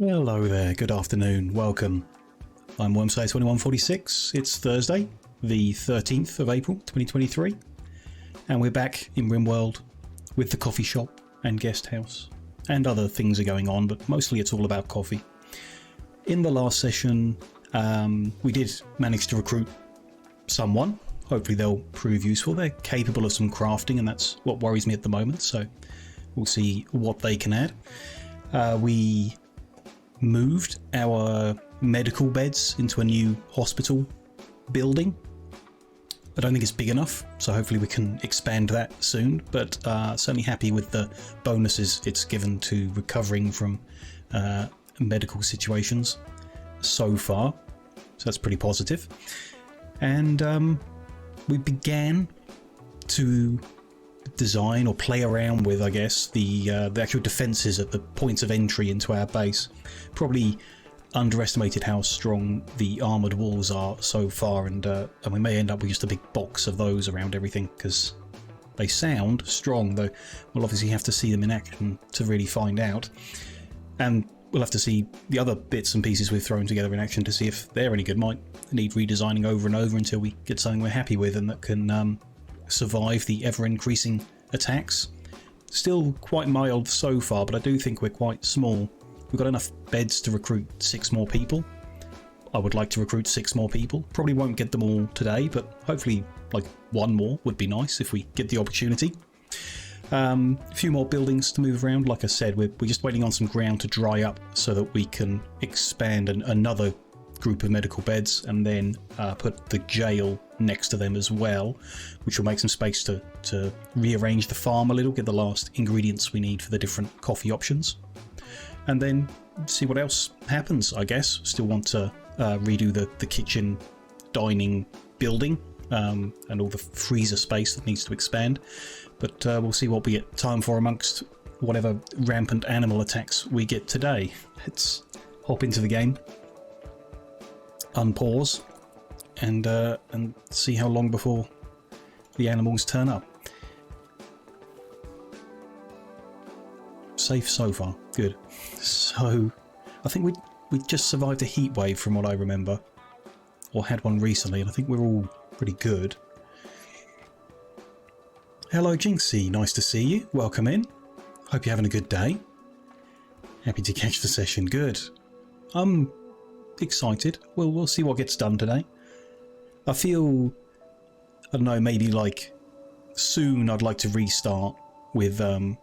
Hello there, good afternoon, welcome. I'm Wormslayer2146. It's Thursday, the 13th of April 2023, and we're back in Rimworld with the coffee shop and guest house, and other things are going on, but mostly it's all about coffee. In the last session, we did manage to recruit someone. Hopefully they'll prove useful. They're capable of some crafting, and that's what worries me at the moment, so we'll see what they can add. We moved our medical beds into a new hospital building. I don't think it's big enough, so hopefully we can expand that soon, but certainly happy with the bonuses it's given to recovering from medical situations so far, so that's pretty positive. And we began to design or play around with, I guess, the actual defences at the points of entry into our base. Probably underestimated how strong the armoured walls are so far, and we may end up with just a big box of those around everything, because they sound strong, though we'll obviously have to see them in action to really find out. And we'll have to see the other bits and pieces we've thrown together in action to see if they're any good. Might need redesigning over and over until we get something we're happy with and that can survive the ever-increasing attacks. Still quite mild so far, but I do think we're quite small. We've got enough beds to recruit 6 more people. I would like to recruit 6 more people. Probably won't get them all today, but hopefully like 1 more would be nice if we get the opportunity. A few more buildings to move around. Like I said, we're just waiting on some ground to dry up so that we can expand another group of medical beds, and then put the jail next to them as well, which will make some space to rearrange the farm a little, get the last ingredients we need for the different coffee options, and then see what else happens, I guess. Still want to redo the kitchen dining building, and all the freezer space that needs to expand, but we'll see what we get time for amongst whatever rampant animal attacks we get today. Let's hop into the game, unpause, and see how long before the animals turn up. Safe so far, good. So I think we just survived a heat wave from what I remember, or had one recently, and I think we're all pretty good. Hello Jinxie, nice to see you, welcome in. Hope you're having a good day. Happy to catch the session, good. I'm excited. We'll see what gets done today. I feel, I don't know, maybe like soon I'd like to restart with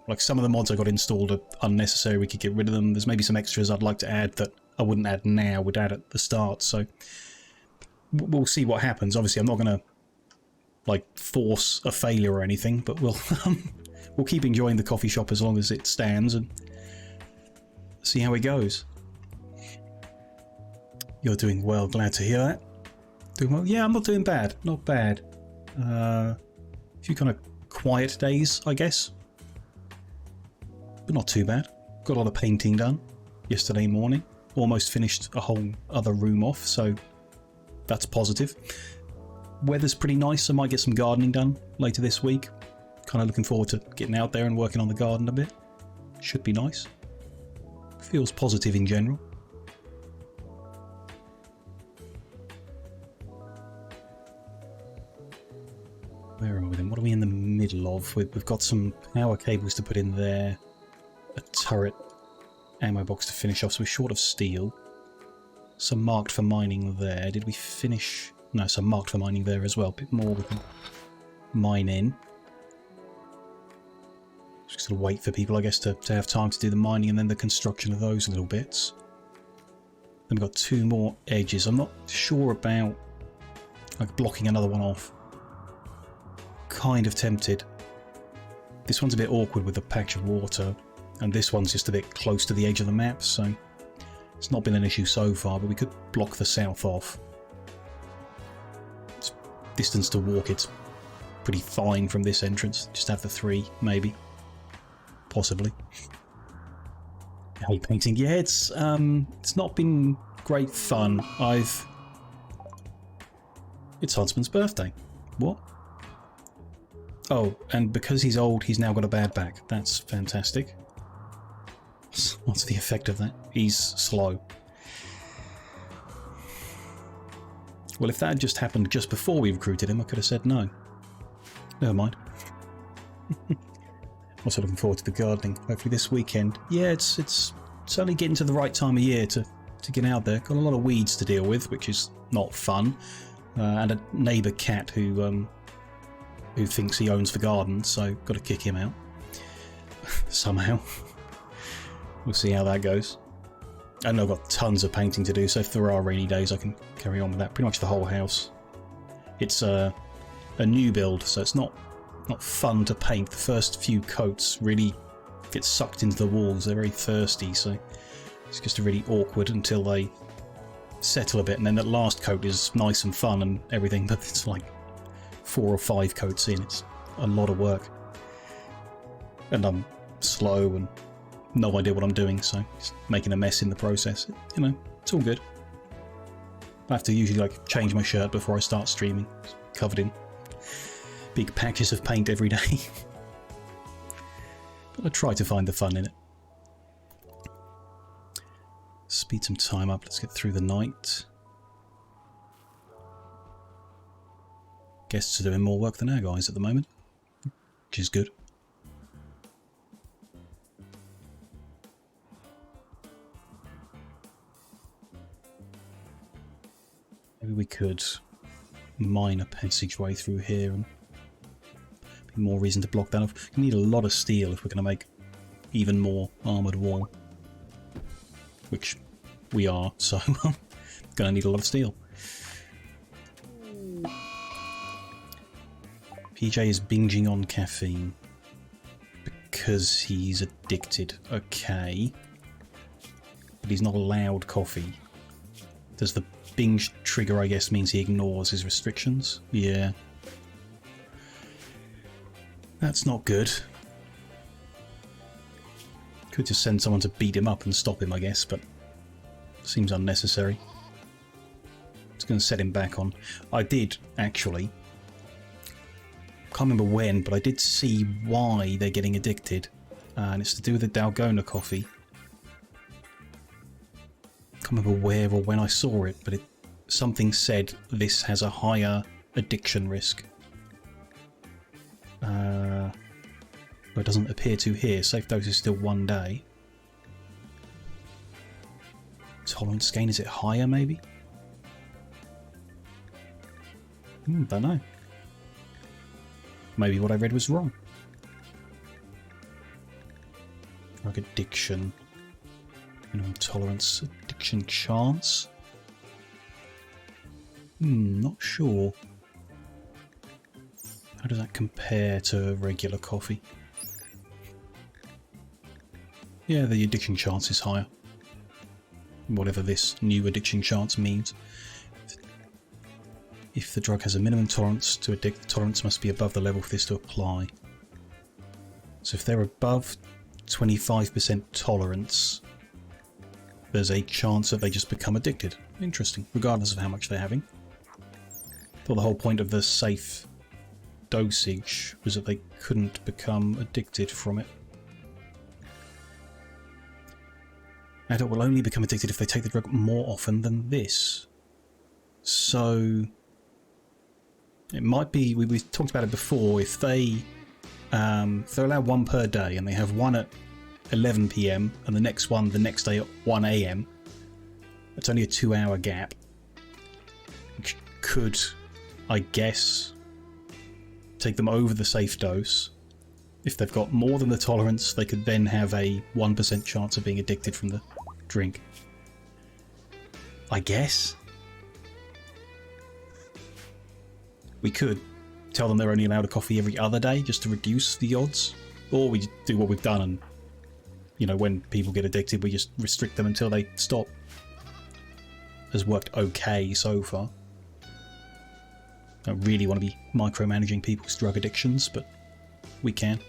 like some of the mods I got installed are unnecessary, we could get rid of them. There's maybe some extras I'd like to add that I wouldn't add now, would add at the start, so we'll see what happens. Obviously I'm not going to like force a failure or anything, but we'll keep enjoying the coffee shop as long as it stands and see how it goes. You're doing well, glad to hear that. Doing well? Yeah, I'm not doing bad, not bad. A few kind of quiet days, I guess, but not too bad. Got a lot of painting done yesterday morning, almost finished a whole other room off, so that's positive. Weather's pretty nice, I might get some gardening done later this week. Kind of looking forward to getting out there and working on the garden a bit. Should be nice. Feels positive in general. Where are we then? What are we in the middle of? We've got some power cables to put in there, a turret ammo box to finish off, so we're short of steel. Some marked for mining there. Did we finish? No, some marked for mining there as well. A bit more we can mine in. Just sort of wait for people, I guess, to have time to do the mining and then the construction of those little bits. Then we've got 2 more edges. I'm not sure about like blocking another one off. Kind of tempted. This one's a bit awkward with the patch of water, and this one's just a bit close to the edge of the map, so it's not been an issue so far, but we could block the south off. It's distance to walk, it's pretty fine from this entrance. Just have the 3, maybe. Possibly. I hate painting. Yeah, it's not been great fun. It's Huntsman's birthday. What? Oh, and because he's old, he's now got a bad back. That's fantastic. What's the effect of that? He's slow. Well, if that had just happened just before we recruited him, I could have said no. Never mind. Also looking forward to the gardening. Hopefully this weekend. Yeah, it's certainly getting to the right time of year to get out there. Got a lot of weeds to deal with, which is not fun. And a neighbour cat who thinks he owns the garden, so got to kick him out. Somehow. We'll see how that goes. I know I've got tons of painting to do, so if there are rainy days I can carry on with that. Pretty much the whole house. It's a new build, so it's not fun to paint. The first few coats really get sucked into the walls. They're very thirsty, so it's just really awkward until they settle a bit, and then that last coat is nice and fun and everything, but it's like 4 or 5 coats in. It's a lot of work. And I'm slow and no idea what I'm doing, so just making a mess in the process. You know, it's all good. I have to usually like change my shirt before I start streaming. It's covered in big patches of paint every day. But I try to find the fun in it. Speed some time up, let's get through the night. Guests are doing more work than our guys at the moment, which is good. Maybe we could mine a passageway through here and be more reason to block that off. We need a lot of steel if we're going to make even more armoured wall. Which we are, so I'm going to need a lot of steel. PJ is binging on caffeine because he's addicted. Okay. But he's not allowed coffee. Does the binge trigger, I guess, means he ignores his restrictions? Yeah. That's not good. Could just send someone to beat him up and stop him, I guess, but seems unnecessary. It's going to set him back on. I did, actually. Can't remember when, but I did see why they're getting addicted. And it's to do with the Dalgona coffee. Can't remember where or when I saw it, but something said this has a higher addiction risk. But it doesn't appear to here. Safe dose is still 1 day. Tolerance gain, is it higher maybe? Don't know. Maybe what I read was wrong. Drug addiction. Minimum tolerance, addiction chance. Not sure. How does that compare to regular coffee? Yeah, the addiction chance is higher. Whatever this new addiction chance means. If the drug has a minimum tolerance to addict, the tolerance must be above the level for this to apply. So if they're above 25% tolerance, there's a chance that they just become addicted. Interesting, regardless of how much they're having. Thought the whole point of the safe dosage was that they couldn't become addicted from it. Adult will only become addicted if they take the drug more often than this. So it might be, we've talked about it before, if they're allowed 1 per day and they have one at 11 PM and the next one the next day at 1 AM, it's only a 2-hour gap, which could, I guess, take them over the safe dose. If they've got more than the tolerance, they could then have a 1% chance of being addicted from the drink. I guess. We could tell them they're only allowed a coffee every other day just to reduce the odds. Or we do what we've done and, you know, when people get addicted, we just restrict them until they stop. Has worked okay so far. Don't really want to be micromanaging people's drug addictions, but we can.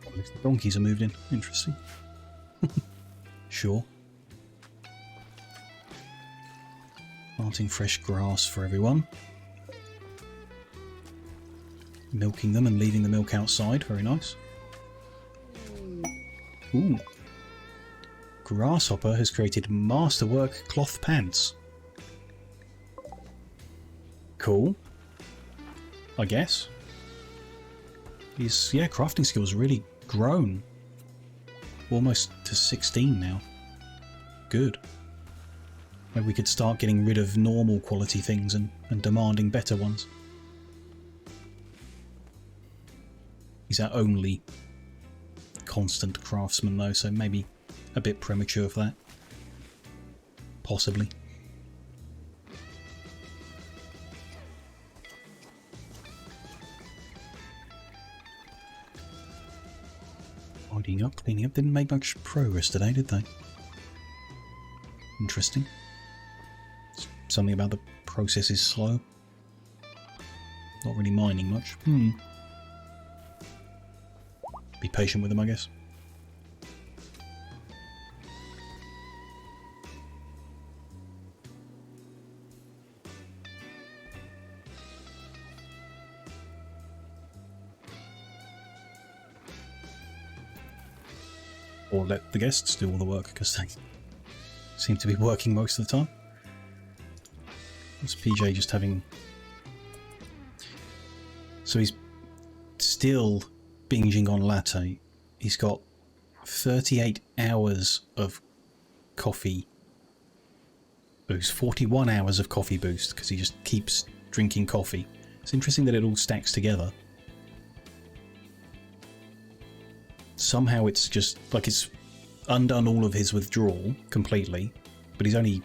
At least the donkeys are moved in. Interesting. Sure. Planting fresh grass for everyone. Milking them and leaving the milk outside. Very nice. Ooh. Grasshopper has created masterwork cloth pants. Cool. I guess. His, yeah, crafting skills really grown. Almost to 16 now. Good. Maybe we could start getting rid of normal quality things and demanding better ones. He's our only constant craftsman though, so maybe a bit premature for that. Possibly. Tidying up, cleaning up. Didn't make much progress today, did they? Interesting. Something about the process is slow. Not really mining much. Be patient with them, I guess. Or let the guests do all the work, because they seem to be working most of the time. What's PJ just having... So he's still binging on latte. He's got 38 hours of coffee boost. 41 hours of coffee boost, because he just keeps drinking coffee. It's interesting that it all stacks together. Somehow it's just like it's undone all of his withdrawal completely, but he's only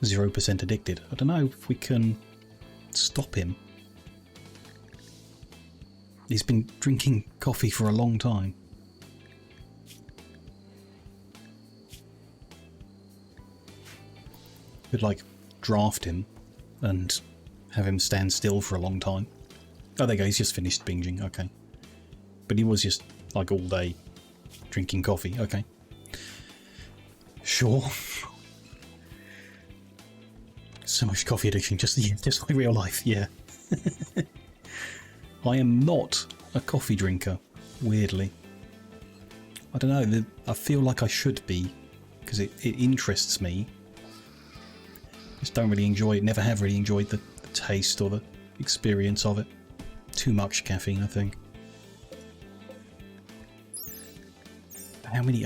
0% addicted. I don't know if we can stop him. He's been drinking coffee for a long time. Could like draft him and have him stand still for a long time. Oh, there you go, he's just finished binging, okay. But he was just like all day drinking coffee, okay. Sure. So much coffee addiction, just like real life, yeah. I am not a coffee drinker, weirdly. I don't know, I feel like I should be, because it interests me. Just don't really enjoy it, never have really enjoyed the taste or the experience of it. Too much caffeine, I think. How many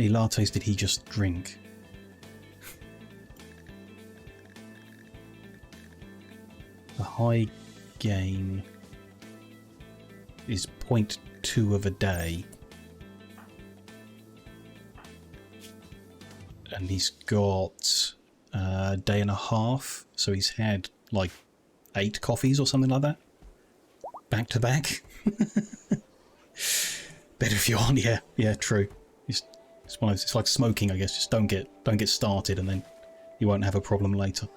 lattes did he just drink? The high gain is 0.2 of a day. And he's got a day and a half, so he's had like 8 coffees or something like that. Back to back. Better if you aren't, yeah, true. It's one of those, it's like smoking, I guess. Just don't get started, and then you won't have a problem later.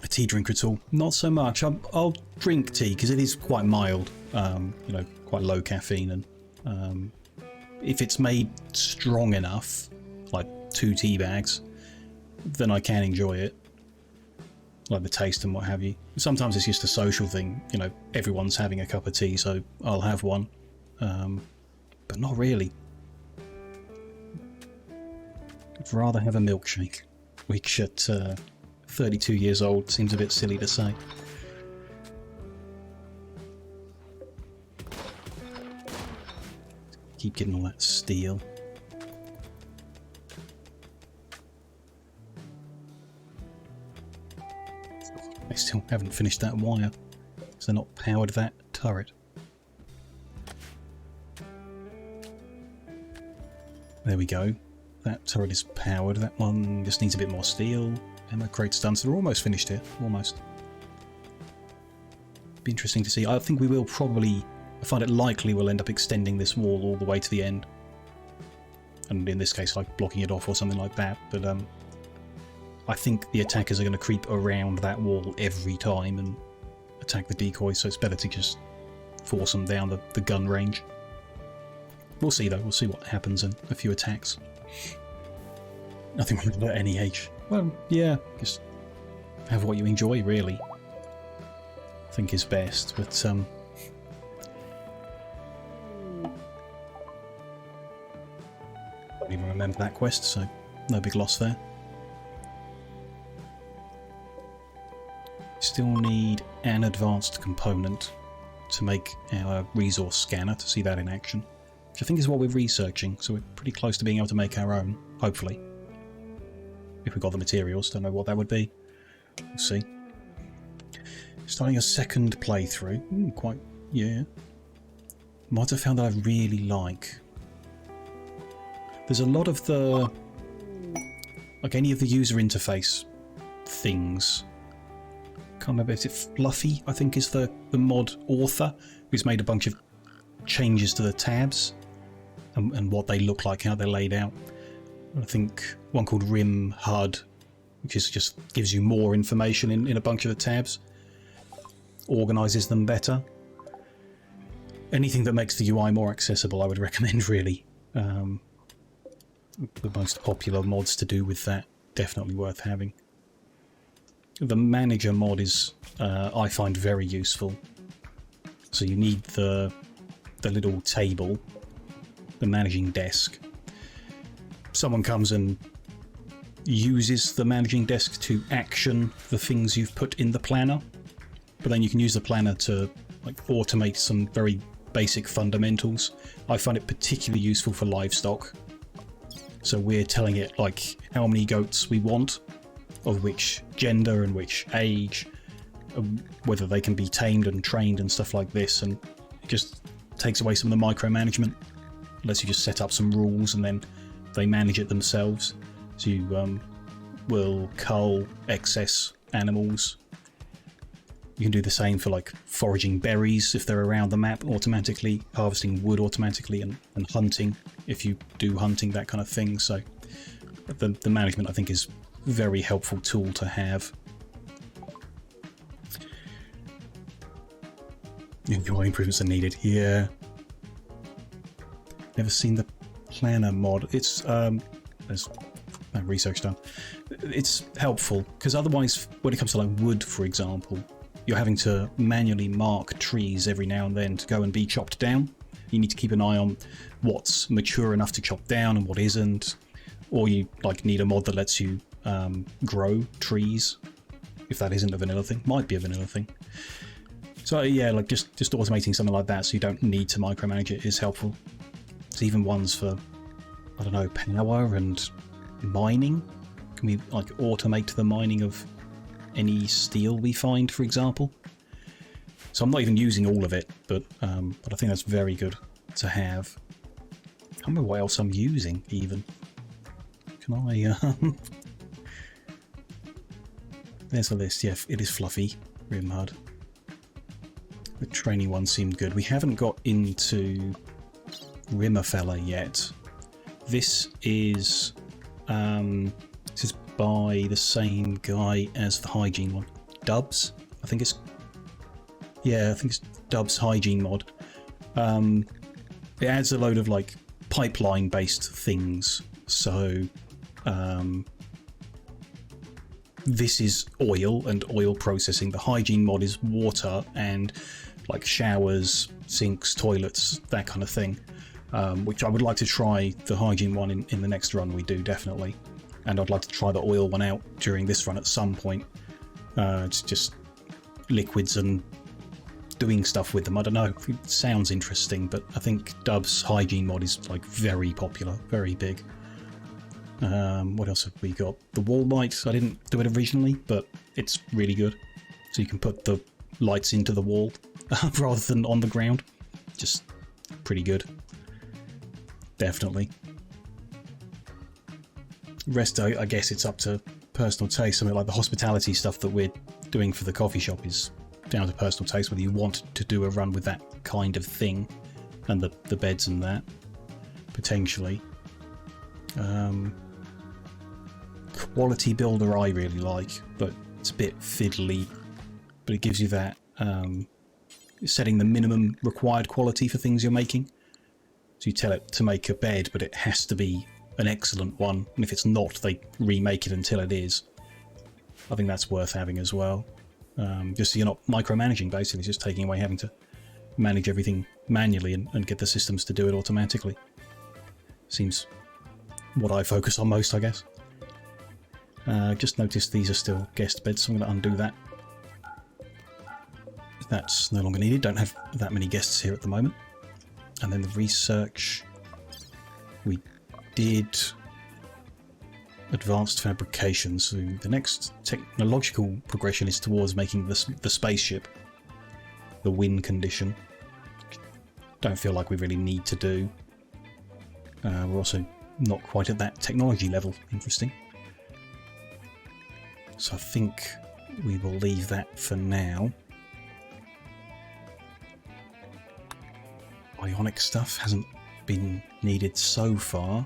A tea drinker at all? Not so much. I'll drink tea because it is quite mild. You know, quite low caffeine, and if it's made strong enough, like 2 tea bags, then I can enjoy it. Like the taste and what have you. Sometimes it's just a social thing, you know, everyone's having a cup of tea, so I'll have one. But not really. I'd rather have a milkshake, which at 32 years old seems a bit silly to say. Keep getting all that steel. I still haven't finished that wire, because they're not powered that turret. There we go. That turret is powered. That one just needs a bit more steel. Ammo crate's done, so we're almost finished here. Almost. Be interesting to see. I think we will probably... I find it likely we'll end up extending this wall all the way to the end. And in this case, like blocking it off or something like that. But I think the attackers are going to creep around that wall every time and attack the decoys, so it's better to just force them down the gun range. We'll see though, we'll see what happens in a few attacks. Nothing wrong with any age. Well, yeah, just have what you enjoy, really. I think is best, but don't even remember that quest, so no big loss there. Still need an advanced component to make our resource scanner, to see that in action, which I think is what we're researching, so we're pretty close to being able to make our own, hopefully. If we got the materials, don't know what that would be. We'll see. Starting a second playthrough. Quite, yeah. Mods I found that I really like. There's a lot of the, like any of the user interface things. Can't remember, is it Fluffy, I think is the mod author, who's made a bunch of changes to the tabs and what they look like, how they're laid out. I think one called Rimworld, which is just gives you more information in a bunch of the tabs, organises them better. Anything that makes the UI more accessible I would recommend, really. The most popular mods to do with that, definitely worth having. The manager mod is, I find, very useful. So you need the little table, the managing desk. Someone comes and uses the managing desk to action the things you've put in the planner, but then you can use the planner to like automate some very basic fundamentals. I find it particularly useful for livestock. So we're telling it like how many goats we want, of which gender and which age, whether they can be tamed and trained and stuff like this, and it just takes away some of the micromanagement. Lets you just set up some rules and then they manage it themselves. So you will cull excess animals. You can do the same for like foraging berries if they're around the map automatically, harvesting wood automatically, and hunting if you do hunting, that kind of thing. So the management, I think, is a very helpful tool to have. What improvements are needed? Yeah. Never seen the planner mod. It's there's no research done. It's helpful because otherwise, when it comes to like wood, for example, you're having to manually mark trees every now and then to go and be chopped down. You need to keep an eye on what's mature enough to chop down and what isn't, or you like need a mod that lets you grow trees. If that isn't a vanilla thing, might be a vanilla thing. So yeah, like just automating something like that so you don't need to micromanage it is helpful. There's even ones for, I don't know, power and mining. Can we like automate the mining of any steel we find, for example? So I'm not even using all of it, but I think that's very good to have. I can't remember what else I'm using even. Can I? There's a list. Yeah, it is Fluffy, Rimworld. The training one seemed good. We haven't got into Rimmerfella yet. This is by the same guy as the hygiene one. Dubs, I think it's. Yeah, I think it's Dubs hygiene mod. It adds a load of like pipeline-based things. So this is oil and oil processing. The hygiene mod is water and like showers, sinks, toilets, that kind of thing. Which I would like to try the hygiene one in the next run we do, definitely. And I'd like to try the oil one out during this run at some point. It's just liquids and doing stuff with them. I don't know, it sounds interesting, but I think Dub's hygiene mod is like very popular, very big. What else have we got? The wall light, I didn't do it originally, but it's really good. So you can put the lights into the wall rather than on the ground. Just pretty good. Definitely. Rest, I guess it's up to personal taste. Something like the hospitality stuff that we're doing for the coffee shop is down to personal taste, whether you want to do a run with that kind of thing and the beds and that, potentially. Quality builder I really like, but it's a bit fiddly, but it gives you that setting the minimum required quality for things you're making. So you tell it to make a bed, but it has to be an excellent one, and if it's not, they remake it until it is. I think that's worth having as well. Just so you're not micromanaging, basically, just taking away having to manage everything manually and get the systems to do it automatically. Seems what I focus on most, I guess. Just noticed these are still guest beds, so I'm going to undo that. That's no longer needed. Don't have that many guests here at the moment. And then the research, we did advanced fabrication. So the next technological progression is towards making the spaceship, the win condition. Don't feel like we really need to do. We're also not quite at that technology level. Interesting. So I think we will leave that for now. Ionic stuff hasn't been needed so far.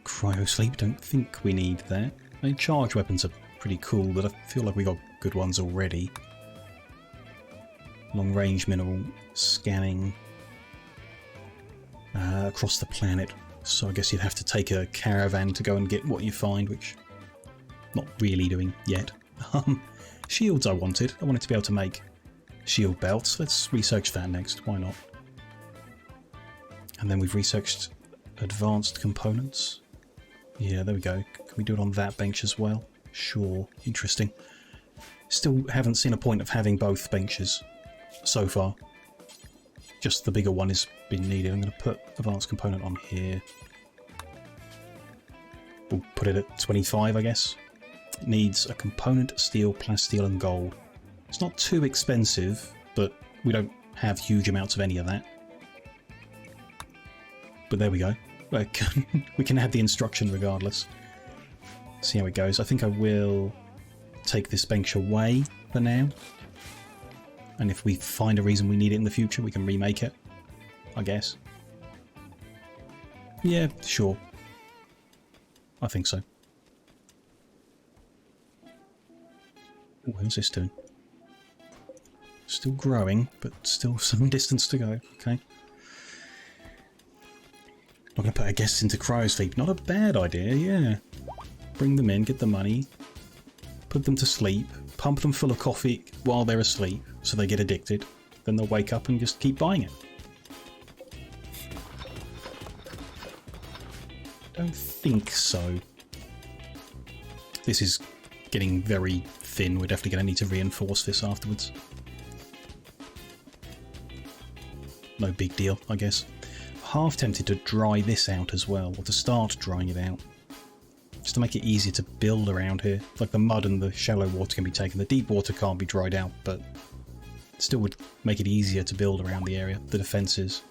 Cryosleep, don't think we need that. I mean, charge weapons are pretty cool, but I feel like we got good ones already. Long range mineral scanning across the planet. So I guess you'd have to take a caravan to go and get what you find, which not really doing yet. Shields I wanted to be able to make shield belts. Let's research that next, why not? And then we've researched advanced components. Yeah, there we go. Can we do it on that bench as well? Sure, interesting. Still haven't seen a point of having both benches so far. Just the bigger one has been needed. I'm going to put advanced component on here. We'll put it at 25, I guess. It needs a component, steel, plasteel and gold. It's not too expensive, but we don't have huge amounts of any of that. But there we go. We can add the instruction regardless. See how it goes. I think I will take this bench away for now. And if we find a reason we need it in the future, we can remake it, I guess. Yeah, sure. I think so. Ooh, how's this doing? Still growing, but still some distance to go. Okay. I'm going to put our guests into cryosleep. Not a bad idea, yeah. Bring them in, get the money, put them to sleep, pump them full of coffee while they're asleep so they get addicted. Then they'll wake up and just keep buying it. Don't think so. This is getting very thin. We're definitely going to need to reinforce this afterwards. No big deal, I guess. Half tempted to dry this out as well, or to start drying it out. Just to make it easier to build around here. Like the mud and the shallow water can be taken. The deep water can't be dried out, but still would make it easier to build around the area, the defences.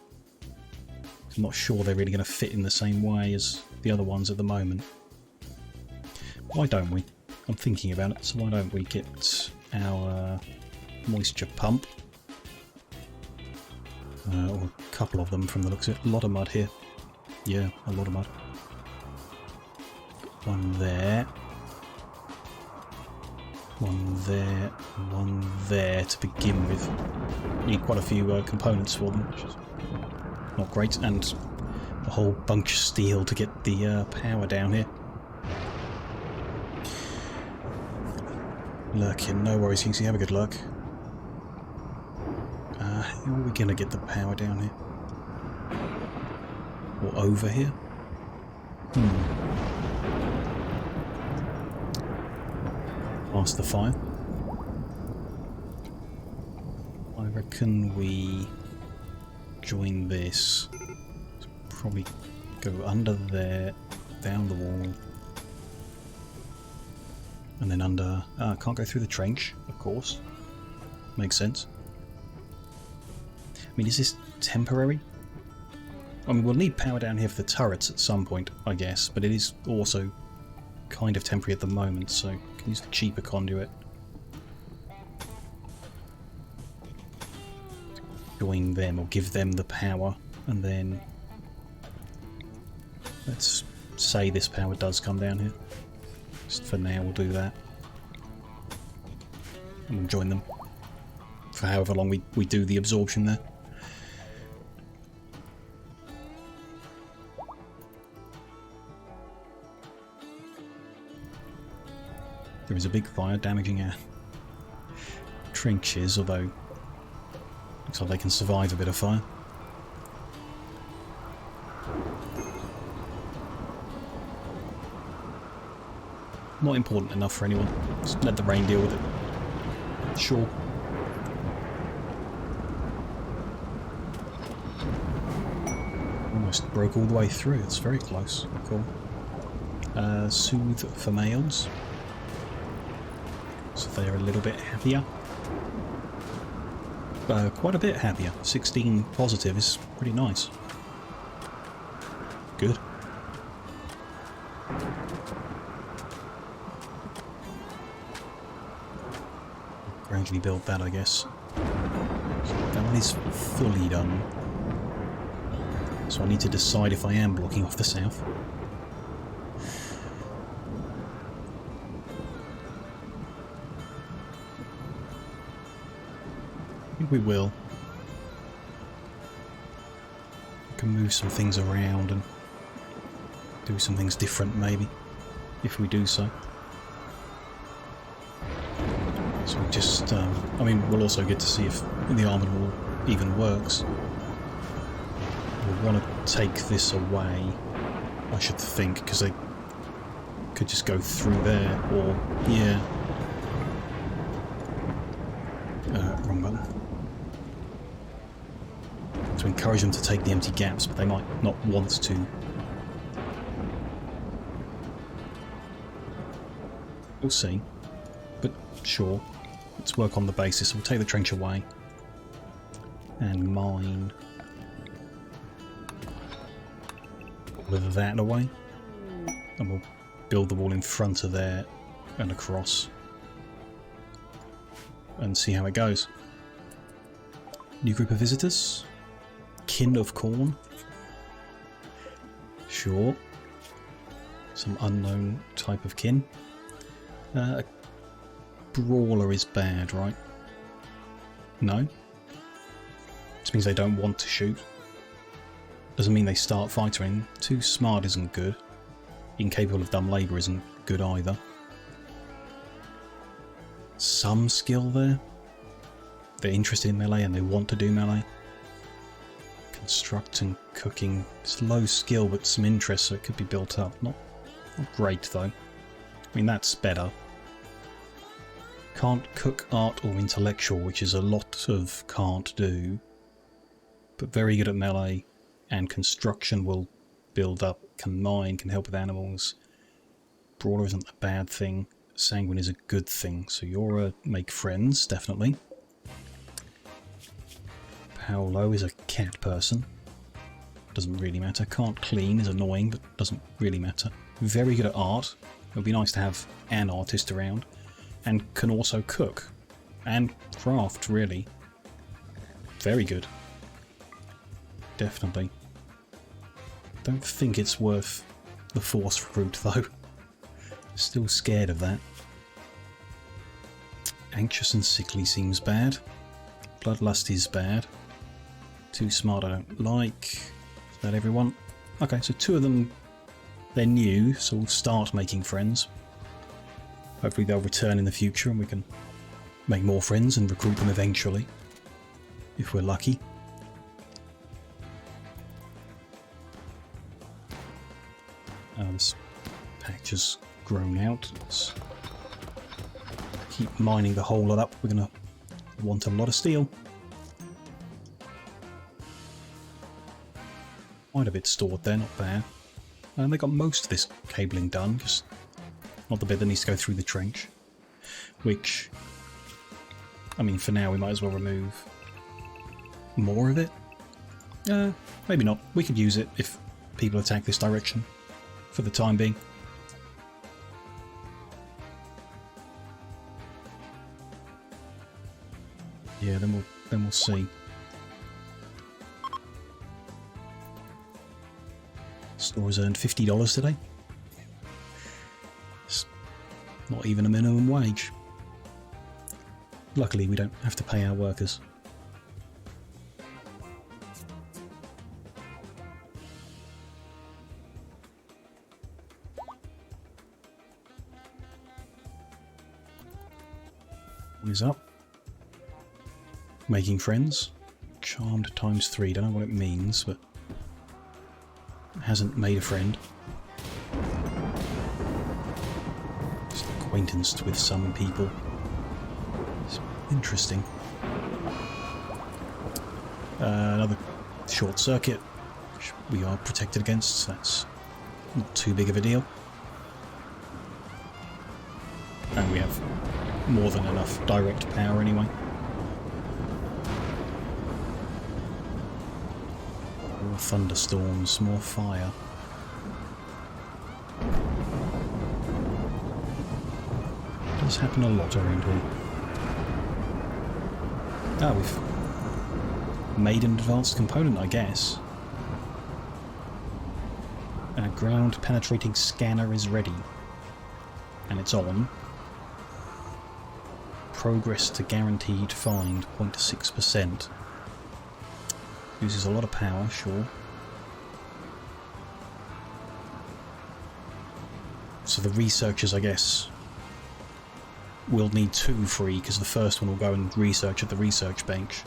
I'm not sure they're really going to fit in the same way as the other ones at the moment. Why don't we? I'm thinking about it, so why don't we get our moisture pump? Or a couple of them from the looks of it. A lot of mud here. Yeah, a lot of mud. One there. One there. One there to begin with. Need quite a few components for them, which is not great. And a whole bunch of steel to get the power down here. Lurking, no worries, Kingsley, have a good luck. How are we going to get the power down here? Or over here? Past the fire. I reckon we join this. Probably go under there, down the wall. And then under... can't go through the trench, of course. Makes sense. I mean, is this temporary? I mean, we'll need power down here for the turrets at some point, I guess, but it is also kind of temporary at the moment, so we can use the cheaper conduit. Join them, or give them the power, and then... let's say this power does come down here. Just for now, we'll do that. And we'll join them for however long we do the absorption there. There is a big fire damaging our trenches, although looks like they can survive a bit of fire. Not important enough for anyone. Just let the rain deal with it. Sure. Almost broke all the way through. It's very close. Cool. Soothe for males. So they're a little bit happier. Quite a bit happier. 16 positive is pretty nice. Good. Gradually build that, I guess. So that one is fully done. So I need to decide if I am blocking off the south. I think we will. We can move some things around and do some things different, maybe, if we do so. So we just, I mean, we'll also get to see if the armoured wall even works. We'll want to take this away, I should think, because they could just go through there, or, yeah. Wrong button. To encourage them to take the empty gaps, but they might not want to. We'll see. But sure, let's work on the basis. We'll take the trench away. And mine. All of that away. And we'll build the wall in front of there and across. And see how it goes. New group of visitors. Kin of corn. Sure. Some unknown type of kin. A brawler is bad, right? No? This means they don't want to shoot. Doesn't mean they start fighting. Too smart isn't good. Incapable of dumb labour isn't good either. Some skill there. They're interested in melee and they want to do melee. Construct and cooking. It's low skill but some interest, so it could be built up. Not great though. I mean, that's better. Can't cook, art or intellectual, which is a lot of can't do. But very good at melee, and construction will build up. Can mine, can help with animals. Brawler isn't a bad thing. Sanguine is a good thing. So you're a make friends, definitely. Paolo is a cat person. Doesn't really matter. Can't clean is annoying, but doesn't really matter. Very good at art. It would be nice to have an artist around. And can also cook. And craft, really. Very good. Definitely. Don't think it's worth the force recruit, though. Still scared of that. Anxious and sickly seems bad. Bloodlust is bad. Too smart I don't like. Is that everyone? Okay, so two of them, they're new, so we'll start making friends. Hopefully they'll return in the future and we can make more friends and recruit them eventually. If we're lucky. This patch has grown out. Let's keep mining the whole lot up. We're going to want a lot of steel. Quite a bit stored there, not bad. And they got most of this cabling done, just not the bit that needs to go through the trench. Which, I mean, for now we might as well remove more of it. Maybe not. We could use it if people attack this direction for the time being. Yeah, then we'll see. Store's earned $50 today. It's not even a minimum wage. Luckily, we don't have to pay our workers. is up. Making friends. Charmed ×3. Don't know what it means, but hasn't made a friend. Just acquaintanced with some people. It's interesting. Another short circuit, which we are protected against, so that's not too big of a deal. And we have more than enough direct power anyway. More thunderstorms, more fire. It does happen a lot around here. Ah, we've made an advanced component, I guess. A ground penetrating scanner is ready. And it's on. Progress to guaranteed find 0.6%. Uses a lot of power, sure. So the researchers, I guess, will need 2 free, because the first one will go and research at the research bench.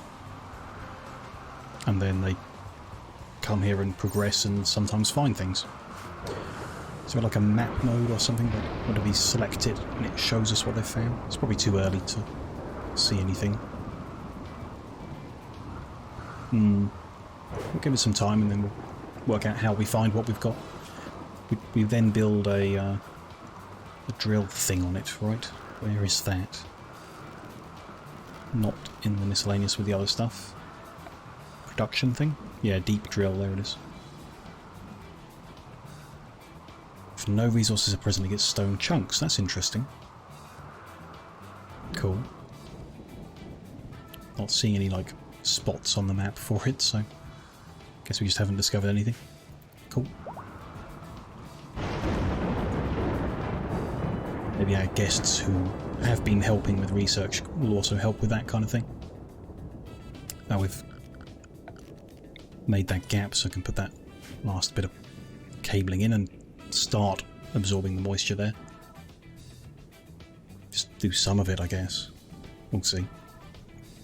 And then they come here and progress and sometimes find things. Is there like a map mode or something that would be selected and it shows us what they've found? It's probably too early to see anything. We'll give it some time and then we'll work out how we find what we've got. We then build a drill thing on it, right? Where is that? Not in the miscellaneous with the other stuff. Production thing? Yeah, deep drill, there it is. If no resources are present, it gets stone chunks. That's interesting. Cool. Not seeing any, like, spots on the map for it, so guess we just haven't discovered anything. Cool. Maybe our guests who have been helping with research will also help with that kind of thing. Now we've made that gap so I can put that last bit of cabling in and start absorbing the moisture there. Just do some of it, I guess. We'll see.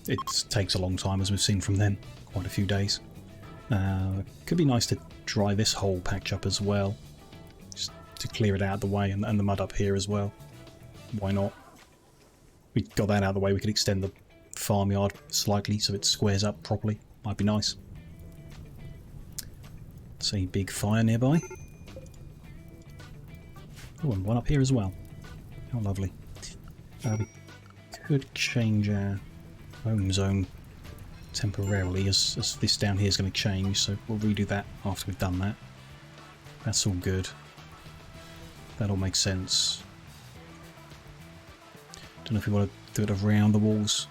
It takes a long time, as we've seen from them. Quite a few days. Could be nice to dry this whole patch up as well. Just to clear it out of the way, and the mud up here as well. Why not? We got that out of the way, we could extend the farmyard slightly so it squares up properly. Might be nice. See, big fire nearby. Oh, and one up here as well. How lovely. We could change our home zone temporarily, as this down here is going to change, so we'll redo that after we've done that. That's all good. That all makes sense. Don't know if we want to do it around the walls.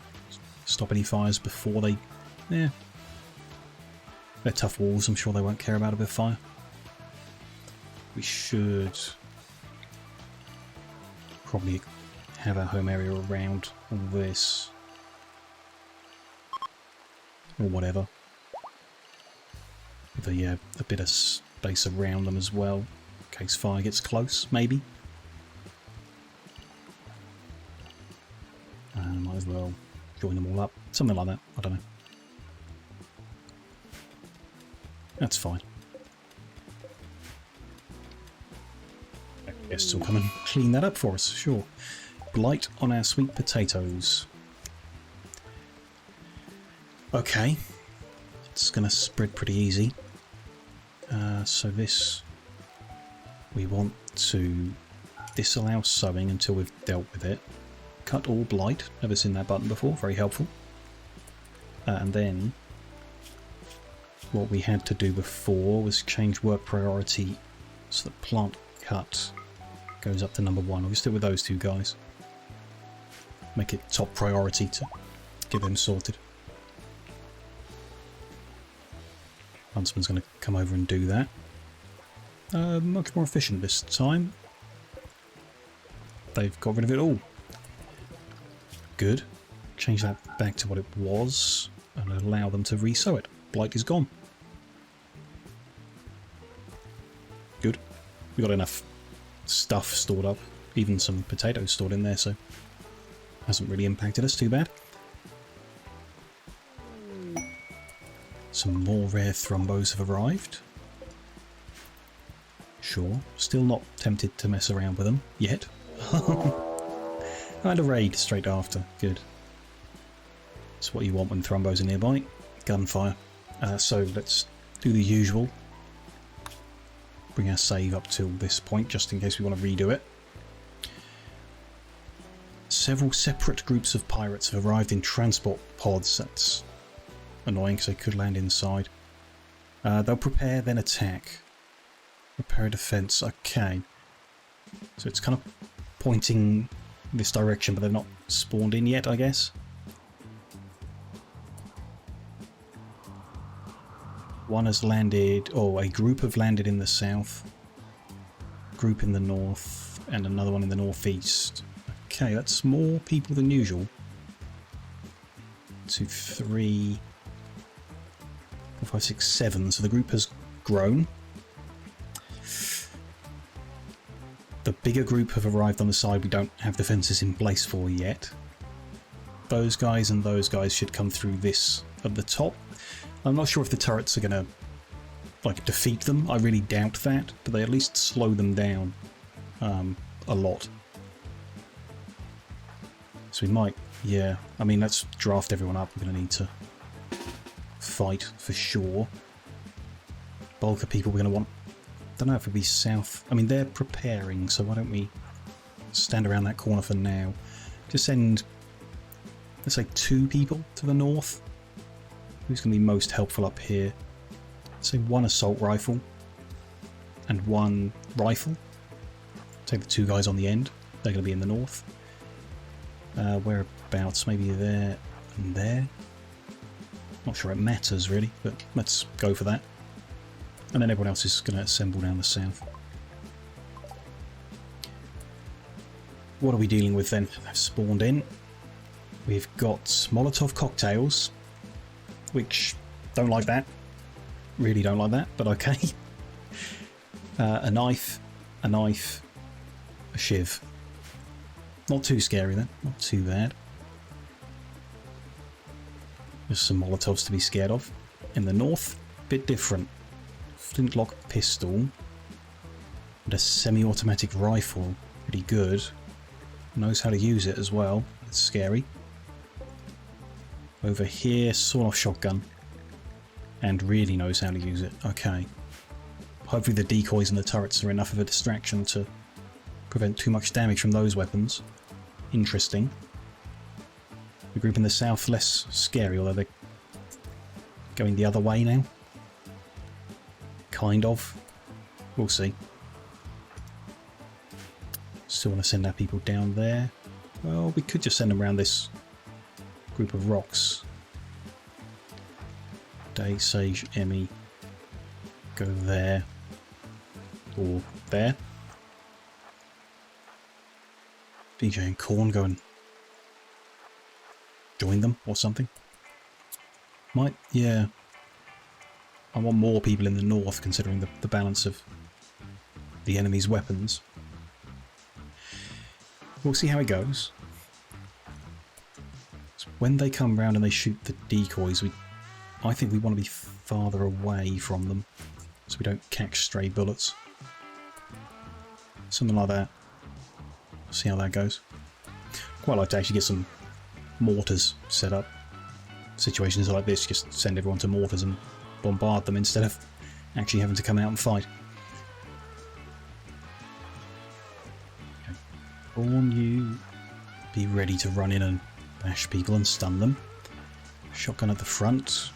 Stop any fires before they... Yeah. They're tough walls, I'm sure they won't care about a bit of fire. We should probably have our home area around all this. Or whatever. With a bit of space around them as well, in case fire gets close, maybe. Might as well join them all up. Something like that, I don't know. That's fine. Guests will come and clean that up for us, sure. Blight on our sweet potatoes. Okay. It's going to spread pretty easy. So this... We want to disallow sowing until we've dealt with it. Cut all blight. Never seen that button before. Very helpful. And then... What we had to do before was change work priority so that plant cut goes up to number 1. We'll just do it with those two guys. Make it top priority to get them sorted. Huntsman's going to come over and do that. Much more efficient this time. They've got rid of it all. Good. Change that back to what it was and allow them to re-sow it. Blight is gone. Good. We got enough stuff stored up, even some potatoes stored in there, so Hasn't really impacted us too bad. Some more rare thrombos have arrived. Sure, still not tempted to mess around with them yet. And a raid straight after, good. That's what you want when thrombos are nearby. Gunfire. So let's do the usual. Bring our save up till this point, just in case we want to redo it. Several separate groups of pirates have arrived in transport pods. That's annoying because they could land inside. They'll prepare, then attack. Prepare a defense. Okay. So it's kind of pointing this direction, but they're not spawned in yet, I guess. One has landed, or a group have landed in the south, group in the north, and another one in the northeast. Okay, that's more people than usual. 2, 3, 4, 5, 6, 7. So the group has grown. The bigger group have arrived on the side we don't have defences in place for yet. Those guys and those guys should come through this at the top. I'm not sure if the turrets are going to like defeat them. I really doubt that, but they at least slow them down a lot. So we might, yeah. I mean, let's draft everyone up. We're going to need to fight for sure. Bulk of people we're going to want. Don't know if it'll be south. I mean, they're preparing, so why don't we stand around that corner for now? Just send, let's say, 2 people to the north. Who's going to be most helpful up here? Let's say 1 assault rifle and 1 rifle. Take the 2 guys on the end. They're going to be in the north. Whereabouts? Maybe there and there. Not sure it matters really, but let's go for that. And then everyone else is going to assemble down the south. What are we dealing with then? They've spawned in. We've got Molotov cocktails, which don't like that. Really don't like that, but okay. A knife, a shiv. Not too scary then, not too bad. There's some Molotovs to be scared of. In the north, bit different. Flintlock pistol and a semi-automatic rifle. Pretty good. Knows how to use it as well. It's scary. Over here, sawn-off shotgun. And really knows how to use it. Okay. Hopefully the decoys and the turrets are enough of a distraction to prevent too much damage from those weapons. Interesting. The group in the south less scary, although they're going the other way now. Kind of. We'll see. Still want to send our people down there. Well, we could just send them around this group of rocks. Day, Sage, Emmy. Go there. Or there. BJ and Korn go and join them or something. Might, yeah. I want more people in the north considering the balance of the enemy's weapons. We'll see how it goes. So when they come round and they shoot the decoys, I think we want to be farther away from them so we don't catch stray bullets. Something like that. See how that goes. Quite like to actually get some mortars set up. Situations like this, just send everyone to mortars and bombard them instead of actually having to come out and fight. Okay. Born you be ready to run in and bash people and stun them. Shotgun at the front.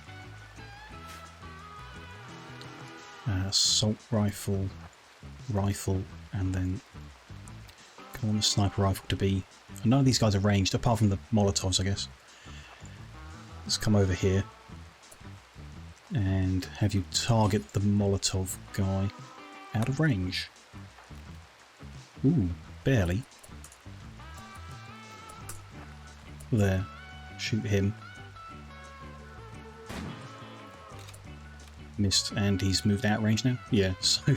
Assault rifle, and then I want the sniper rifle to be... None of these guys are ranged, apart from the Molotovs, I guess. Let's come over here and have you target the Molotov guy out of range. Ooh, barely. There. Shoot him. Missed, and he's moved out of range now? Yeah, so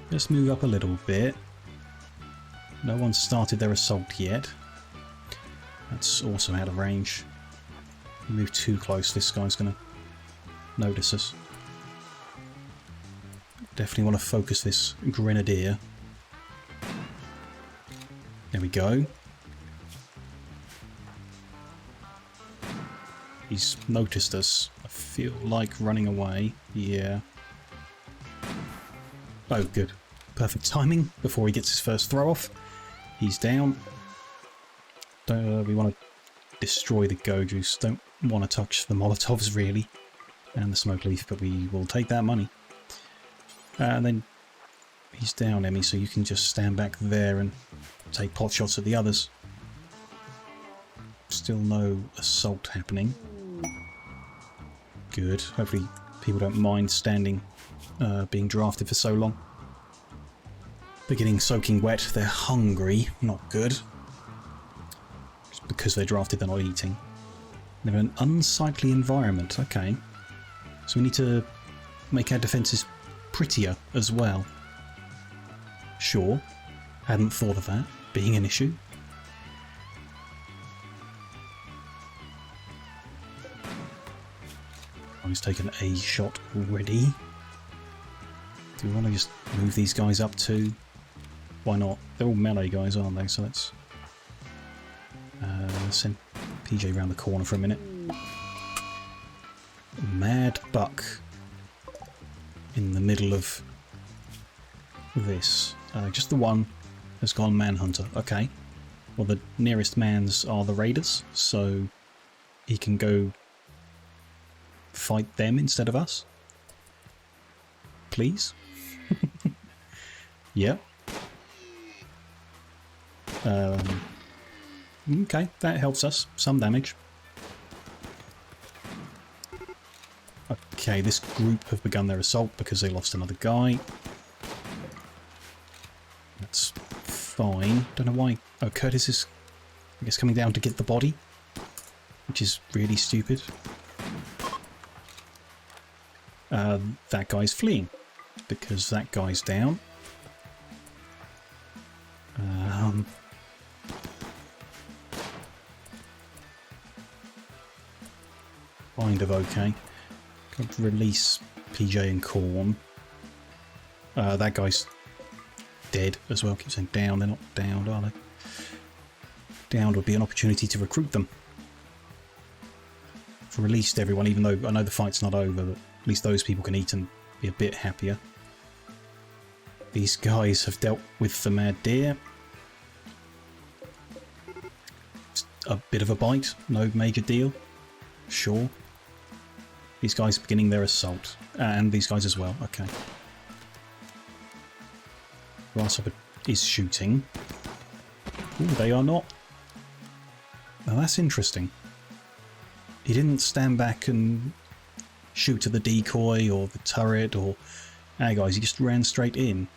let's move up a little bit. No one's started their assault yet. That's also out of range. If we move too close, this guy's going to notice us. Definitely want to focus this grenadier. There we go. He's noticed us. I feel like running away. Yeah. Oh, good. Perfect timing before he gets his first throw off. He's down. We want to destroy the go juice. Don't want to touch the Molotovs really. And the smoke leaf, but we will take that money. And then he's down, Emmy, so you can just stand back there and take pot shots at the others. Still no assault happening. Good. Hopefully people don't mind standing, being drafted for so long. They're getting soaking wet. They're hungry. Not good. Just because they're drafted, they're not eating. They're in an unsightly environment. Okay. So we need to make our defences prettier as well. Sure. Hadn't thought of that being an issue. He's taken a shot already. Do we want to just move these guys up too? Why not? They're all melee guys, aren't they? So let's send PJ around the corner for a minute. Mad Buck in the middle of this. Just the one has gone Manhunter. Okay. Well, the nearest mans are the Raiders, so he can go fight them instead of us. Please? Yep. Okay, that helps us. Some damage. Okay, this group have begun their assault because they lost another guy. That's fine. Don't know why. Oh, Curtis is, I guess, coming down to get the body, which is really stupid. That guy's fleeing because that guy's down. Kind of okay. Could release PJ and Corn. That guy's dead as well. Keep saying down. They're not downed, are they? Downed would be an opportunity to recruit them. I've released everyone, even though I know the fight's not over, but at least those people can eat and be a bit happier. These guys have dealt with the mad deer. It's a bit of a bite, no major deal. Sure. These guys are beginning their assault. And these guys as well, okay. Grasshopper is shooting. Ooh, they are not. Now that's interesting. He didn't stand back and shoot at the decoy or the turret or... Hey guys, he just ran straight in.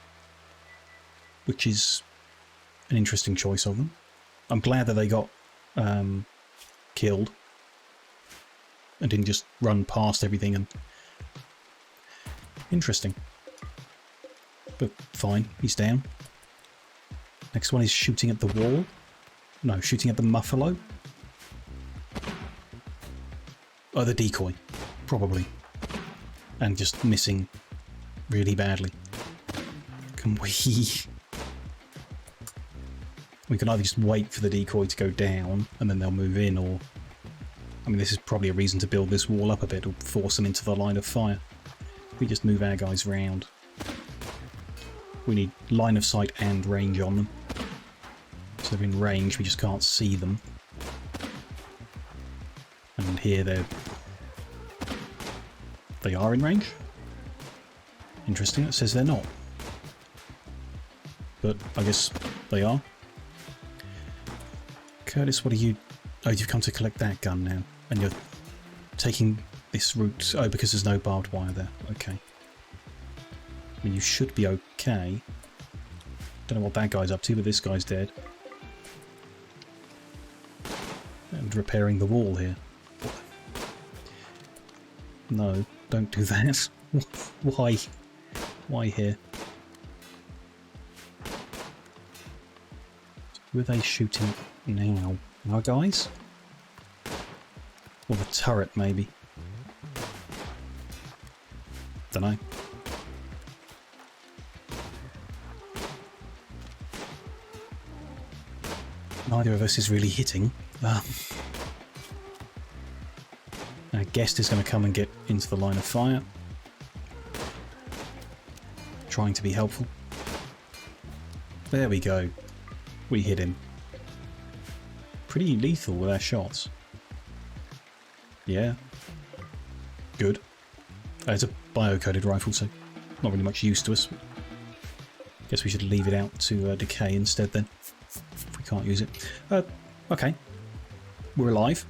Which is an interesting choice of them. I'm glad that they got killed. And didn't just run past everything and... Interesting. But fine, he's down. Next one is shooting at the wall. No, shooting at the muffalo. Oh, the decoy. Probably. And just missing really badly. Can we... We can either just wait for the decoy to go down and then they'll move in, or... I mean, this is probably a reason to build this wall up a bit, or force them into the line of fire. We just move our guys round. We need line of sight and range on them. So they're in range, we just can't see them. And here they are in range. Interesting, it says they're not. But I guess they are. Curtis, what are you... Oh, you've come to collect that gun now. And you're taking this route... Oh, because there's no barbed wire there. Okay. I mean, you should be okay. Don't know what that guy's up to, but this guy's dead. And repairing the wall here. No, don't do that. Why? Why here? Who are they shooting now? Our guys? Or the turret, maybe? Dunno. Neither of us is really hitting. Our guest is going to come and get into the line of fire. Trying to be helpful. There we go. We hit him. Pretty lethal with our shots. Yeah. Good. It's a bio-coded rifle, so not really much use to us. Guess we should leave it out to decay instead then, if we can't use it. Okay. We're alive.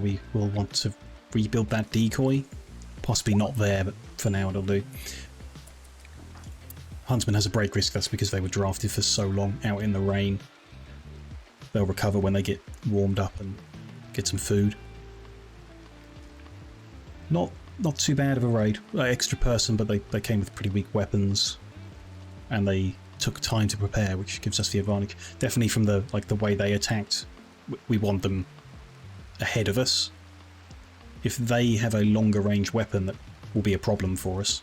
We will want to rebuild that decoy. Possibly not there, but for now it'll do. Huntsman has a break risk, that's because they were drafted for so long out in the rain. They'll recover when they get warmed up and get some food. Not too bad of a raid. Extra person, but they came with pretty weak weapons. And they took time to prepare, which gives us the advantage. Definitely from the way they attacked, we want them ahead of us. If they have a longer range weapon, that will be a problem for us.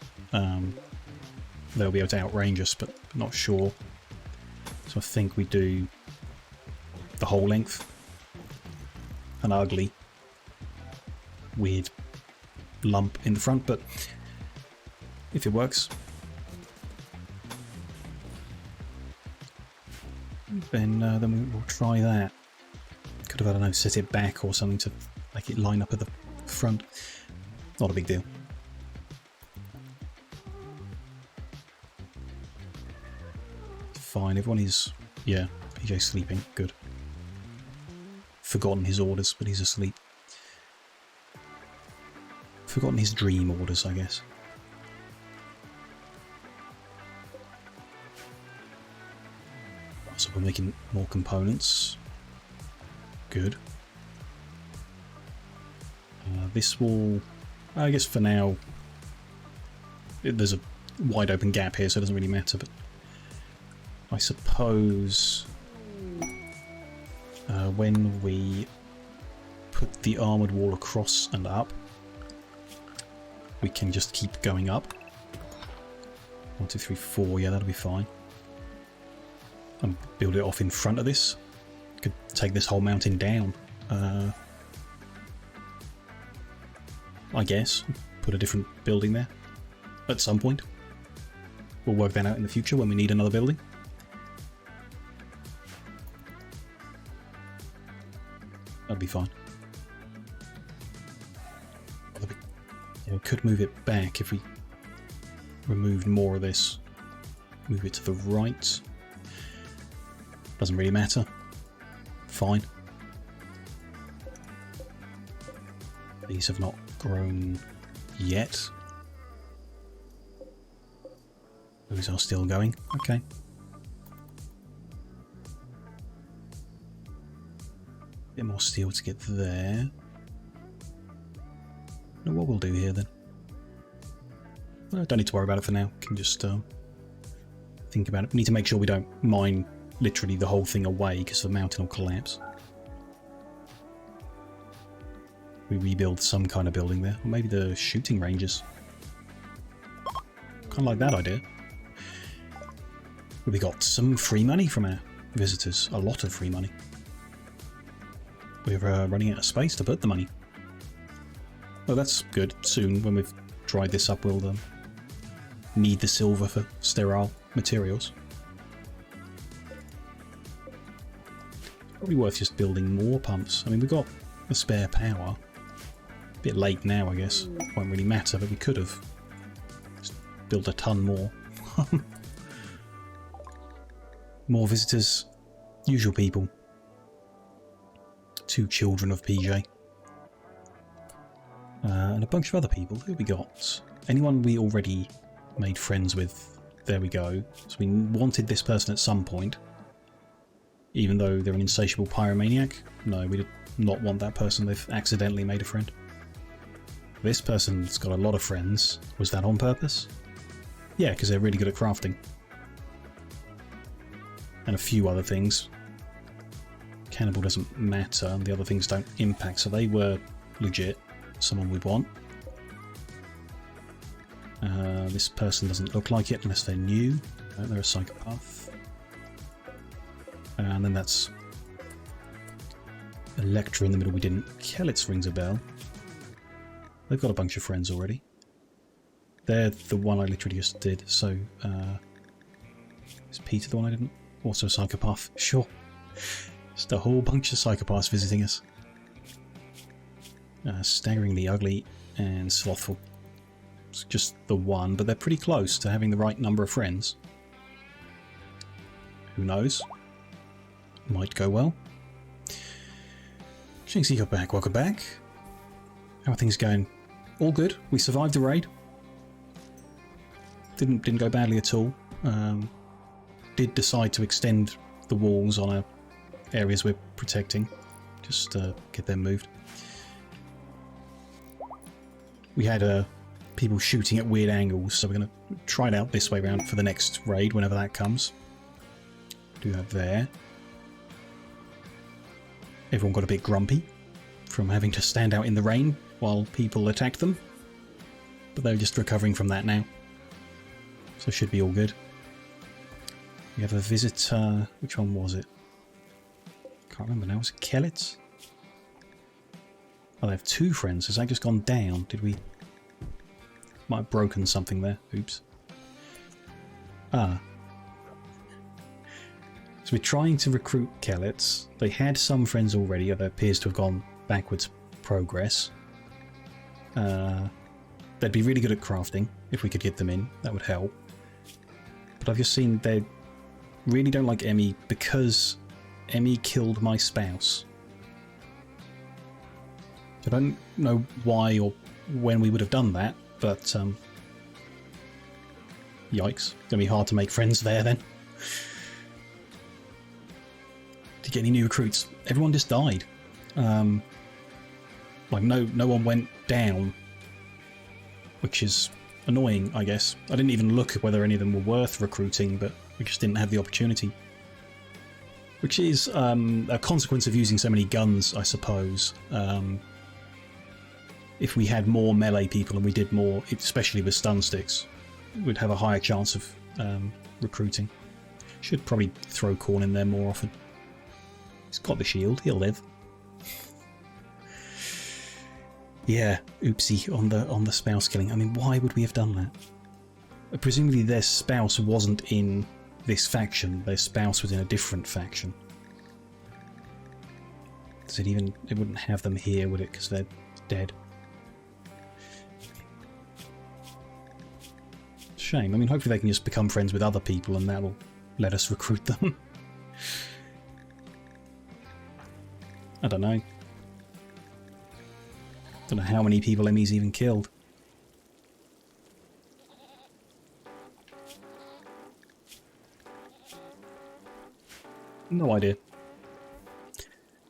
They'll be able to outrange us, but not sure. So I think we do the whole length. An ugly, weird lump in the front, but if it works, then we'll try that. Could have, I don't know, set it back or something to make it line up at the front. Not a big deal. Fine, everyone is, yeah, PJ's sleeping, good. Forgotten his orders, but he's asleep. Forgotten his dream orders, I guess. So we're making more components. Good. This will, I guess for now, there's a wide open gap here, so it doesn't really matter, but I suppose when we put the armoured wall across and up, we can just keep going up. 1, 2, 3, 4, yeah, that'll be fine. And build it off in front of this. Could take this whole mountain down. I guess. Put a different building there at some point. We'll work that out in the future when we need another building. That'll be fine. Yeah, we could move it back if we removed more of this. Move it to the right. Doesn't really matter. Fine. These have not grown yet. Those are still going. Okay. Bit more steel to get there. Know what we'll do here then. Well, don't need to worry about it for now. Can just think about it. We need to make sure we don't mine literally the whole thing away because the mountain will collapse. We rebuild some kind of building there, or maybe the shooting ranges. Kind of like that idea. We got some free money from our visitors, a lot of free money. We're running out of space to put the money. Well, that's good. Soon, when we've dried this up, we'll need the silver for sterile materials. Probably worth just building more pumps. I mean, we've got a spare power. A bit late now, I guess. Won't really matter, but we could have just built a ton more. More visitors. Usual people. 2 children of PJ. And a bunch of other people. Who we got? Anyone we already made friends with. There we go. So we wanted this person at some point. Even though they're an insatiable pyromaniac. No, we did not want that person. They've accidentally made a friend. This person's got a lot of friends. Was that on purpose? Yeah, because they're really good at crafting. And a few other things. Cannibal doesn't matter, and the other things don't impact, so they were legit. Someone we'd want. This person doesn't look like it unless they're new. No, they're a psychopath. And then that's Electra in the middle we didn't. Kellets rings a bell. They've got a bunch of friends already. They're the one I literally just did, so... is Peter the one I didn't? Also a psychopath. Sure. Just a whole bunch of psychopaths visiting us. Staggeringly ugly and slothful. It's just the one, but they're pretty close to having the right number of friends. Who knows? Might go well. Jinxie, you're back. Welcome back. How are things going? All good. We survived the raid. Didn't go badly at all. Did decide to extend the walls on our areas we're protecting. Just get them moved. We had people shooting at weird angles, so we're going to try it out this way around for the next raid, whenever that comes. Do that there. Everyone got a bit grumpy from having to stand out in the rain while people attacked them. But they're just recovering from that now. So should be all good. We have a visitor. Which one was it? Can't remember now. Was it Kellets? Oh, they have two friends. Has that just gone down? Did we... Might have broken something there. Oops. Ah. So we're trying to recruit Kellets. They had some friends already. There appears to have gone backwards progress. They'd be really good at crafting if we could get them in. That would help. But I've just seen they really don't like Emmy because Emmy killed my spouse. I don't know why or when we would have done that, but yikes. It's going to be hard to make friends there then. To get any new recruits. Everyone just died. Like no one went down, which is annoying, I guess. I didn't even look at whether any of them were worth recruiting, but we just didn't have the opportunity. Which is a consequence of using so many guns, I suppose. If we had more melee people and we did more, especially with stun sticks, we'd have a higher chance of recruiting. Should probably throw Corn in there more often. He's got the shield, he'll live. Yeah, oopsie on the spouse killing. I mean, why would we have done that? Presumably their spouse wasn't in this faction. Their spouse was in a different faction. Does it even... It wouldn't have them here, would it? Because they're dead. Shame. I mean, hopefully they can just become friends with other people and that'll let us recruit them. I don't know. Don't know how many people Emmy's even killed. No idea.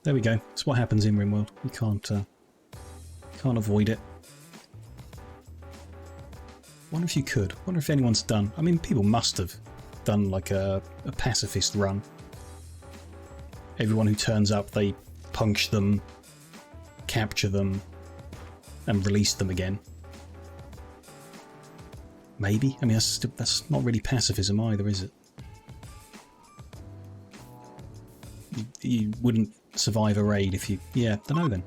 There we go. That's what happens in Rimworld. You can't avoid it. Wonder if you could. Wonder if anyone's done. I mean, people must have done like a pacifist run. Everyone who turns up, they punch them, capture them, and release them again. Maybe? I mean, that's not really pacifism either, is it? You wouldn't survive a raid if you... Yeah, don't know then.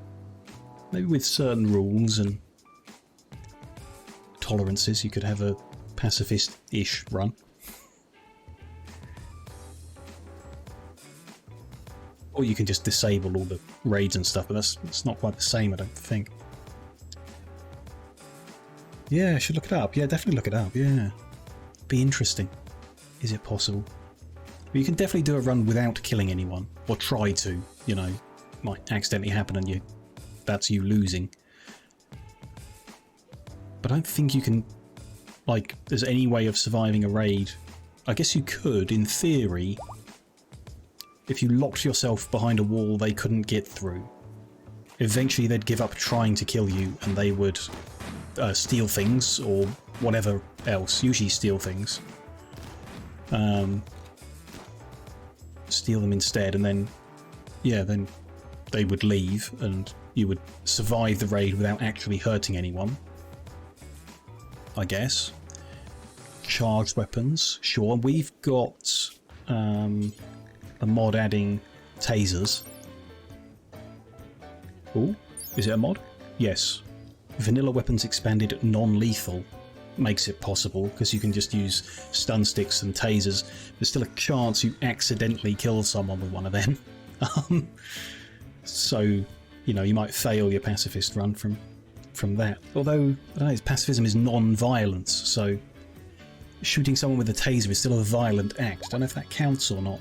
Maybe with certain rules and tolerances you could have a pacifist-ish run. Or you can just disable all the raids and stuff, but that's not quite the same, I don't think. Yeah, I should look it up. Yeah, definitely look it up, yeah. Be interesting. Is it possible? But you can definitely do a run without killing anyone. Or try to, you know. Might accidentally happen and that's you losing. But I don't think you can... Like, there's any way of surviving a raid. I guess you could, in theory. If you locked yourself behind a wall they couldn't get through. Eventually they'd give up trying to kill you and they would steal things or whatever else. Usually steal things. Steal them instead and then yeah, then they would leave and you would survive the raid without actually hurting anyone, I guess. Charged weapons, sure. We've got a mod adding tasers. Oh, is it a mod? Yes. Vanilla weapons expanded non-lethal makes it possible because you can just use stun sticks and tasers. There's still a chance you accidentally kill someone with one of them. So, you know, you might fail your pacifist run from that. Although, I don't know, pacifism is non-violence, so shooting someone with a taser is still a violent act. I don't know if that counts or not.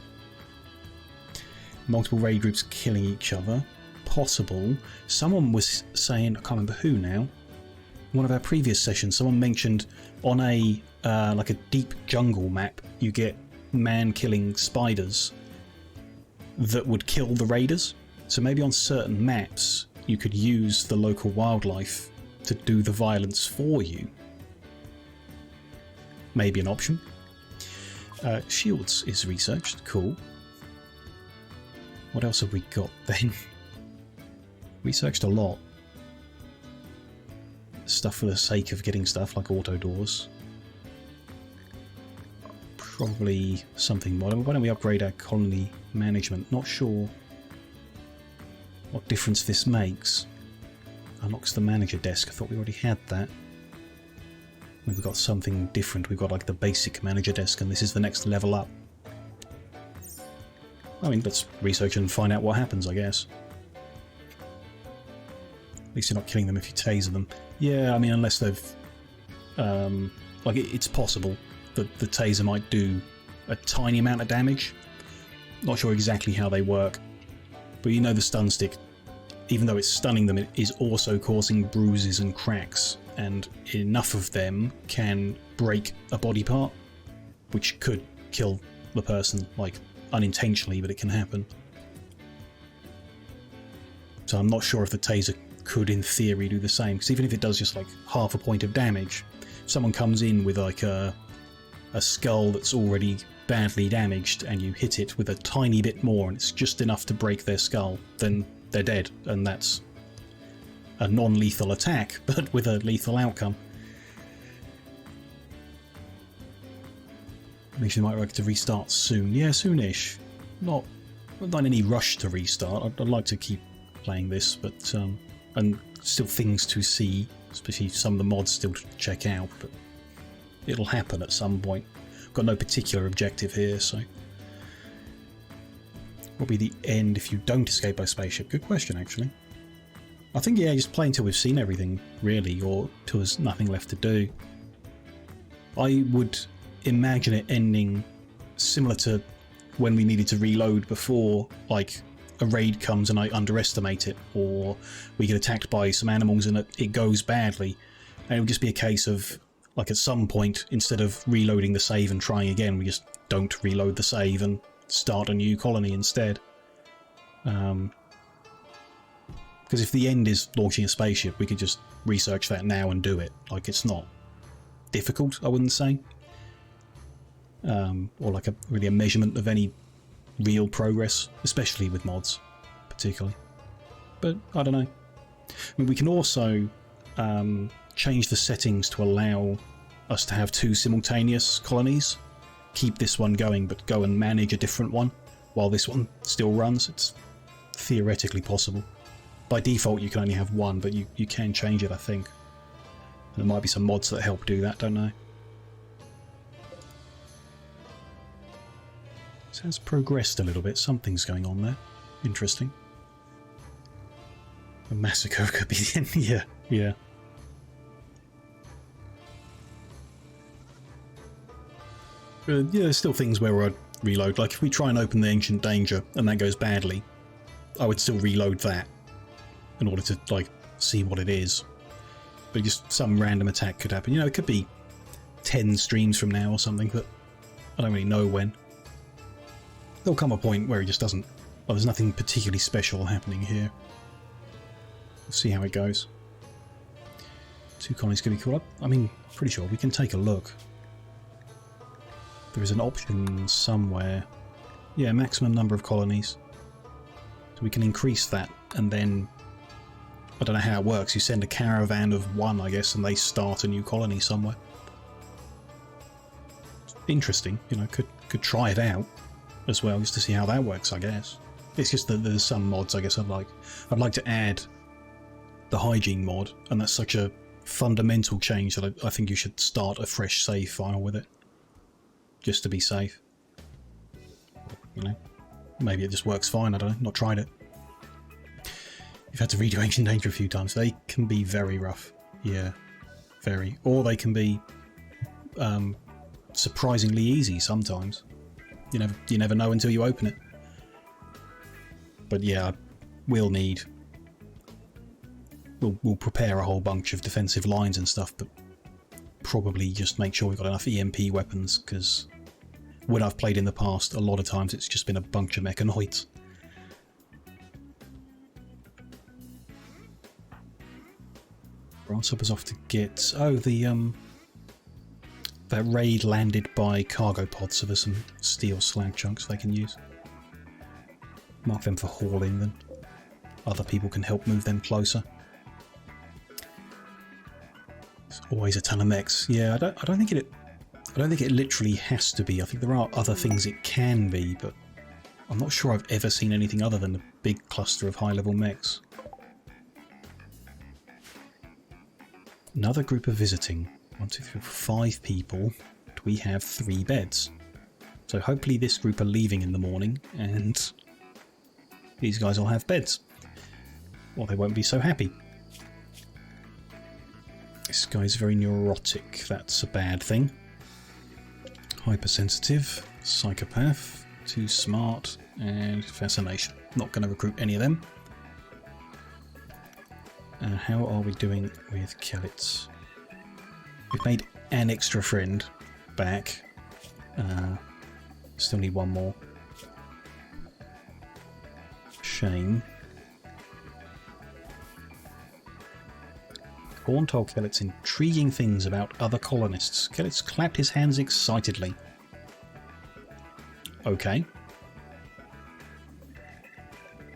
Multiple raid groups killing each other. Possible. Someone was saying, I can't remember who now, one of our previous sessions, someone mentioned on a like a deep jungle map, you get man-killing spiders that would kill the raiders. So maybe on certain maps you could use the local wildlife to do the violence for you. Maybe an option. Shields is researched. Cool. What else have we got then? Researched a lot. Stuff for the sake of getting stuff, like auto doors. Probably something more. Why don't we upgrade our colony management? Not sure what difference this makes. Unlocks the manager desk. I thought we already had that. We've got something different. We've got like the basic manager desk, and this is the next level up. I mean, let's research and find out what happens, I guess. At least you're not killing them if you taser them. Yeah, I mean, unless they've... like, it's possible that the taser might do a tiny amount of damage. Not sure exactly how they work. But you know the stun stick, even though it's stunning them, it is also causing bruises and cracks. And enough of them can break a body part, which could kill the person, like, unintentionally, but it can happen. So I'm not sure if the taser could, in theory, do the same, because even if it does just like half a point of damage, if someone comes in with like a skull that's already badly damaged and you hit it with a tiny bit more and it's just enough to break their skull, then they're dead, and that's a non-lethal attack, but with a lethal outcome. Makes you might like to restart soon. Yeah, soonish. Not in any rush to restart. I'd like to keep playing this, but and still things to see, especially some of the mods still to check out, but it'll happen at some point. I've got no particular objective here, so what'll be the end if you don't escape by spaceship? Good question, actually. I think, yeah, just play until we've seen everything, really, or till there's nothing left to do. I would imagine it ending similar to when we needed to reload before, like a raid comes and I underestimate it, or we get attacked by some animals and it goes badly, and it would just be a case of, like, at some point, instead of reloading the save and trying again, we just don't reload the save and start a new colony instead. Because if the end is launching a spaceship, we could just research that now and do it. Like, it's not difficult, I wouldn't say. Or like really a measurement of any real progress, especially with mods, particularly. But I don't know. I mean, we can also change the settings to allow us to have 2 simultaneous colonies. Keep this one going, but go and manage a different one while this one still runs. It's theoretically possible. By default, you can only have one, but you can change it, I think. And there might be some mods that help do that, don't know. It has progressed a little bit. Something's going on there. Interesting. A massacre could be the end. Yeah, yeah. Yeah, there's still things where I'd reload. Like, if we try and open the Ancient Danger and that goes badly, I would still reload that in order to, like, see what it is. But just some random attack could happen. You know, it could be 10 streams from now or something, but I don't really know when. There'll come a point where it just doesn't... Well, there's nothing particularly special happening here. We'll see how it goes. 2 colonies could be called up. I mean, pretty sure we can take a look. There is an option somewhere. Yeah, maximum number of colonies. So we can increase that, and then I don't know how it works. You send a caravan of one, I guess, and they start a new colony somewhere. Interesting, you know, could try it out as well, just to see how that works, I guess. It's just that there's some mods, I guess, I'd like to add the hygiene mod, and that's such a fundamental change that I think you should start a fresh save file with it, just to be safe. You know, maybe it just works fine. I don't know. Not tried it. You've had to redo Ancient Danger a few times. They can be very rough. Yeah, very. Or they can be surprisingly easy sometimes. You never know until you open it. But yeah, we'll prepare a whole bunch of defensive lines and stuff, but probably just make sure we've got enough EMP weapons, because when I've played in the past, a lot of times it's just been a bunch of mechanoids. Grasshopper's off to get... Oh, that raid landed by cargo pods, so there's some steel slag chunks they can use. Mark them for hauling, then other people can help move them closer. There's always a ton of mechs. Yeah, I don't think it literally has to be. I think there are other things it can be, but I'm not sure I've ever seen anything other than a big cluster of high-level mechs. Another group of visiting. 1, 2, 3, 5 people. We have 3 beds. So hopefully this group are leaving in the morning, and these guys will have beds. Or they won't be so happy. This guy's very neurotic. That's a bad thing. Hypersensitive, psychopath, too smart, and fascination. Not going to recruit any of them. How are we doing with Kellits? We've made an extra friend back. Still need one more. Shame. Horn told Kellits intriguing things about other colonists. Kellits clapped his hands excitedly. Okay.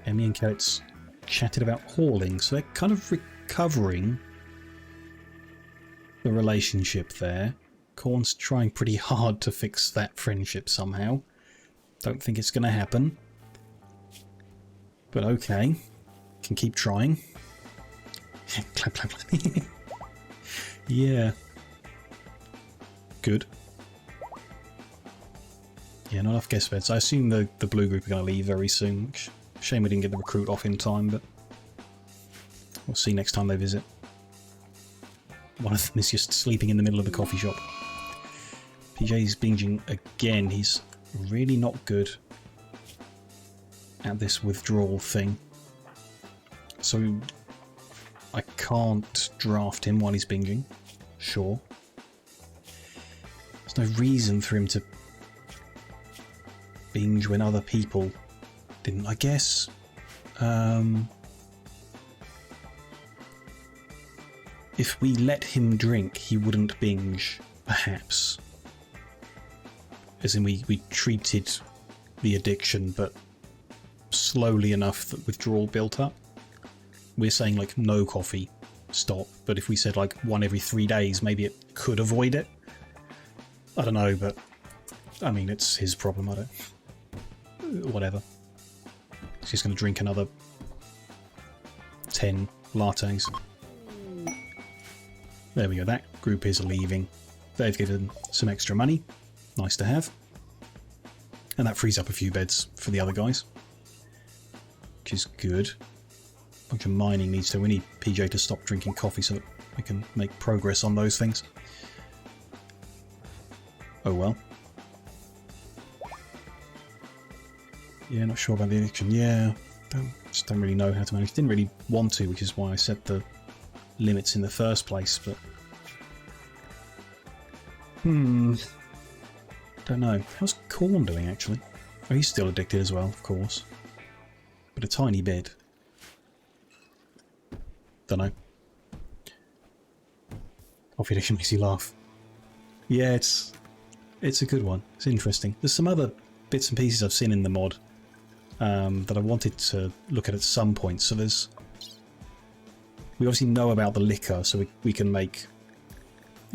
Emmy and Kellits chatted about hauling, so they're kind of recovering the relationship there. Korn's trying pretty hard to fix that friendship somehow. Don't think it's going to happen. But okay. Can keep trying. Clap, clap, clap. Yeah. Good. Yeah, not enough guest beds. I assume the blue group are going to leave very soon. Shame we didn't get the recruit off in time, but we'll see next time they visit. One of them is just sleeping in the middle of the coffee shop. PJ's binging again. He's really not good at this withdrawal thing. So I can't draft him while he's binging. Sure. There's no reason for him to binge when other people didn't, I guess. If we let him drink, he wouldn't binge, perhaps. As in, we treated the addiction, but slowly enough that withdrawal built up. We're saying, like, no coffee, stop. But if we said, like, 1 every 3 days, maybe it could avoid it. I don't know, but, I mean, it's his problem, I don't... Whatever. He's just going to drink another 10 lattes. There we go, that group is leaving. They've given some extra money. Nice to have. And that frees up a few beds for the other guys. Which is good. A bunch of mining needs to... We need PJ to stop drinking coffee so that we can make progress on those things. Oh well. Yeah, not sure about the addiction. Yeah, just don't really know how to manage. Didn't really want to, which is why I set the limits in the first place, but... Don't know. How's Korn doing, actually? Oh, he's still addicted as well, of course. But a tiny bit. Don't know. Coffee addiction makes you laugh. Yeah, it's a good one. It's interesting. There's some other bits and pieces I've seen in the mod that I wanted to look at some point. So there's... We obviously know about the liquor, so we can make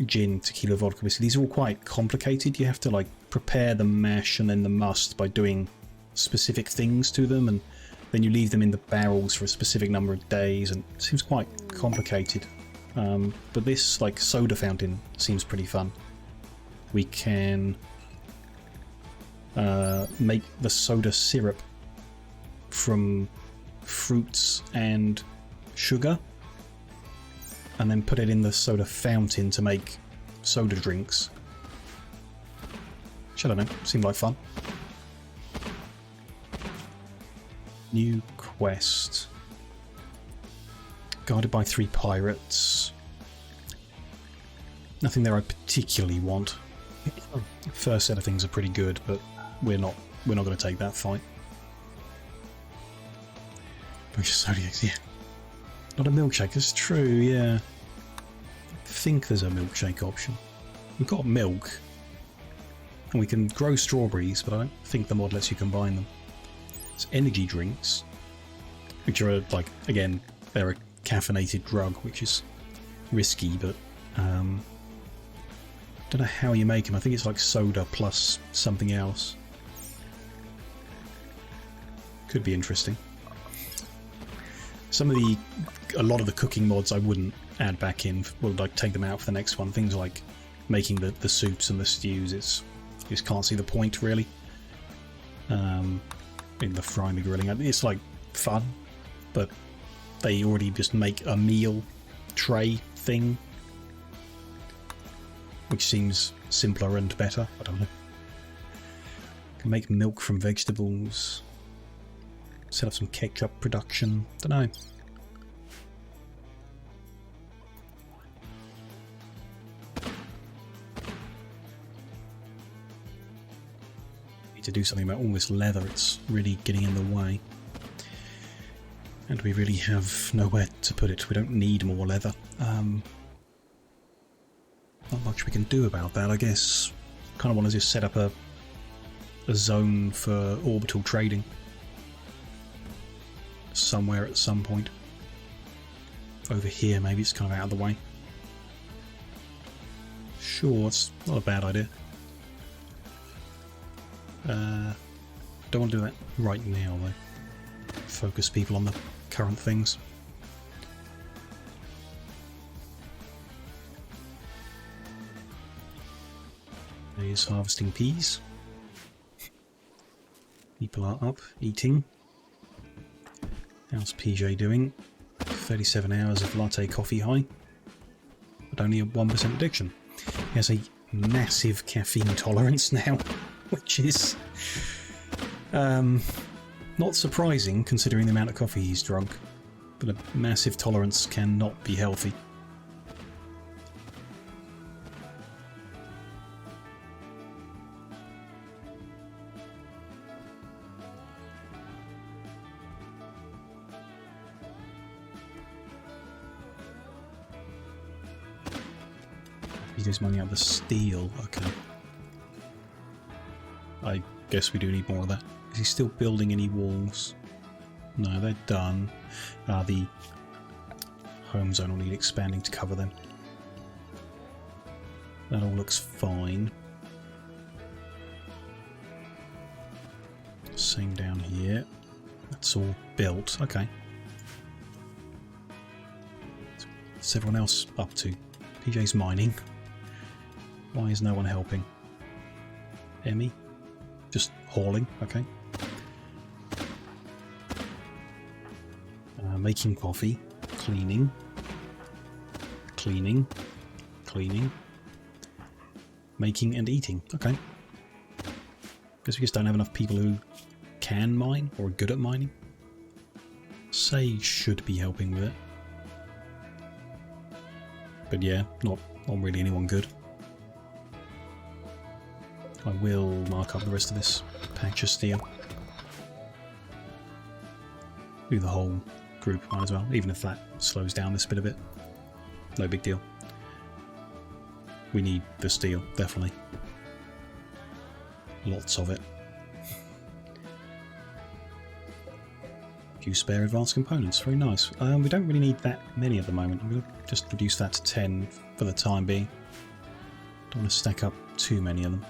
gin, tequila, vodka. These are all quite complicated. You have to like prepare the mash and then the must by doing specific things to them, and then you leave them in the barrels for a specific number of days, and it seems quite complicated. But this like soda fountain seems pretty fun. We can make the soda syrup from fruits and sugar, and then put it in the soda fountain to make soda drinks. Which I don't know, seemed like fun. New quest. Guarded by 3 pirates. Nothing there I particularly want. First set of things are pretty good, but we're not going to take that fight. Bunch of zodiacs, yeah. Not a milkshake, that's true, yeah. I think there's a milkshake option. We've got milk. And we can grow strawberries, but I don't think the mod lets you combine them. It's energy drinks. Which are, like, again, they're a caffeinated drug, which is risky, but... don't know how you make them. I think it's like soda plus something else. Could be interesting. A lot of the cooking mods I wouldn't add back in. We'll like take them out for the next one. Things like making the soups and the stews. You just can't see the point really. In the frying, the grilling, it's like fun, but they already just make a meal tray thing, which seems simpler and better. I don't know. Can make milk from vegetables. Set up some ketchup production. Don't know. Need to do something about all this leather. It's really getting in the way. And we really have nowhere to put it. We don't need more leather. Not much we can do about that, I guess. Kind of want to just set up a zone for orbital trading. Somewhere at some point. Over here, maybe it's kind of out of the way. Sure, it's not a bad idea. Don't want to do that right now, though. Focus people on the current things. There's harvesting peas. People are up, eating. How's PJ doing? 37 hours of latte coffee high, but only a 1% addiction. He has a massive caffeine tolerance now, which is not surprising considering the amount of coffee he's drunk, but a massive tolerance cannot be healthy. He does money out of the steel, okay. I guess we do need more of that. Is he still building any walls? No, they're done. The home zone will need expanding to cover them. That all looks fine. Same down here. That's all built, okay. What's everyone else up to? PJ's mining. Why is no one helping? Emmy? Just hauling, okay. Making coffee. Cleaning. Cleaning. Cleaning. Making and eating, okay. Guess we just don't have enough people who can mine or are good at mining. Sage should be helping with it. But yeah, not really anyone good. I will mark up the rest of this patch of steel. Do the whole group might as well, even if that slows down this bit a bit. No big deal. We need the steel, definitely. Lots of it. few spare advanced components. Very nice. We don't really need that many at the moment. I'm going to just reduce that to 10 for the time being. Don't want to stack up too many of them.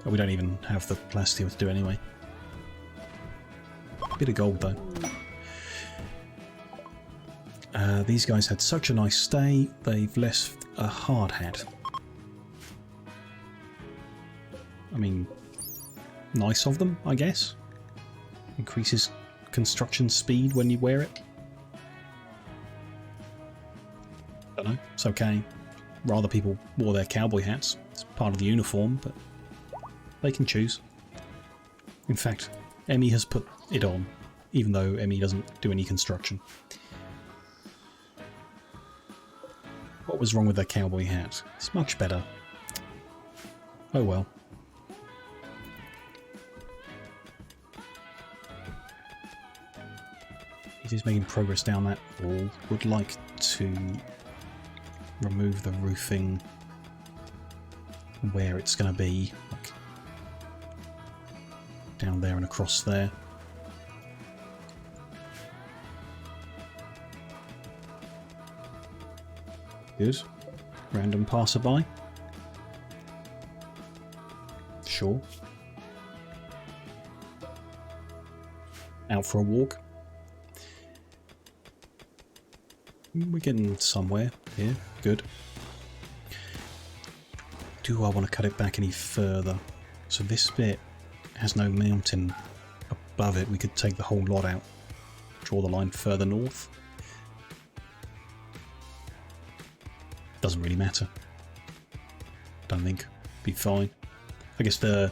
Oh, we don't even have the plasteel to do anyway. Bit of gold though. These guys had such a nice stay, they've left a hard hat. I mean, nice of them, I guess. Increases construction speed when you wear it. Don't know, it's okay. Rather people wore their cowboy hats. It's part of the uniform, but they can choose. In fact, Emmy has put it on, even though Emmy doesn't do any construction. What was wrong with their cowboy hat? It's much better. Oh well. It is making progress down that wall. Would like to remove the roofing where it's going to be, like down there and across there. Good. Random passerby. Sure. Out for a walk. We're getting somewhere here. Good. Do I want to cut it back any further? So this bit has no mountain above it. We could take the whole lot out. Draw the line further north. Doesn't really matter. Don't think. Be fine. I guess the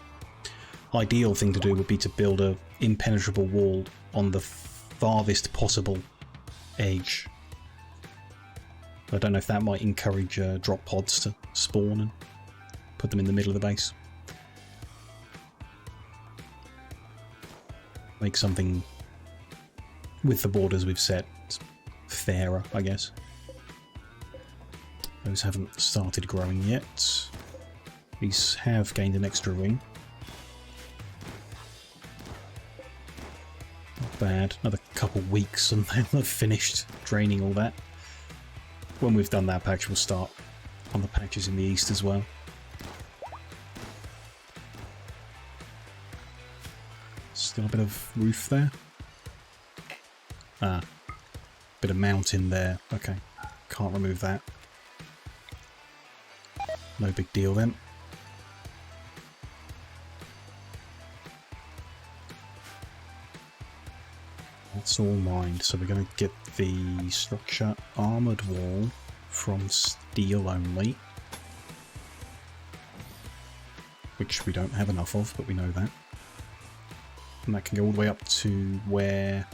ideal thing to do would be to build a impenetrable wall on the farthest possible edge. I don't know if that might encourage drop pods to spawn and put them in the middle of the base. Make something with the borders we've set fairer, I guess. Those haven't started growing yet. These have gained an extra ring. Not bad. Another couple weeks and then I've finished draining all that. When we've done that patch, we'll start on the patches in the east as well. Still a bit of roof there. Ah, bit of mountain there. Okay, can't remove that. No big deal then. That's all mined. So we're going to get the structure armoured wall from steel only. Which we don't have enough of, but we know that. And that can go all the way up to where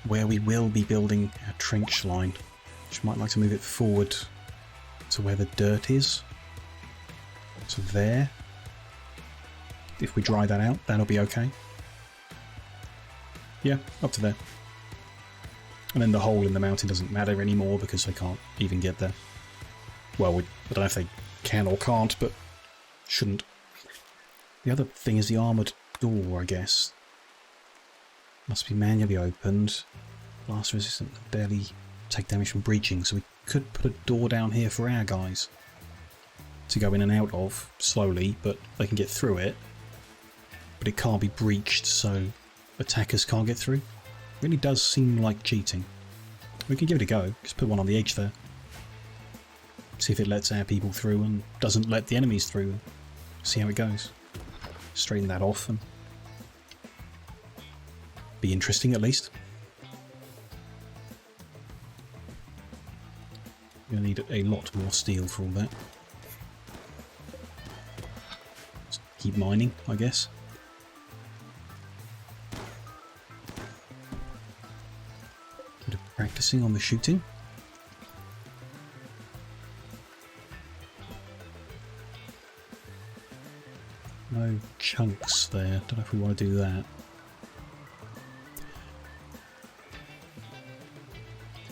we will be building a trench line. Which might like to move it forward to where the dirt is. So there. If we dry that out, that'll be okay. Yeah, up to there. And then the hole in the mountain doesn't matter anymore because they can't even get there. Well, I don't know if they can or can't, but shouldn't. The other thing is the armoured door, I guess. Must be manually opened. Blast resistant, barely take damage from breaching, so we could put a door down here for our guys to go in and out of slowly, but they can get through it. But it can't be breached, so attackers can't get through. Really does seem like cheating. We can give it a go. Just put one on the edge there. See if it lets our people through and doesn't let the enemies through. See how it goes. Straighten that off and be interesting at least. You'll need a lot more steel for all that. Just keep mining, I guess. Bit of practicing on the shooting. No chunks there. Don't know if we want to do that.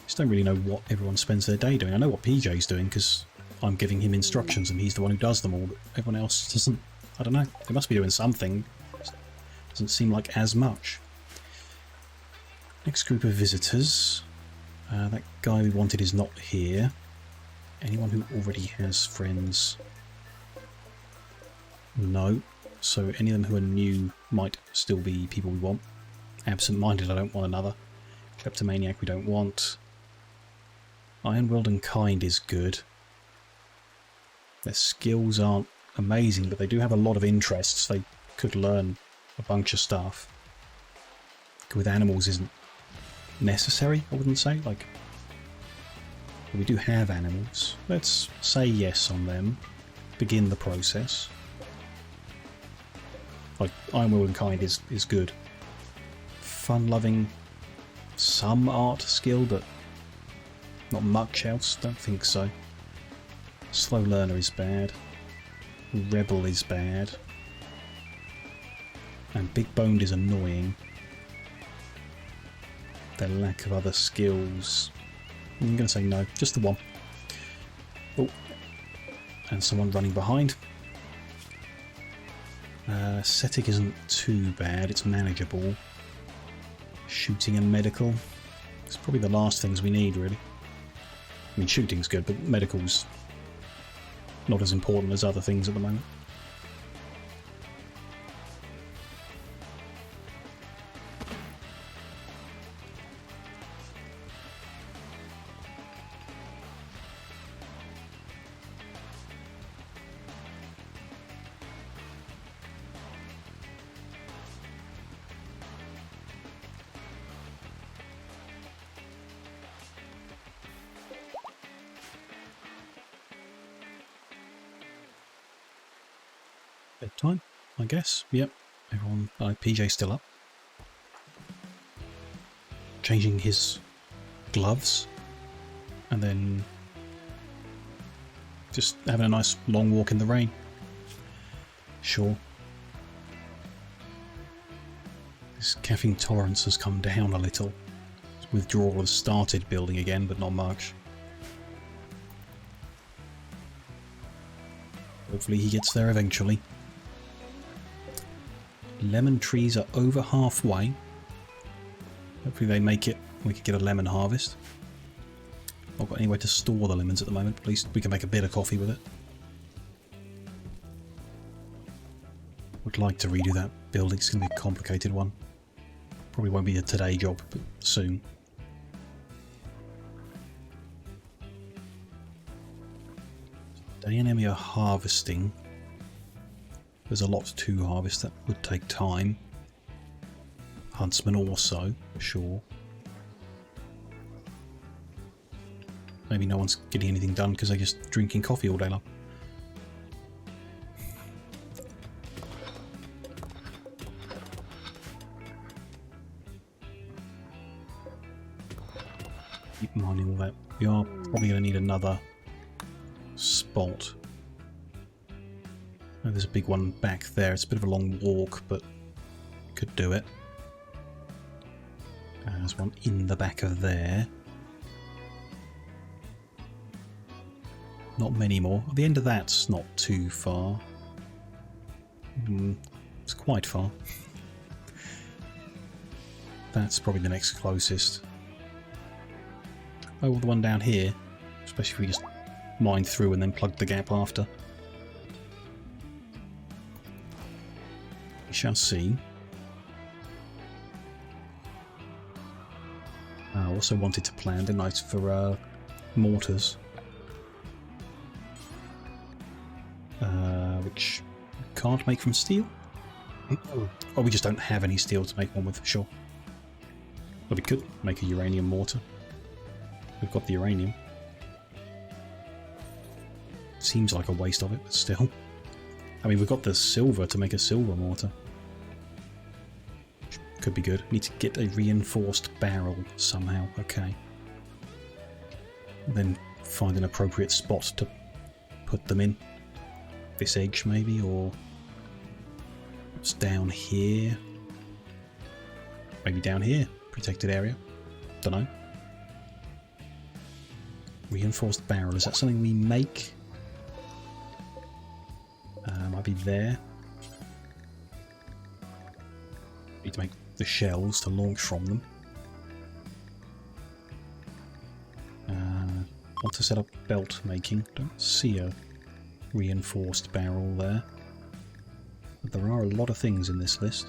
Just don't really know what everyone spends their day doing. I know what PJ's doing because I'm giving him instructions and he's the one who does them all, but everyone else doesn't. I don't know. They must be doing something. Don't Doesn't seem like as much. Next group of visitors. That guy we wanted is not here. Anyone who already has friends? No. So any of them who are new might still be people we want. Absent-minded, I don't want another. Kleptomaniac we don't want. Ironworld and Kind is good. Their skills aren't amazing, but they do have a lot of interests. They could learn a bunch of stuff. With animals isn't necessary, I wouldn't say. Like, we do have animals. Let's say yes on them. Begin the process. Like, Ironworld and Kind is good. Fun-loving, some art skill, but not much else. Don't think so. Slow learner is bad. Rebel is bad. And big boned is annoying. Their lack of other skills. I'm going to say no. Just the one. Oh. And someone running behind. Ascetic isn't too bad. It's manageable. Shooting and medical. It's probably the last things we need, really. I mean, shooting's good, but medical's not as important as other things at the moment. Bedtime, I guess. Yep. Everyone. PJ's still up. Changing his gloves. And then just having a nice long walk in the rain. Sure. His caffeine tolerance has come down a little. His withdrawal has started building again, but not much. Hopefully he gets there eventually. Lemon trees are over halfway. Hopefully they make it. We could get a lemon harvest. Not got anywhere to store the lemons at the moment. At least we can make a bit of coffee with it. Would like to redo that building. It's going to be a complicated one. Probably won't be a today job, but soon. Day and Emmy are harvesting. There's a lot to harvest that would take time. Huntsman also, sure. Maybe no one's getting anything done because they're just drinking coffee all day long. Keep mining all that. We are probably going to need another spot. Oh, there's a big one back there. It's a bit of a long walk, but could do it. There's one in the back of there. Not many more. The end of that's not too far. It's quite far. That's probably the next closest. Oh, the one down here. Especially if we just mine through and then plug the gap after. We shall see. I also wanted to plan, didn't I, for mortars. Which we can't make from steel. Or we just don't have any steel to make one with, sure. But we could make a uranium mortar. We've got the uranium. Seems like a waste of it, but still. I mean, we've got the silver to make a silver mortar. Could be good. Need to get a reinforced barrel somehow. Okay. Then find an appropriate spot to put them in. This edge maybe, or it's down here. Maybe down here. Protected area. Dunno. Reinforced barrel. Is that something we make? Might be there. Need to make the shells to launch from them. Want to set up belt making. Don't see a reinforced barrel there. But there are a lot of things in this list.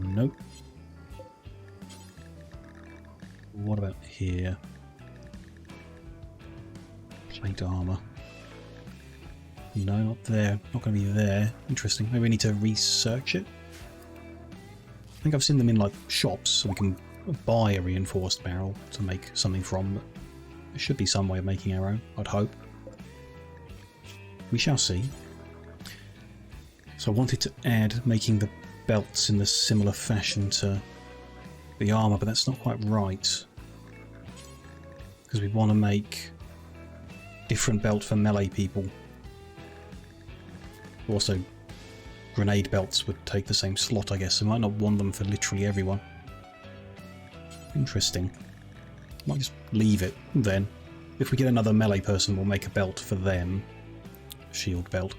Nope. What about here? Plate armor. No, not there. Not going to be there. Interesting. Maybe we need to research it. I think I've seen them in like shops, so we can buy a reinforced barrel to make something from. But there should be some way of making our own, I'd hope. We shall see. So I wanted to add making the belts in the similar fashion to the armor, but that's not quite right. Because we want to make different belt for melee people. Also, grenade belts would take the same slot, I guess. So we might not want them for literally everyone. Interesting. Might just leave it then. If we get another melee person, we'll make a belt for them. Shield belt.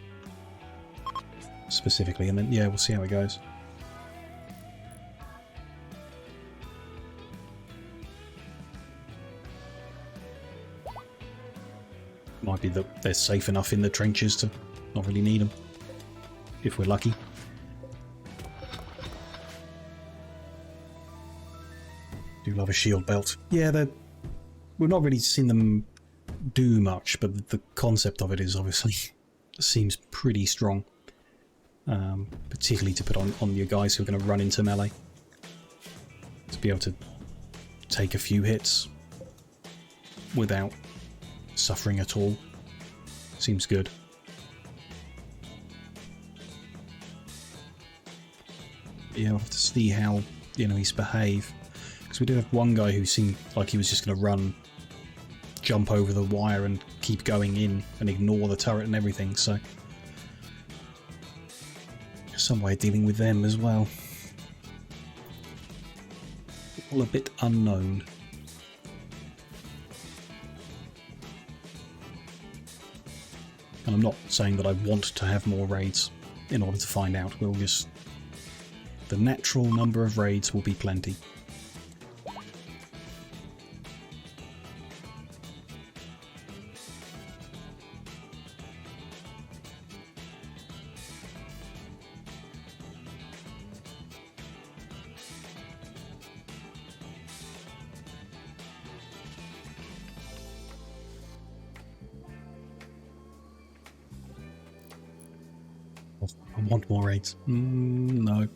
Specifically, and then, yeah, we'll see how it goes. Might be that they're safe enough in the trenches to not really need them. If we're lucky. Do love a shield belt. Yeah, we've not really seen them do much, but the concept of it is obviously seems pretty strong. Particularly to put on your guys who are going to run into melee. To be able to take a few hits without suffering at all. Seems good. Yeah, we'll have to see how the enemies behave. Because we did have one guy who seemed like he was just going to run, jump over the wire and keep going in and ignore the turret and everything, so some way of dealing with them as well. All a bit unknown. And I'm not saying that I want to have more raids in order to find out. We'll just... The natural number of raids will be plenty. I want more raids. No.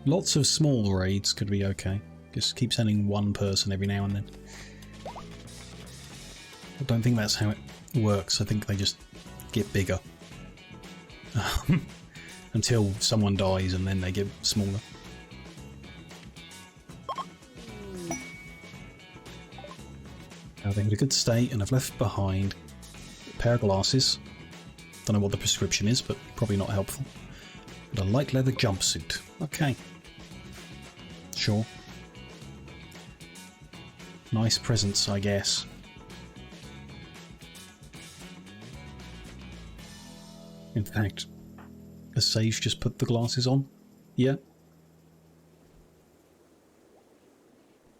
Lots of small raids could be okay. Just keep sending one person every now and then. I don't think that's how it works. I think they just get bigger. Until someone dies and then they get smaller. Now they're in a good state and I've left behind a pair of glasses. Don't know what the prescription is, but probably not helpful. And a light leather jumpsuit. Okay. Sure. Nice presents, I guess. In fact, has Sage just put the glasses on? Yeah.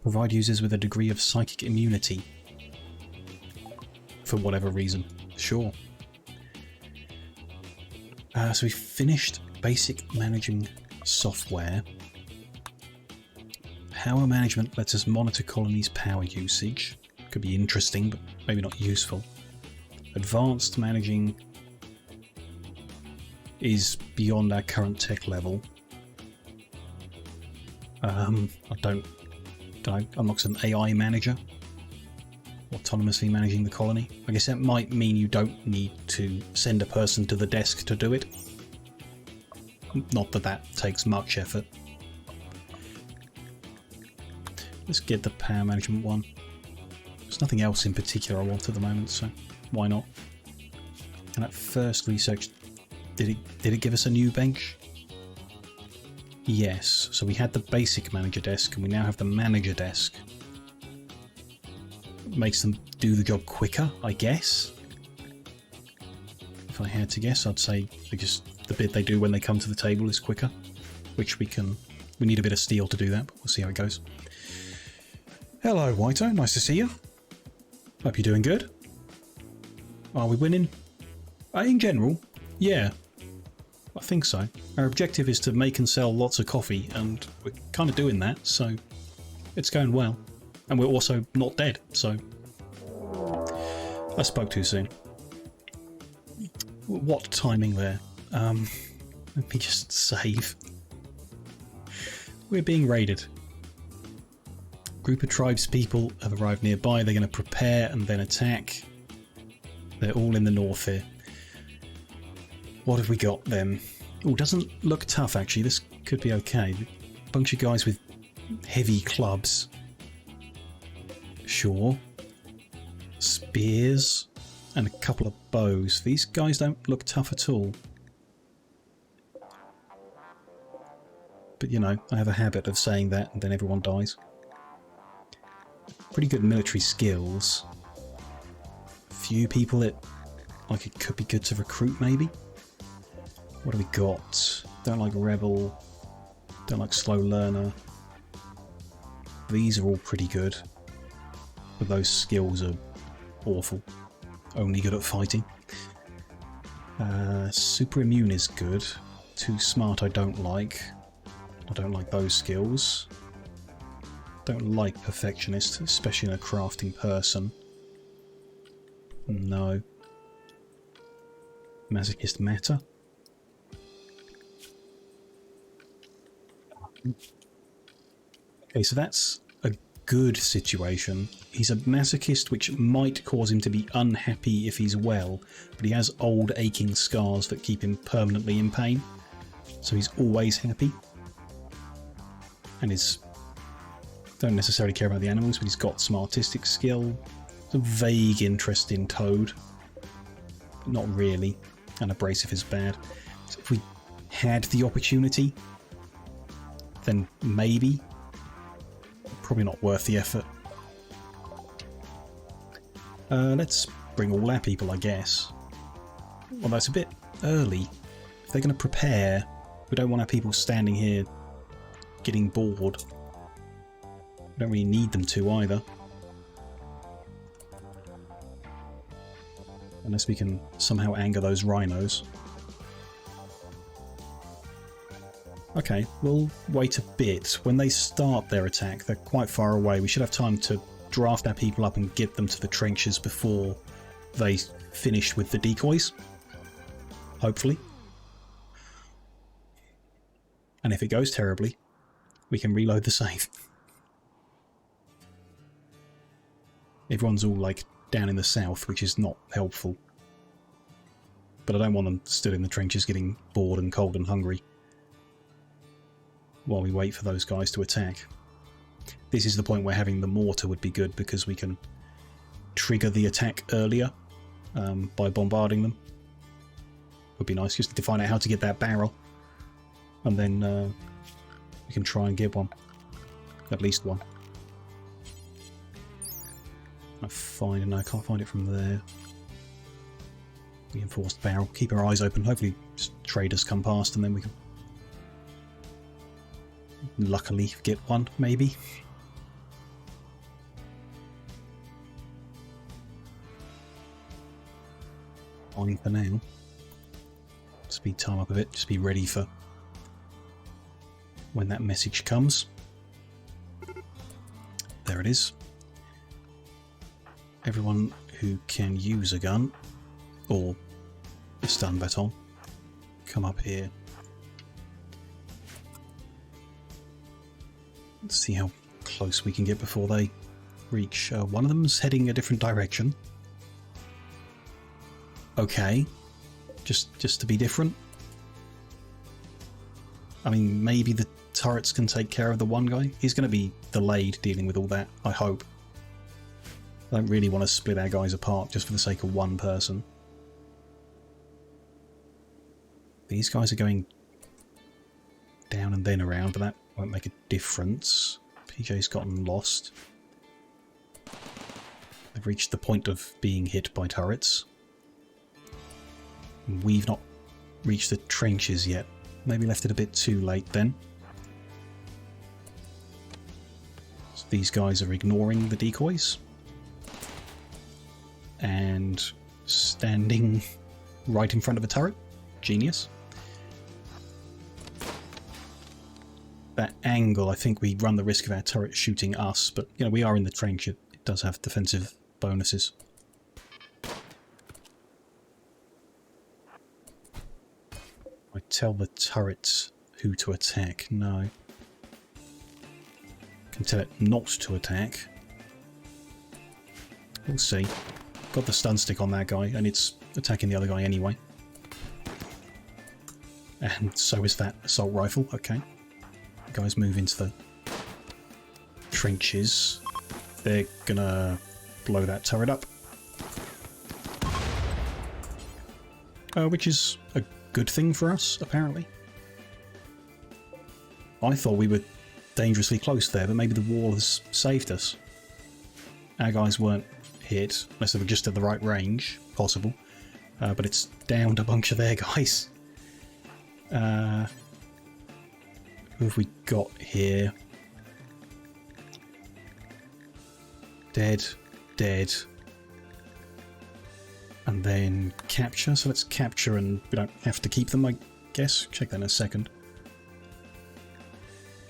Provide users with a degree of psychic immunity. For whatever reason. Sure. So we finished basic managing software. Power management lets us monitor colonies' power usage. Could be interesting, but maybe not useful. Advanced managing is beyond our current tech level. I'm not an AI manager. Autonomously managing the colony. I guess that might mean you don't need to send a person to the desk to do it. Not that that takes much effort. Let's get the power management one. There's nothing else in particular I want at the moment, so why not? And at first research, did it give us a new bench? Yes, so we had the basic manager desk and we now have the manager desk. Makes them do the job quicker, I guess. If I had to guess, I'd say because the bit they do when they come to the table is quicker, which we need a bit of steel to do that, but we'll see how it goes. Hello, Whito. Nice to see you. Hope you're doing good. Are we winning? In general, yeah. I think so. Our objective is to make and sell lots of coffee, and we're kind of doing that, so it's going well. And we're also not dead, so... I spoke too soon. What timing there? Let me just save. We're being raided. Group of tribes people have arrived nearby. They're going to prepare and then attack. They're all in the north here. What have we got then? Oh, doesn't look tough actually. This could be okay. A bunch of guys with heavy clubs. Sure. Spears and a couple of bows. These guys don't look tough at all. But you know, I have a habit of saying that and then everyone dies. Pretty good military skills. A few people that like it could be good to recruit maybe. What have we got? Don't like rebel. Don't like slow learner. These are all pretty good. But those skills are awful. Only good at fighting. Super immune is good. Too smart I don't like. I don't like those skills. Don't like perfectionist, especially in a crafting person. No. Masochist matter. Okay, so that's a good situation. He's a masochist, which might cause him to be unhappy if he's well, but he has old aching scars that keep him permanently in pain. So he's always happy. And don't necessarily care about the animals, but he's got some artistic skill, some vague interest in Toad, but not really, and abrasive is bad. So if we had the opportunity, then maybe. Probably not worth the effort. Let's bring all our people, I guess. Although it's a bit early. If they're going to prepare, we don't want our people standing here getting bored. We don't really need them to either. Unless we can somehow anger those rhinos. Okay, we'll wait a bit. When they start their attack, they're quite far away. We should have time to draft our people up and get them to the trenches before they finish with the decoys. Hopefully. And if it goes terribly, we can reload the save. Everyone's all like down in the south, which is not helpful. But I don't want them stood in the trenches getting bored and cold and hungry while we wait for those guys to attack. This is the point where having the mortar would be good, because we can trigger the attack earlier by bombarding them. Would be nice just to find out how to get that barrel, and then we can try and get one. At least one. I can't find it from there. Reinforced barrel. Keep our eyes open. Hopefully traders come past and then we can luckily get one, maybe. Fine for now. Speed time up a bit. Just be ready for when that message comes. There it is. Everyone who can use a gun or a stun baton, come up here. Let's see how close we can get before they reach. One of them's heading a different direction. Okay, just to be different. I mean, maybe the turrets can take care of the one guy. He's going to be delayed dealing with all that, I hope. I don't really want to split our guys apart just for the sake of one person. These guys are going down and then around, but that won't make a difference. PJ's gotten lost. They've reached the point of being hit by turrets. We've not reached the trenches yet. Maybe left it a bit too late then. So these guys are ignoring the decoys. And standing right in front of a turret. Genius. That angle, I think we run the risk of our turret shooting us, but you know, we are in the trench. It does have defensive bonuses. I tell the turrets who to attack. No. Can tell it not to attack. We'll see. Got the stun stick on that guy, and it's attacking the other guy anyway. And so is that assault rifle. Okay. Guys move into the trenches. They're gonna blow that turret up. Which is a good thing for us, apparently. I thought we were dangerously close there, but maybe the wall has saved us. Our guys weren't hit, unless they were just at the right range. Possible. But it's downed a bunch of their guys. Who have we got here? Dead, dead. And then capture. So let's capture and we don't have to keep them, I guess. Check that in a second.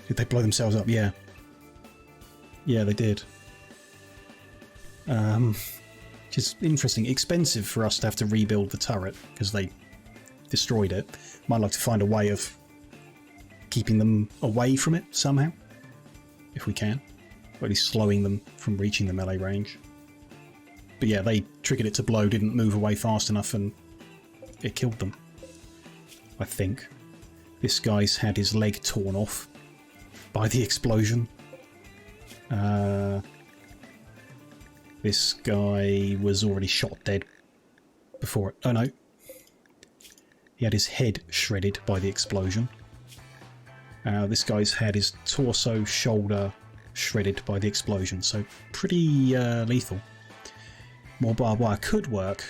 Did they blow themselves up? Yeah. Yeah, they did. Which is interesting. Expensive for us to have to rebuild the turret because they destroyed it. Might like to find a way of keeping them away from it somehow, if we can, or at least slowing them from reaching the melee range. But yeah, they triggered it to blow, didn't move away fast enough, and it killed them, I think. This guy's had his leg torn off by the explosion. This guy was already shot dead before it. Oh no. He had his head shredded by the explosion. This guy's had his torso, shoulder shredded by the explosion, so pretty lethal. More barbed wire could work.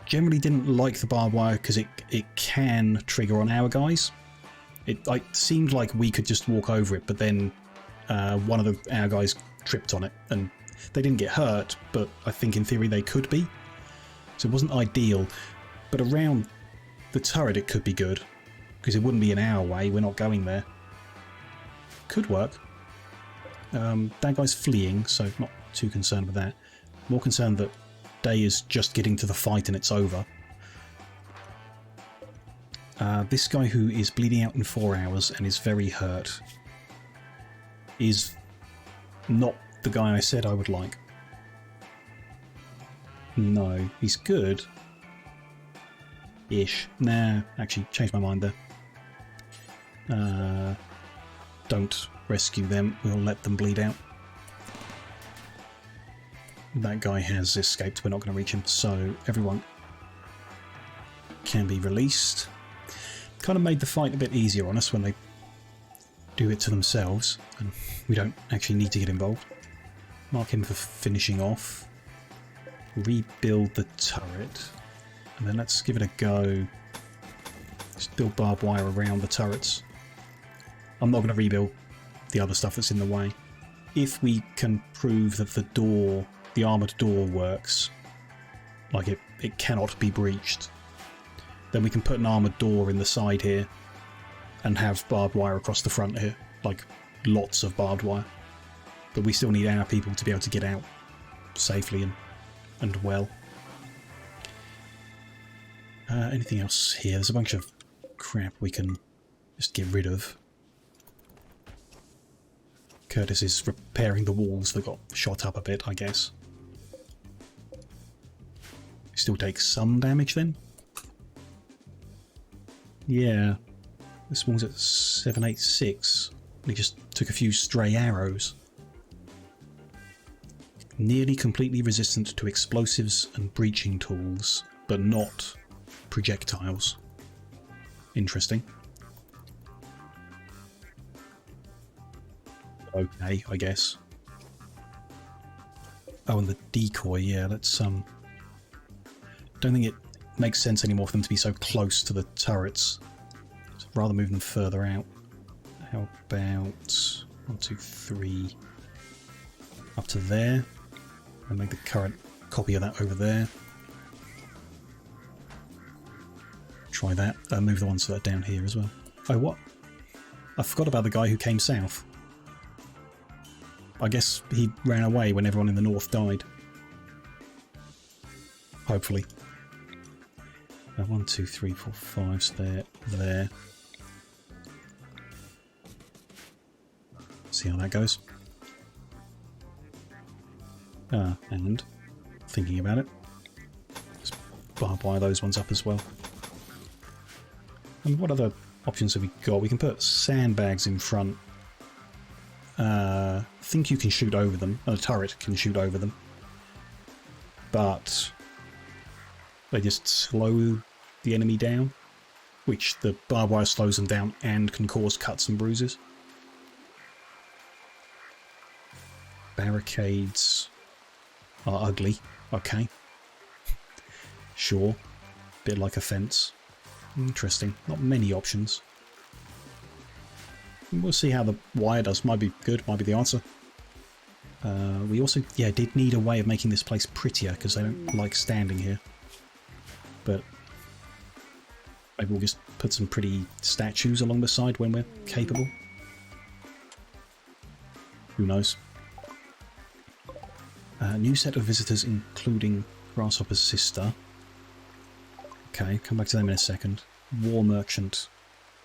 Generally didn't like the barbed wire because it can trigger on our guys. It seemed like we could just walk over it, but then one of our guys tripped on it, and they didn't get hurt, but I think in theory they could be. So it wasn't ideal, but around the turret it could be good. Because it wouldn't be in our way, we're not going there. Could work. That guy's fleeing, so not too concerned with that. More concerned that Day is just getting to the fight and it's over. This guy who is bleeding out in 4 hours and is very hurt is not the guy I said I would like. No, he's good. Ish. Nah, actually, changed my mind there. Don't rescue them, we'll let them bleed out. That guy has escaped, we're not going to reach him, so everyone can be released. Kind of made the fight a bit easier on us when they do it to themselves, and we don't actually need to get involved. Mark him for finishing off. Rebuild the turret, and then let's give it a go. Just build barbed wire around the turrets. I'm not going to rebuild the other stuff that's in the way. If we can prove that the armoured door works, like it cannot be breached, then we can put an armoured door in the side here and have barbed wire across the front here, like lots of barbed wire. But we still need our people to be able to get out safely and well. Anything else here? There's a bunch of crap we can just get rid of. Curtis is repairing the walls that got shot up a bit, I guess. Still takes some damage then? Yeah. This one's at 786. He just took a few stray arrows. Nearly completely resistant to explosives and breaching tools, but not projectiles. Interesting. Okay, I guess. Oh, and the decoy, yeah, let's don't think it make sense anymore for them to be so close to the turrets. So I'd rather move them further out. How about 1, 2, 3 up to there, and make the current copy of that over there. Try that. Move the ones that are down here as well. Oh, what? I forgot about the guy who came south. I guess he ran away when everyone in the north died. Hopefully. 1, 2, 3, 4, 5. So they're there. See how that goes. And thinking about it, just barbed wire those ones up as well. And what other options have we got? We can put sandbags in front. I think you can shoot over them. A turret can shoot over them. But they just slow the enemy down, which the barbed wire slows them down and can cause cuts and bruises. Barricades are ugly. Okay. Sure. Bit like a fence. Interesting. Not many options. We'll see how the wire does. Might be good. Might be the answer. We also, yeah, did need a way of making this place prettier because I don't like standing here. But maybe we'll just put some pretty statues along the side when we're capable. Who knows? New set of visitors including Grasshopper's sister. Okay, come back to them in a second. War merchant.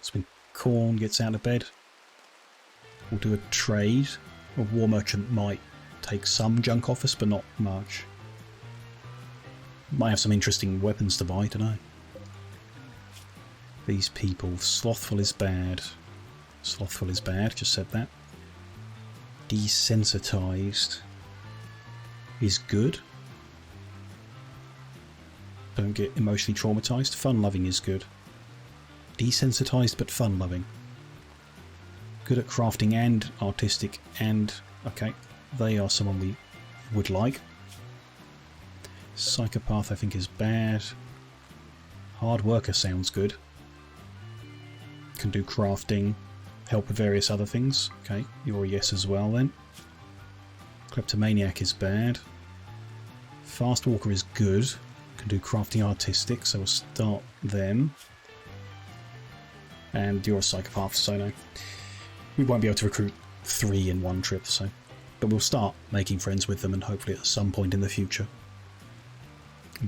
It's when Corn gets out of bed. We'll do a trade. A war merchant might take some junk off us, but not much. Might have some interesting weapons to buy, don't know. These people. Slothful is bad. Slothful is bad, just said that. Desensitized is good. Don't get emotionally traumatized. Fun-loving is good. Desensitized but fun-loving. Good at crafting and artistic and... okay, they are someone we would like. Psychopath I think is bad. Hard worker sounds good. Can do crafting. Help with various other things. Okay, you're a yes as well then. Kleptomaniac is bad. Fast walker is good. Can do crafting artistic, so we'll start them. And you're a psychopath, so no. We won't be able to recruit 3 in one trip, so. But we'll start making friends with them and hopefully at some point in the future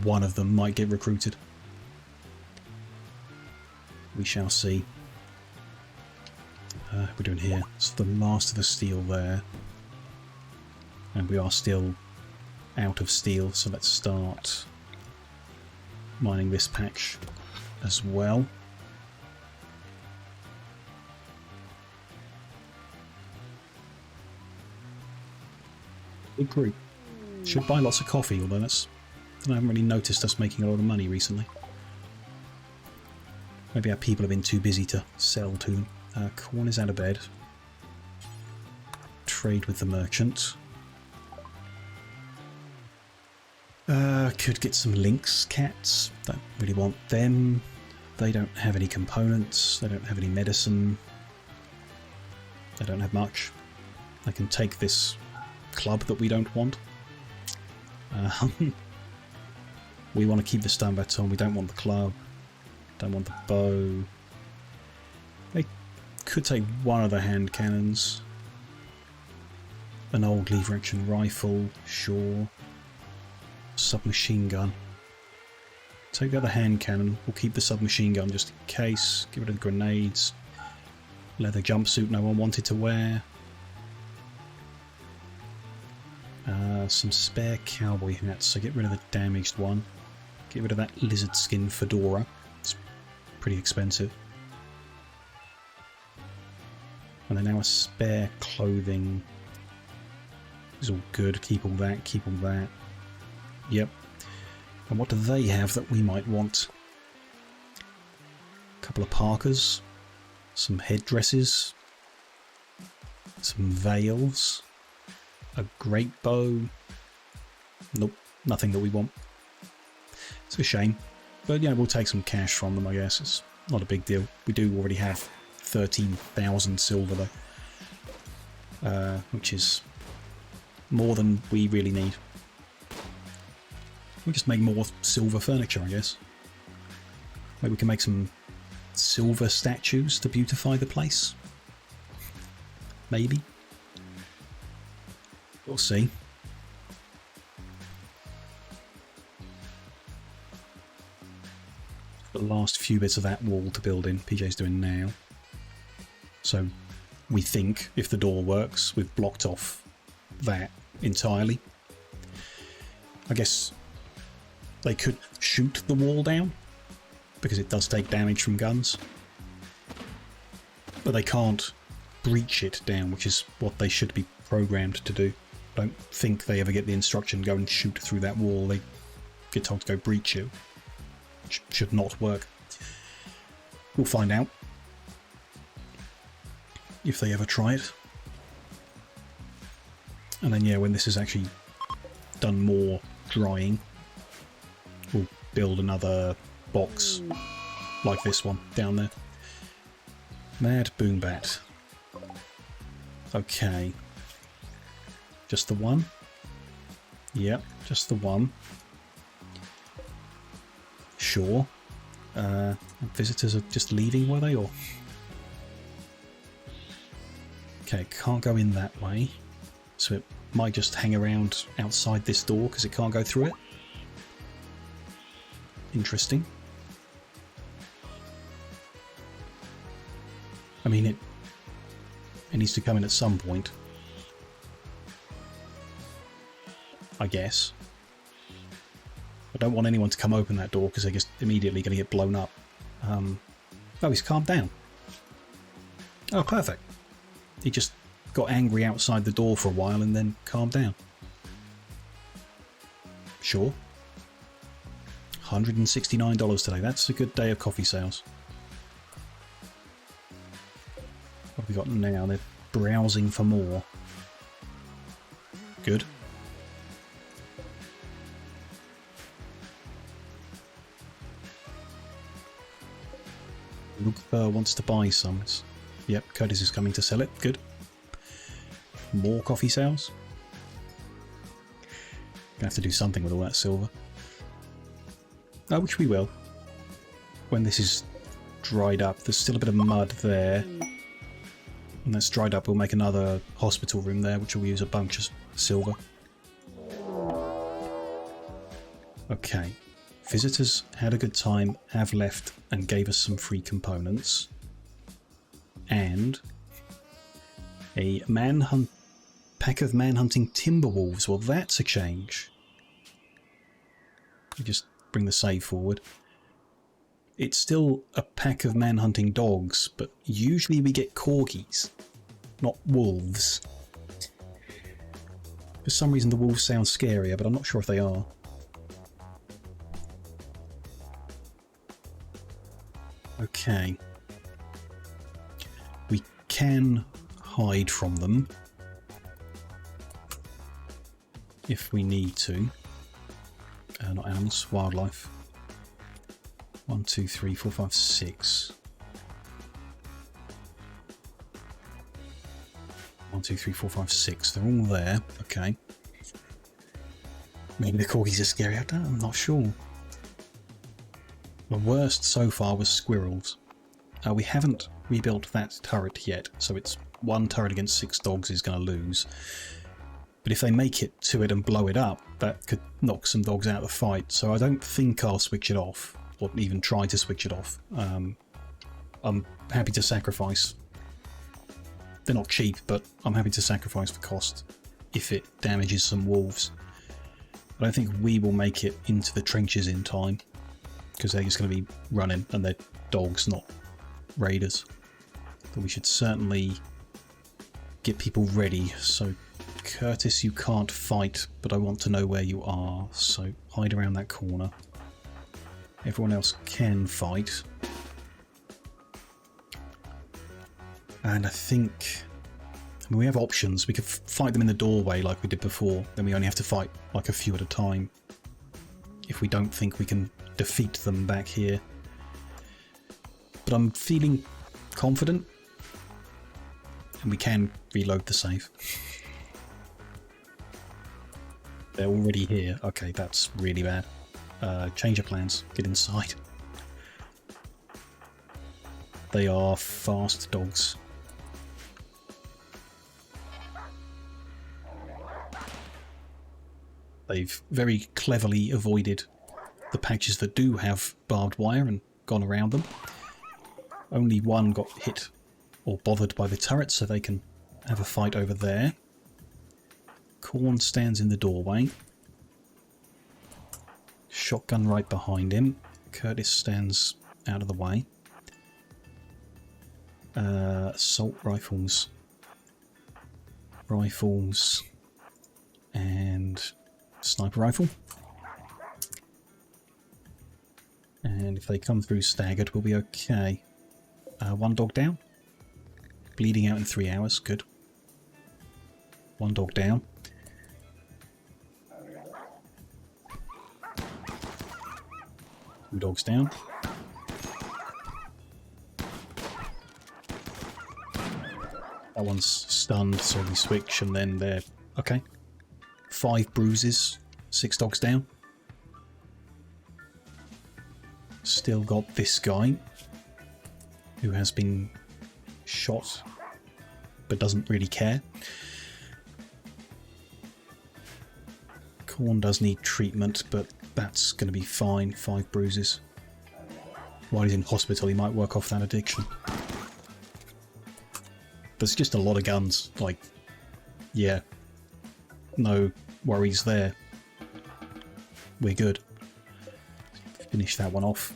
one of them might get recruited. We shall see. We're doing here. It's the last of the steel there. And we are still out of steel, so let's start mining this patch as well. Big group. Should buy lots of coffee, although that's... I haven't really noticed us making a lot of money recently. Maybe our people have been too busy to sell to them. Corn is out of bed. Trade with the merchant. Could get some lynx cats. Don't really want them. They don't have any components. They don't have any medicine. They don't have much. I can take this club that we don't want. We want to keep the stone baton. We don't want the club. Don't want the bow. They could take one of the hand cannons. An old lever action rifle, sure. Submachine gun. Take the other hand cannon. We'll keep the submachine gun just in case. Get rid of the grenades. Leather jumpsuit no one wanted to wear. Some spare cowboy hats, so get rid of the damaged one. Get rid of that lizard skin fedora. It's pretty expensive. And then our spare clothing is all good. Keep all that, keep all that. Yep. And what do they have that we might want? A couple of parkas. Some headdresses. Some veils. A great bow. Nope, nothing that we want. It's a shame. But yeah, we'll take some cash from them, I guess. It's not a big deal. We do already have 13,000 silver, though. Which is more than we really need. We'll just make more silver furniture, I guess. Maybe we can make some silver statues to beautify the place. Maybe. We'll see. The last few bits of that wall to build in, PJ's doing now. So we think, if the door works, we've blocked off that entirely. I guess they could shoot the wall down, because it does take damage from guns. But they can't breach it down, which is what they should be programmed to do. I don't think they ever get the instruction, go and shoot through that wall. They get told to go breach it. Which should not work. We'll find out. If they ever try it. And then, yeah, when this is actually done more drying, we'll build another box like this one down there. Mad Boombat. Okay. Just the one? Yep, just the one. Sure. Visitors are just leaving, were they? Or okay, can't go in that way. So it might just hang around outside this door because it can't go through it. Interesting. I mean, it needs to come in at some point. I guess. I don't want anyone to come open that door because they're just immediately going to get blown up. Oh, he's calmed down. Oh, perfect. He just got angry outside the door for a while and then calmed down. Sure. $169 today. That's a good day of coffee sales. What have we got now? They're browsing for more. Good. Luke wants to buy some. Yep, Curtis is coming to sell it. Good. More coffee sales. Gonna have to do something with all that silver. Which we will. When this is dried up, there's still a bit of mud there. When that's dried up, we'll make another hospital room there, which will use a bunch of silver. Okay. Visitors had a good time, have left, and gave us some free components. And a pack of man-hunting timber wolves. Well, that's a change. You just bring the save forward. It's still a pack of man-hunting dogs, but usually we get corgis, not wolves. For some reason the wolves sound scarier, but I'm not sure if they are. Okay. We can hide from them if we need to. Not animals, wildlife. 1, 2, 3, 4, 5, 6. 1, 2, 3, 4, 5, 6. They're all there. Okay. Maybe the corgis are scary. I'm not sure. The worst so far was squirrels. We haven't rebuilt that turret yet, so it's one turret against 6 dogs is going to lose. But if they make it to it and blow it up, that could knock some dogs out of the fight, so I don't think I'll switch it off, or even try to switch it off. I'm happy to sacrifice. They're not cheap, but I'm happy to sacrifice the cost if it damages some wolves. I don't think we will make it into the trenches in time, because they're just going to be running, and they're dogs, not raiders. But we should certainly get people ready. So, Curtis, you can't fight, but I want to know where you are, so hide around that corner. Everyone else can fight. And I think... I mean, we have options. We could fight them in the doorway like we did before, then we only have to fight like a few at a time. If we don't think we can defeat them back here. But I'm feeling confident. And we can reload the save. They're already here. Okay, that's really bad. Change your plans. Get inside. They are fast dogs. They've very cleverly avoided the patches that do have barbed wire and gone around them. Only one got hit or bothered by the turret, so they can have a fight over there. Corn stands in the doorway. Shotgun right behind him. Curtis stands out of the way. Assault rifles. Rifles. And sniper rifle. And if they come through staggered, we'll be okay. One dog down. Bleeding out in 3 hours. Good. One dog down. Two dogs down. That one's stunned, so we switch, and then they're okay. 5 bruises. 6 dogs down. Still got this guy who has been shot but doesn't really care. Corn does need treatment, but that's going to be fine. 5 bruises. While he's in hospital, he might work off that addiction. There's just a lot of guns. Like, yeah, no worries there. We're good. Finish that one off.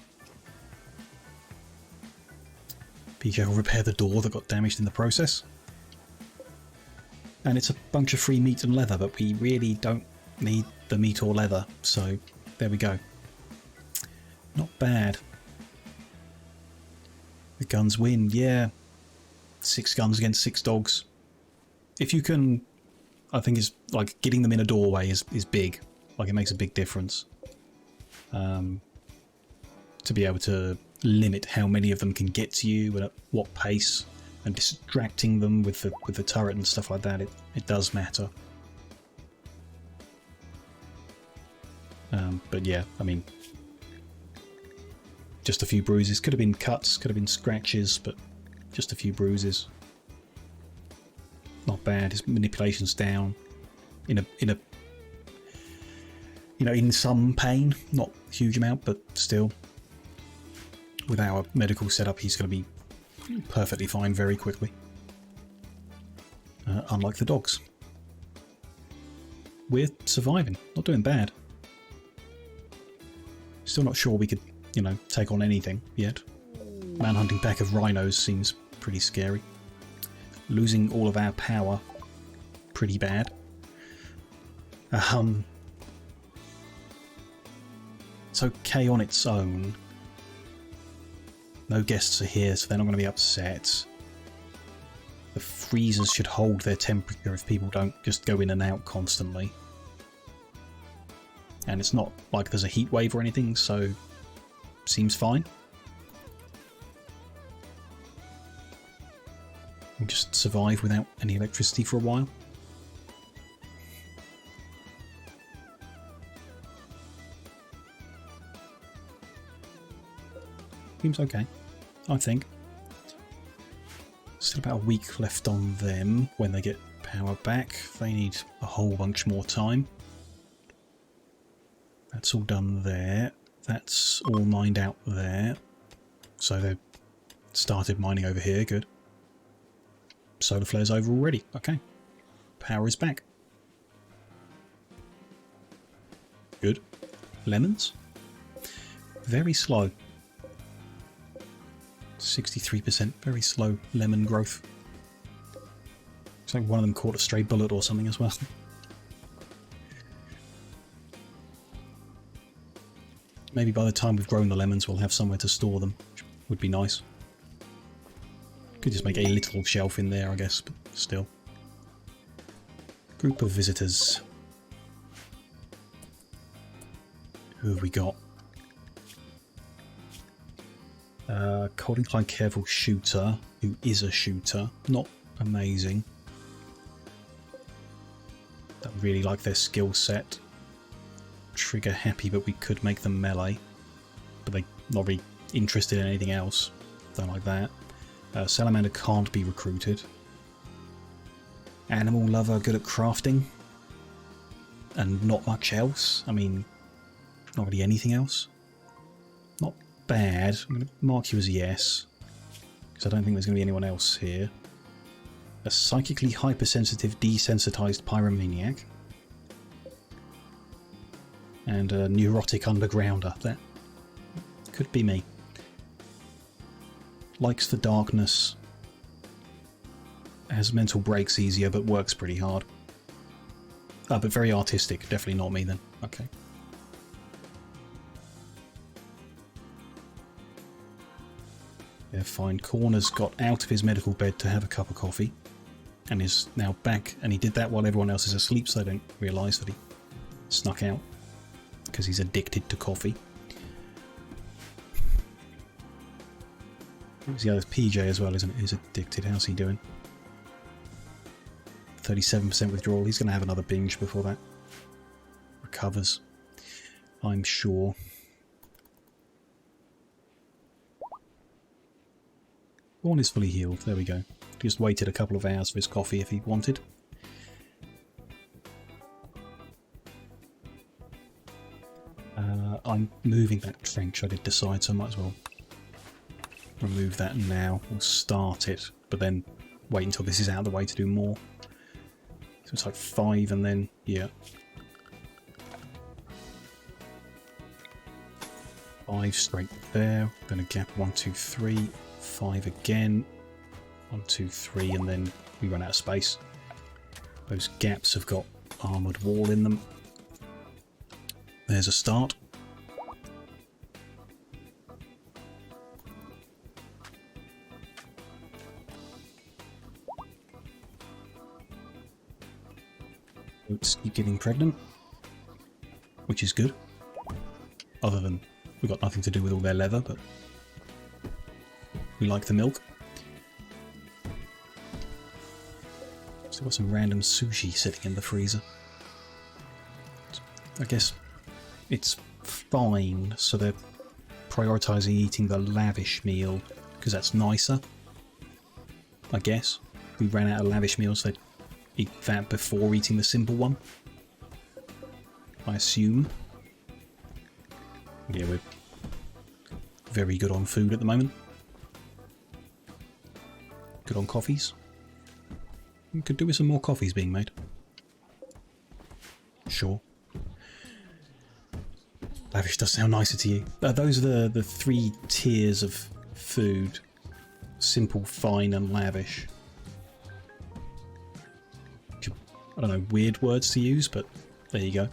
PJ will repair the door that got damaged in the process. And it's a bunch of free meat and leather, but we really don't need the meat or leather, so there we go. Not bad. The guns win, yeah. 6 guns against 6 dogs. If you can, I think it's like getting them in a doorway is big. Like, it makes a big difference. To be able to limit how many of them can get to you and at what pace, and distracting them with the turret and stuff like that, it does matter. But yeah, I mean, just a few bruises. Could have been cuts, could have been scratches, but just a few bruises. Not bad. His manipulation's down. In a you know, in some pain, not a huge amount, but still. With our medical setup, he's going to be perfectly fine very quickly. Unlike the dogs. We're surviving, not doing bad. Still not sure we could, you know, take on anything yet. Manhunting pack of rhinos seems pretty scary. Losing all of our power, pretty bad. It's okay on its own. No guests are here, so they're not going to be upset. The freezers should hold their temperature if people don't just go in and out constantly. And it's not like there's a heat wave or anything, so seems fine. We'll just survive without any electricity for a while. Seems okay, I think. Still about a week left on them when they get power back. They need a whole bunch more time. That's all done there. That's all mined out there. So they've started mining over here, good. Solar flare's over already, okay. Power is back. Good. Lemons? Very slow. 63%, very slow lemon growth. Looks like one of them caught a stray bullet or something as well. Maybe by the time we've grown the lemons we'll have somewhere to store them, which would be nice. Could just make a little shelf in there, I guess, but still. Group of visitors. Who have we got? Cold Inclined Careful Shooter, who is a shooter. Not amazing. Don't really like their skill set. Trigger happy, but we could make them melee. But they're not really interested in anything else. Don't like that. Salamander can't be recruited. Animal lover, good at crafting. And not much else. I mean, not really anything else. Not bad. I'm going to mark you as a yes. Because I don't think there's going to be anyone else here. A psychically hypersensitive, desensitized pyromaniac. And a neurotic undergrounder. That could be me. Likes the darkness. Has mental breaks easier, but works pretty hard. But very artistic. Definitely not me then. Okay. Yeah, fine. Corner's got out of his medical bed to have a cup of coffee. And is now back. And he did that while everyone else is asleep, so they don't realise that he snuck out. Because he's addicted to coffee. The other PJ as well, isn't it? He's addicted. How's he doing? 37% withdrawal. He's going to have another binge before that recovers, I'm sure. Born is fully healed. There we go. Just waited a couple of hours for his coffee if he wanted. I'm moving that trench, I did decide, so I might as well remove that now. We'll start it, but then wait until this is out of the way to do more. So it's like 5 and then, yeah. 5 straight there. Then a gap 1, 2, 3. 5 again. 1, 2, 3, and then we run out of space. Those gaps have got armoured wall in them. There's a start. Oats keep getting pregnant, which is good. Other than we've got nothing to do with all their leather, but we like the milk. Still got some random sushi sitting in the freezer. I guess it's fine, so they're prioritising eating the lavish meal because that's nicer. I guess we ran out of lavish meals, so they'd eat that before eating the simple one, I assume. Yeah, we're very good on food at the moment. Good on coffees. We could do with some more coffees being made. Sure. Lavish does sound nicer to you. Those are the 3 tiers of food. Simple, fine and lavish. I don't know, weird words to use, but there you go.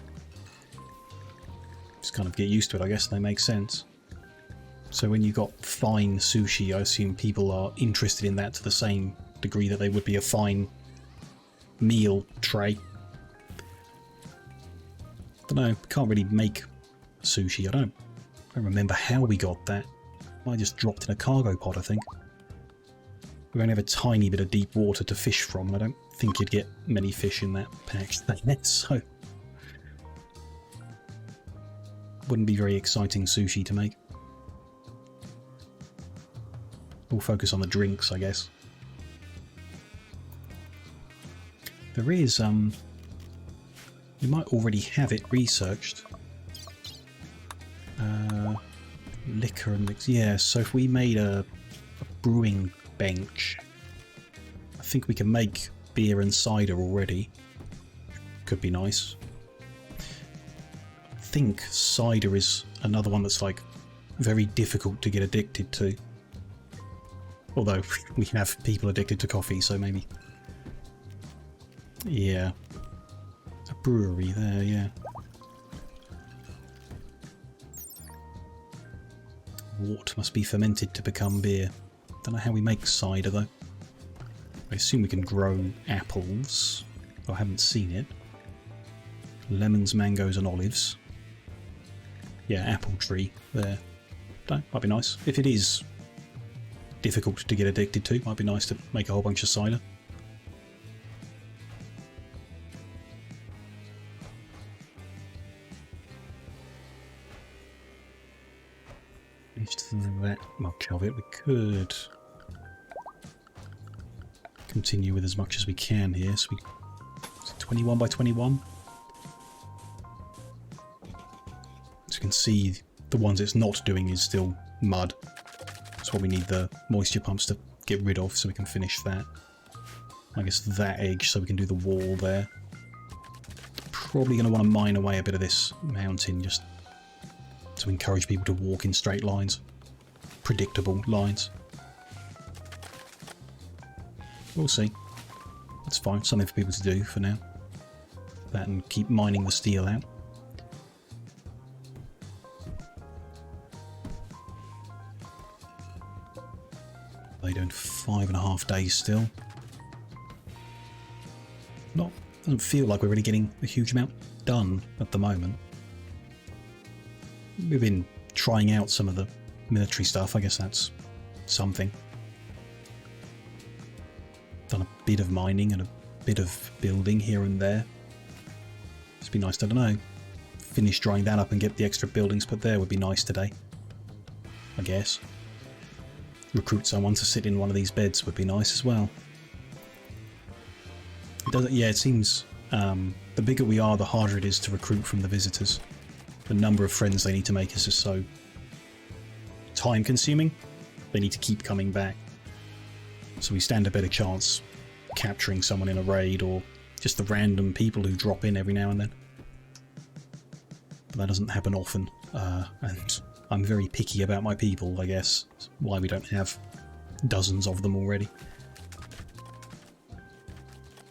Just kind of get used to it, I guess, and they make sense. So when you got fine sushi, I assume people are interested in that to the same degree that they would be a fine meal tray. Don't know, can't really make sushi. I don't remember how we got that. I just dropped in a cargo pod, I think. We only have a tiny bit of deep water to fish from, and I don't think you'd get many fish in that pack, so wouldn't be very exciting sushi to make. We'll focus on the drinks, I guess. There is, we might already have it researched. Liquor and mix. Yeah, so if we made a brewing bench, I think we can make beer and cider already. Could be nice. I think cider is another one that's like very difficult to get addicted to. Although we have people addicted to coffee, so maybe. Yeah. A brewery there, yeah. Wort must be fermented to become beer. Don't know how we make cider though. I assume we can grow apples. I haven't seen it. Lemons, mangoes and olives. Yeah, apple tree there. That might be nice. If it is difficult to get addicted to. Might be nice to make a whole bunch of cider. Finished that much of it. We could continue with as much as we can here. So 21 by 21. As you can see, the ones it's not doing is still mud. That's what we need the moisture pumps to get rid of, so we can finish that. I guess that edge, so we can do the wall there. Probably going to want to mine away a bit of this mountain, just to encourage people to walk in straight lines. Predictable lines. We'll see. That's fine, something for people to do for now. That and keep mining the steel out. They're doing 5.5 days still. Doesn't feel like we're really getting a huge amount done at the moment. We've been trying out some of the military stuff. I guess that's something. Done a bit of mining and a bit of building here and there. It'd be nice to, I don't know, finish drying that up and get the extra buildings put there would be nice today. I guess. Recruit someone to sit in one of these beds would be nice as well. Yeah, it seems the bigger we are, the harder it is to recruit from the visitors. The number of friends they need to make is just so time consuming. They need to keep coming back. So we stand a better chance capturing someone in a raid, or just the random people who drop in every now and then. But that doesn't happen often, and I'm very picky about my people, I guess. That's why we don't have dozens of them already.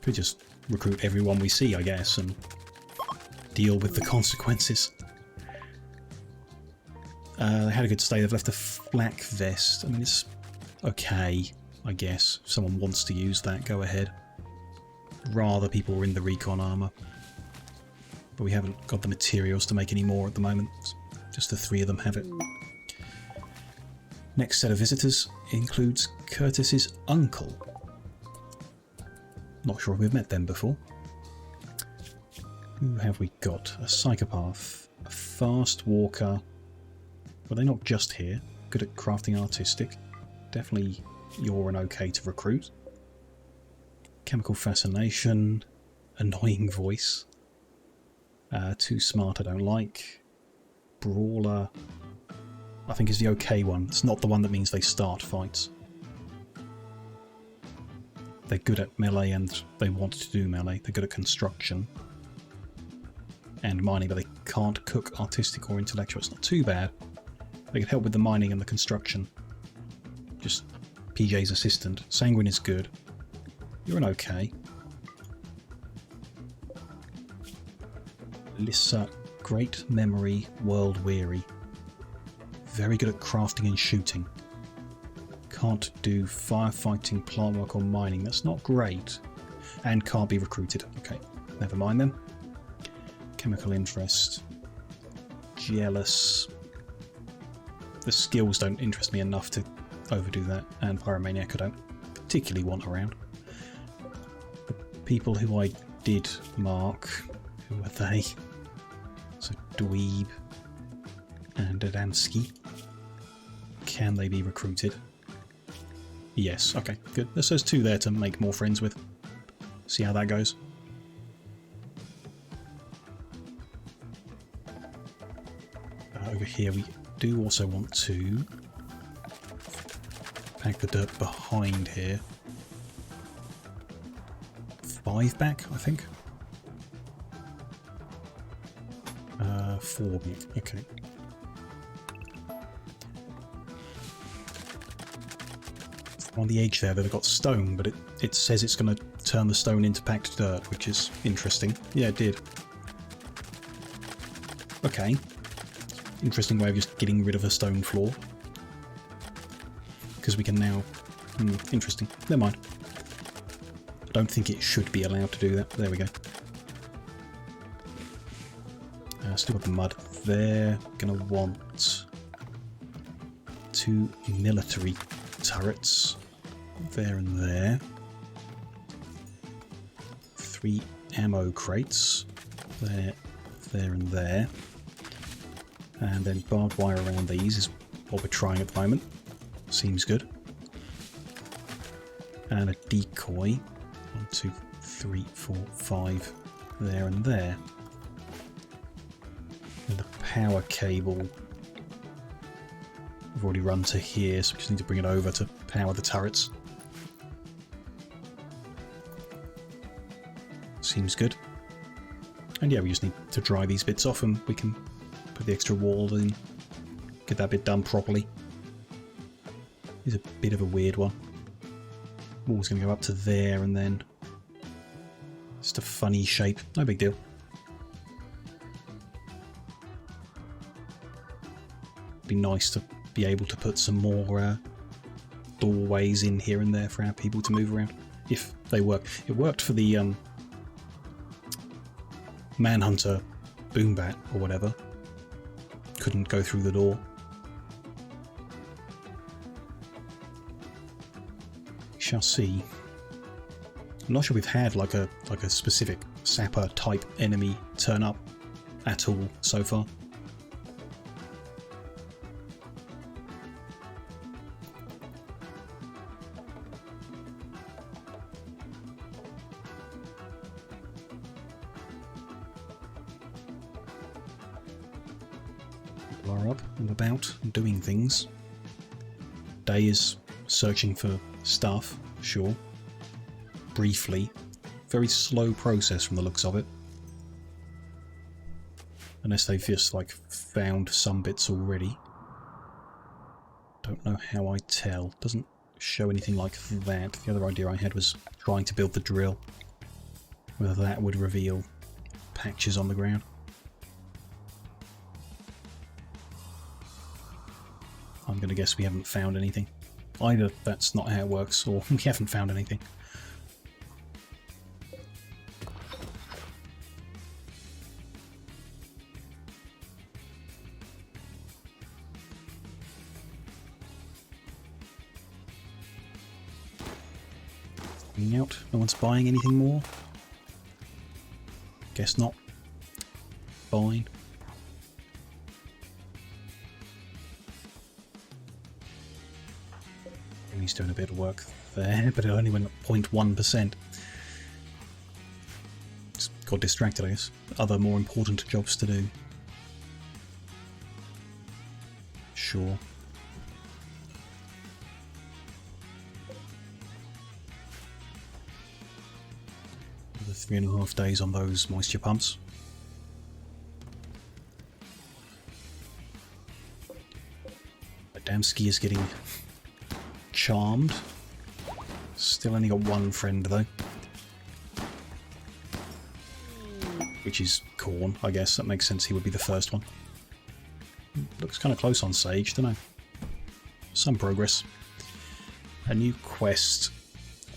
Could just recruit everyone we see, I guess, and deal with the consequences. They had a good stay. They've left a flak vest. I mean, it's okay, I guess. If someone wants to use that, go ahead. Rather people were in the recon armor. But we haven't got the materials to make any more at the moment. Just the 3 of them have it. Next set of visitors includes Curtis's uncle. Not sure if we've met them before. Who have we got? A psychopath, a fast walker. Well, they're not just here. Good at crafting artistic. Definitely you're an okay to recruit. Chemical fascination. Annoying voice. Too smart I don't like. Brawler. I think is the okay one. It's not the one that means they start fights. They're good at melee and they want to do melee. They're good at construction and mining, but they can't cook artistic or intellectual. It's not too bad. They could help with the mining and the construction. Just PJ's assistant. Sanguine is good. You're an okay. Lissa, great memory, world weary. Very good at crafting and shooting. Can't do firefighting, plant work or mining. That's not great. And can't be recruited. Okay, never mind then. Chemical interest. Jealous. The skills don't interest me enough to overdo that. And pyromaniac I don't particularly want around. The people who I did mark, who are they? So Dweeb and Adamski. Can they be recruited? Yes, okay, good. There's those 2 there to make more friends with. See how that goes. Over here we do also want to pack the dirt behind here. 5 back, I think. 4 back, okay. On the edge there they've got stone, but it says it's going to turn the stone into packed dirt, which is interesting. Yeah, it did. Okay. Interesting way of just getting rid of a stone floor. Because we can now... interesting. Never mind. I don't think it should be allowed to do that. There we go. Still got the mud there. Gonna want... 2 military turrets there and there. 3 ammo crates there, there and there. And then barbed wire around these is what we're trying at the moment. Seems good. And a decoy. 1, 2, 3, 4, 5 there and there. And the power cable we've already run to here, so we just need to bring it over to power the turrets. Seems good. And yeah, we just need to dry these bits off and we can put the extra wall in, get that bit done properly. It's a bit of a weird one. Wall's going to go up to there and then just a funny shape. No big deal. Be nice to be able to put some more doorways in here and there for our people to move around if they work. It worked for the Manhunter Boombat or whatever. Couldn't go through the door. We shall see. I'm not sure we've had like a specific sapper type enemy turn up at all so far. People are up and about and doing things. Day is searching for stuff, sure. Briefly. Very slow process from the looks of it. Unless they've just like found some bits already. Don't know how I tell. Doesn't show anything like that. The other idea I had was trying to build the drill. Whether that would reveal patches on the ground. I'm going to guess we haven't found anything. Either that's not how it works, or we haven't found anything. Out. No one's buying anything more? Guess not. Fine. He's doing a bit of work there, but it only went up 0.1%. Just got distracted, I guess. Other more important jobs to do. Sure. Another 3.5 days on those moisture pumps. Adamski is getting charmed. Still only got one friend though. Which is Corn, I guess. That makes sense, he would be the first one. Looks kind of close on Sage, don't know. Some progress. A new quest.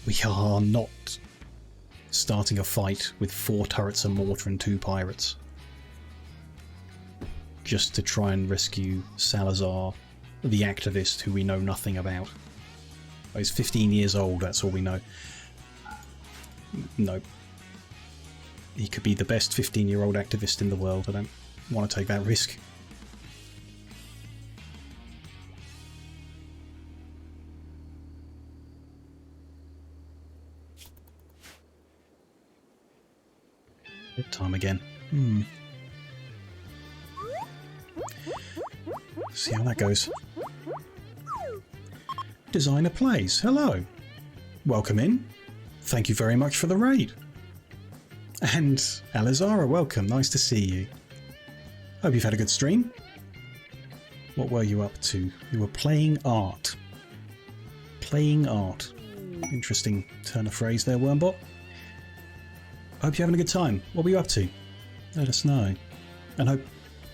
We are not starting a fight with 4 turrets, a mortar and 2 pirates. Just to try and rescue Salazar, the activist who we know nothing about. He's 15 years old, that's all we know. No. He could be the best 15-year-old activist in the world. I don't want to take that risk. Bedtime again. See how that goes. Designer Plays, hello. Welcome in. Thank you very much for the raid. And Alizara, welcome. Nice to see you. Hope you've had a good stream. What were you up to? You were playing art. Playing art. Interesting turn of phrase there, Wormbot. Hope you're having a good time. What were you up to? Let us know. And hope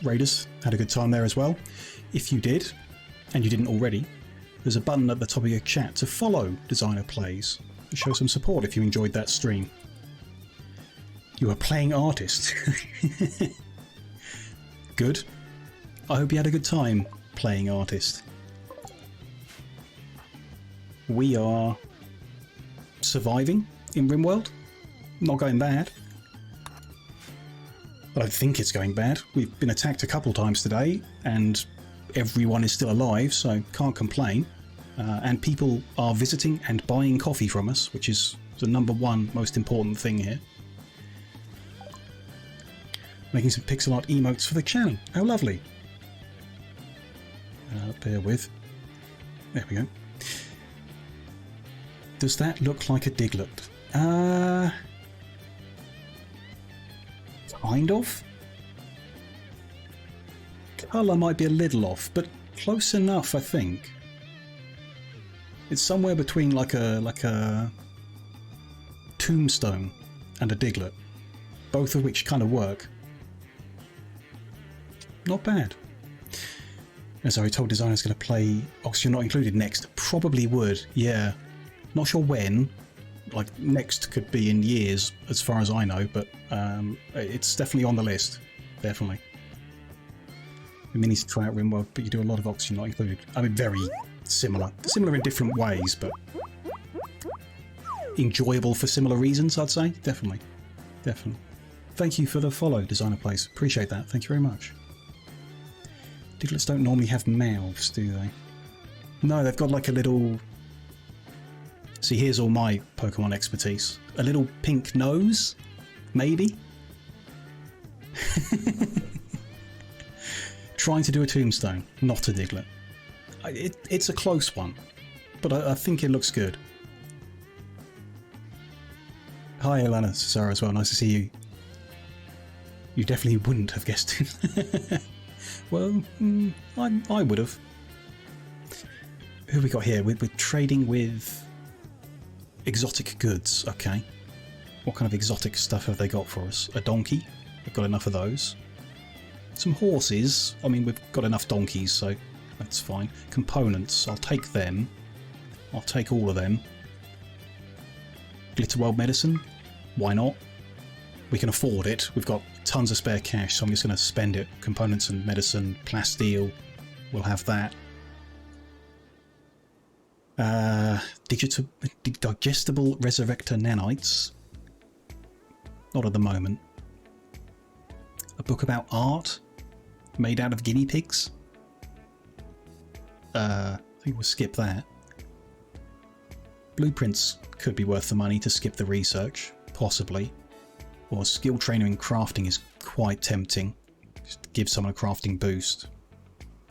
Raiders had a good time there as well. If you did, and you didn't already, there's a button at the top of your chat to follow Designer Plays. Show some support if you enjoyed that stream. You are playing artist. Good. I hope you had a good time playing artist. we are surviving in Rimworld. Not going bad. I don't think it's going bad. We've been attacked a couple times today, and everyone is still alive, so can't complain. And people are visiting and buying coffee from us, which is the #1 most important thing here. Making some pixel art emotes for the channel. How lovely. Bear with. There we go. Does that look like a Diglett? Kind of. Colour might be a little off, but close enough, I think. It's somewhere between like a tombstone and a Diglett, both of which kind of work. Not bad. As I told designers going to play Oxygen Not Included next. Probably would, yeah. Not sure when. Like, next could be in years, as far as I know, but it's definitely on the list. Definitely. We need to try out Rimworld, but you do a lot of Oxygen Not Included. I mean, very similar. Similar in different ways, but enjoyable for similar reasons, I'd say. Definitely. Definitely. Thank you for the follow, Designer Place. Appreciate that. Thank you very much. Digletts don't normally have mouths, do they? No, they've got like a little... See, here's all my Pokemon expertise. A little pink nose? Maybe? Trying to do a tombstone, not a Diglett. It's a close one, but I think it looks good. Hi, Alana Cesaro as well. Nice to see you. You definitely wouldn't have guessed it. Well, I would have. Who have we got here? We're trading with exotic goods. Okay. What kind of exotic stuff have they got for us? A donkey? We've got enough of those. Some horses. I mean, we've got enough donkeys, so that's fine. Components. I'll take them. I'll take all of them. Glitterworld medicine. Why not? We can afford it. We've got tons of spare cash, so I'm just going to spend it. Components and medicine, plasteel, we'll have that. Digestible resurrector nanites. Not at the moment. A book about art made out of guinea pigs. I think we'll skip that. Blueprints could be worth the money to skip the research, possibly. Or skill trainer in crafting is quite tempting. Just to give someone a crafting boost.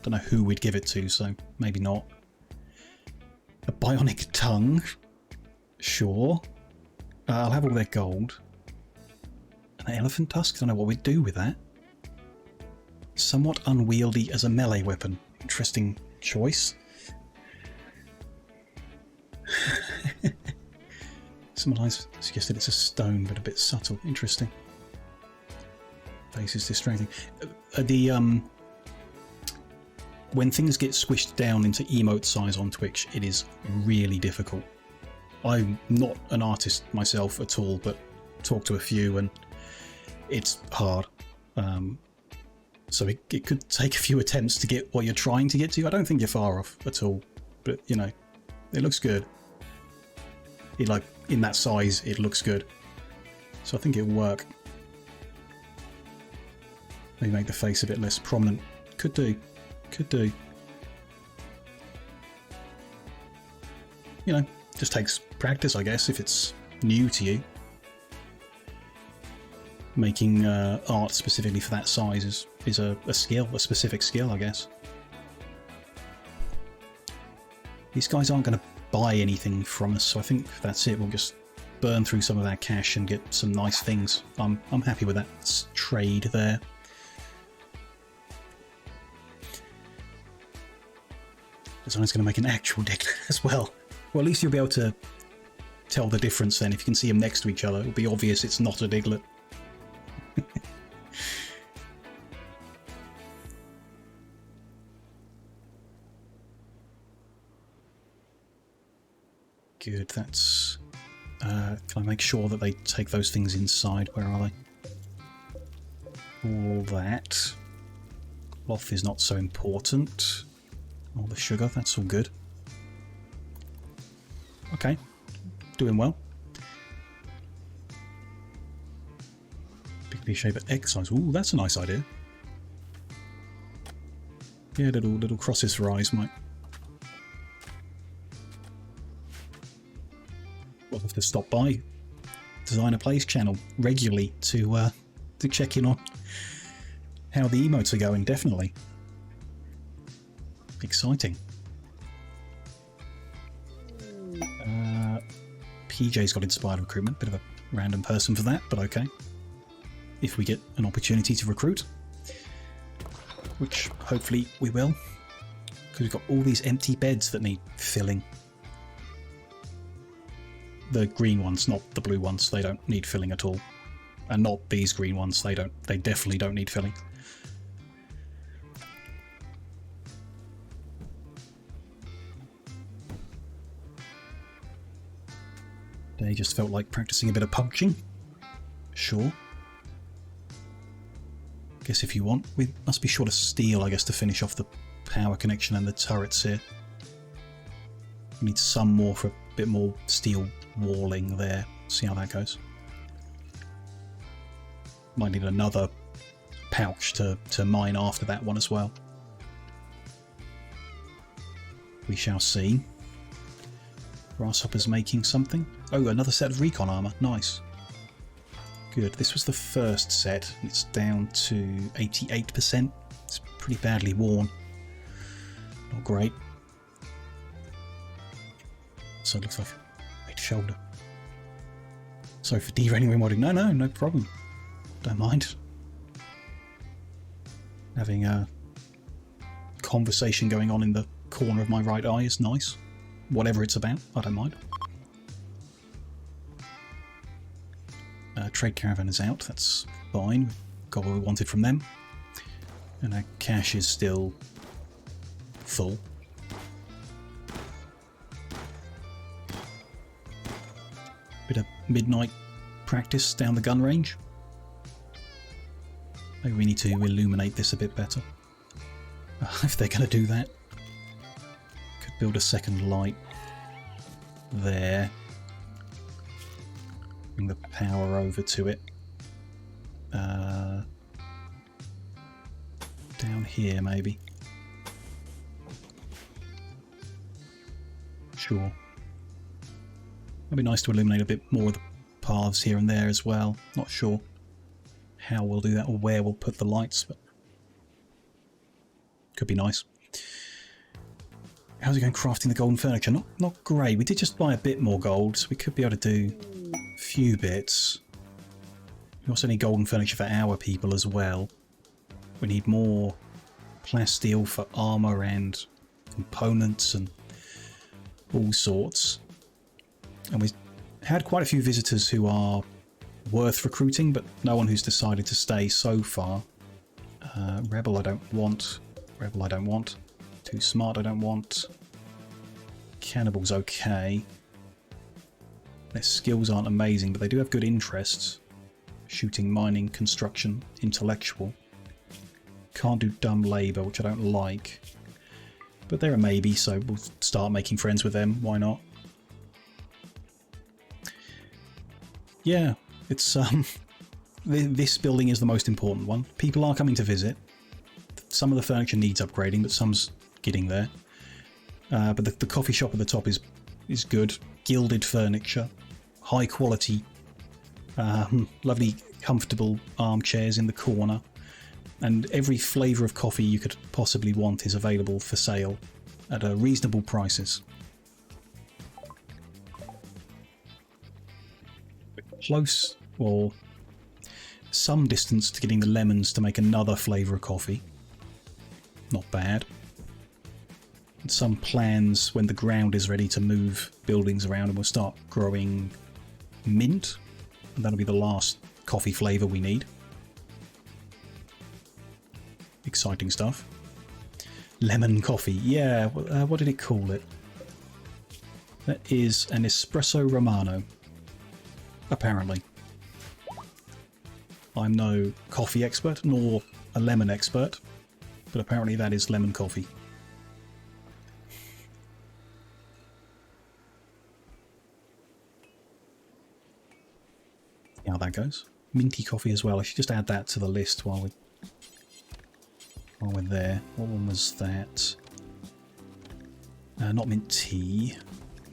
Don't know who we'd give it to, so maybe not. A bionic tongue? Sure. I'll have all their gold. An elephant tusk? I don't know what we'd do with that. Somewhat unwieldy as a melee weapon. Interesting choice. Someone has suggested it's a stone, but a bit subtle. Interesting. Face is distracting. When things get squished down into emote size on Twitch, it is really difficult. I'm not an artist myself at all, but talk to a few, and it's hard. So it could take a few attempts to get what you're trying to get to. I don't think you're far off at all, but you know, it looks good. Like in that size, it looks good. So I think it'll work. Maybe make the face a bit less prominent. Could do. Could do. You know, just takes practice, I guess, if it's new to you. Making art specifically for that size is a skill, a specific skill, I guess. These guys aren't going to buy anything from us, so I think that's it. We'll just burn through some of our cash and get some nice things. I'm happy with that trade there. Someone's going to make an actual deck as well. Well, at least you'll be able to tell the difference then. If you can see them next to each other, it'll be obvious it's not a Diglett. Good, that's... can I make sure that they take those things inside? Where are they? All that. Cloth is not so important. All the sugar, that's all good. Okay. Doing well. Big shaver exercise. Ooh, that's a nice idea. Yeah, little crosses for eyes might. We'll have to stop by Designer Plays channel regularly to check in on how the emotes are going. Definitely exciting. PJ's got inspired recruitment. Bit of a random person for that, but okay. If we get an opportunity to recruit, which hopefully we will, because we've got all these empty beds that need filling. The green ones, not the blue ones. They don't need filling at all, and not these green ones. They definitely don't need filling. They just felt like practicing a bit of punching. Sure. Guess if you want, we must be short of steel, I guess, to finish off the power connection and the turrets here. We need some more for a bit more steel walling there. See how that goes. Might need another pouch to mine after that one as well. We shall see. Grasshopper's making something. Oh, another set of recon armour. Nice. Good. This was the first set. It's down to 88%. It's pretty badly worn. Not great. So it looks like right shoulder. Sorry for derailing remodding. No problem. Don't mind. Having a conversation going on in the corner of my right eye is nice. Whatever it's about, I don't mind. Trade caravan is out, that's fine. We've got what we wanted from them. And our cache is still full. Bit of midnight practice down the gun range. Maybe we need to illuminate this a bit better. If they're going to do that. Could build a second light there. Bring the power over to it. Down here, maybe. Sure. It'd be nice to illuminate a bit more of the paths here and there as well. Not sure how we'll do that or where we'll put the lights, but could be nice. How's it going crafting the golden furniture? Not great. We did just buy a bit more gold, so we could be able to do a few bits. We also need golden furniture for our people as well. We need more plasteel for armour and components and all sorts. And we had quite a few visitors who are worth recruiting, but no one who's decided to stay so far. Rebel I don't want. Rebel I don't want. Too smart I don't want. Cannibal's okay. Their skills aren't amazing, but they do have good interests. Shooting, mining, construction, intellectual. Can't do dumb labour, which I don't like. But they're a maybe, so we'll start making friends with them. Why not? Yeah, it's this building is the most important one. People are coming to visit. Some of the furniture needs upgrading, but some's getting there. But the coffee shop at the top is good. Gilded furniture, high quality, lovely, comfortable armchairs in the corner, and every flavour of coffee you could possibly want is available for sale at reasonable prices. Close, or some distance to getting the lemons to make another flavour of coffee. Not bad. And some plans when the ground is ready to move buildings around, and we'll start growing mint, and that'll be the last coffee flavour we need. Exciting stuff. Lemon coffee, yeah, what did it call it? That is an espresso romano, apparently. I'm no coffee expert, nor a lemon expert, but apparently that is lemon coffee. how that goes. Minty coffee as well. I should just add that to the list while we're there. What one was that? Not mint tea.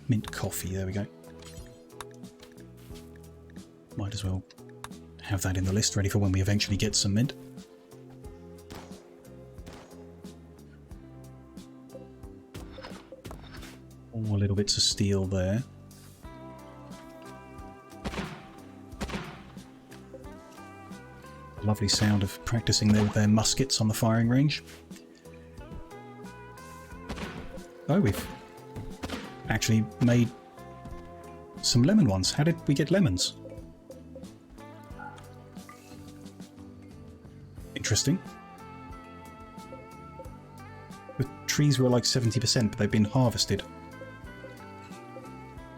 Mint coffee. There we go. Might as well have that in the list ready for when we eventually get some mint. All little bits of steel there. Lovely sound of practicing their muskets on the firing range. Oh, we've actually made some lemon ones. How did we get lemons? Interesting. The trees were like 70%, but they've been harvested.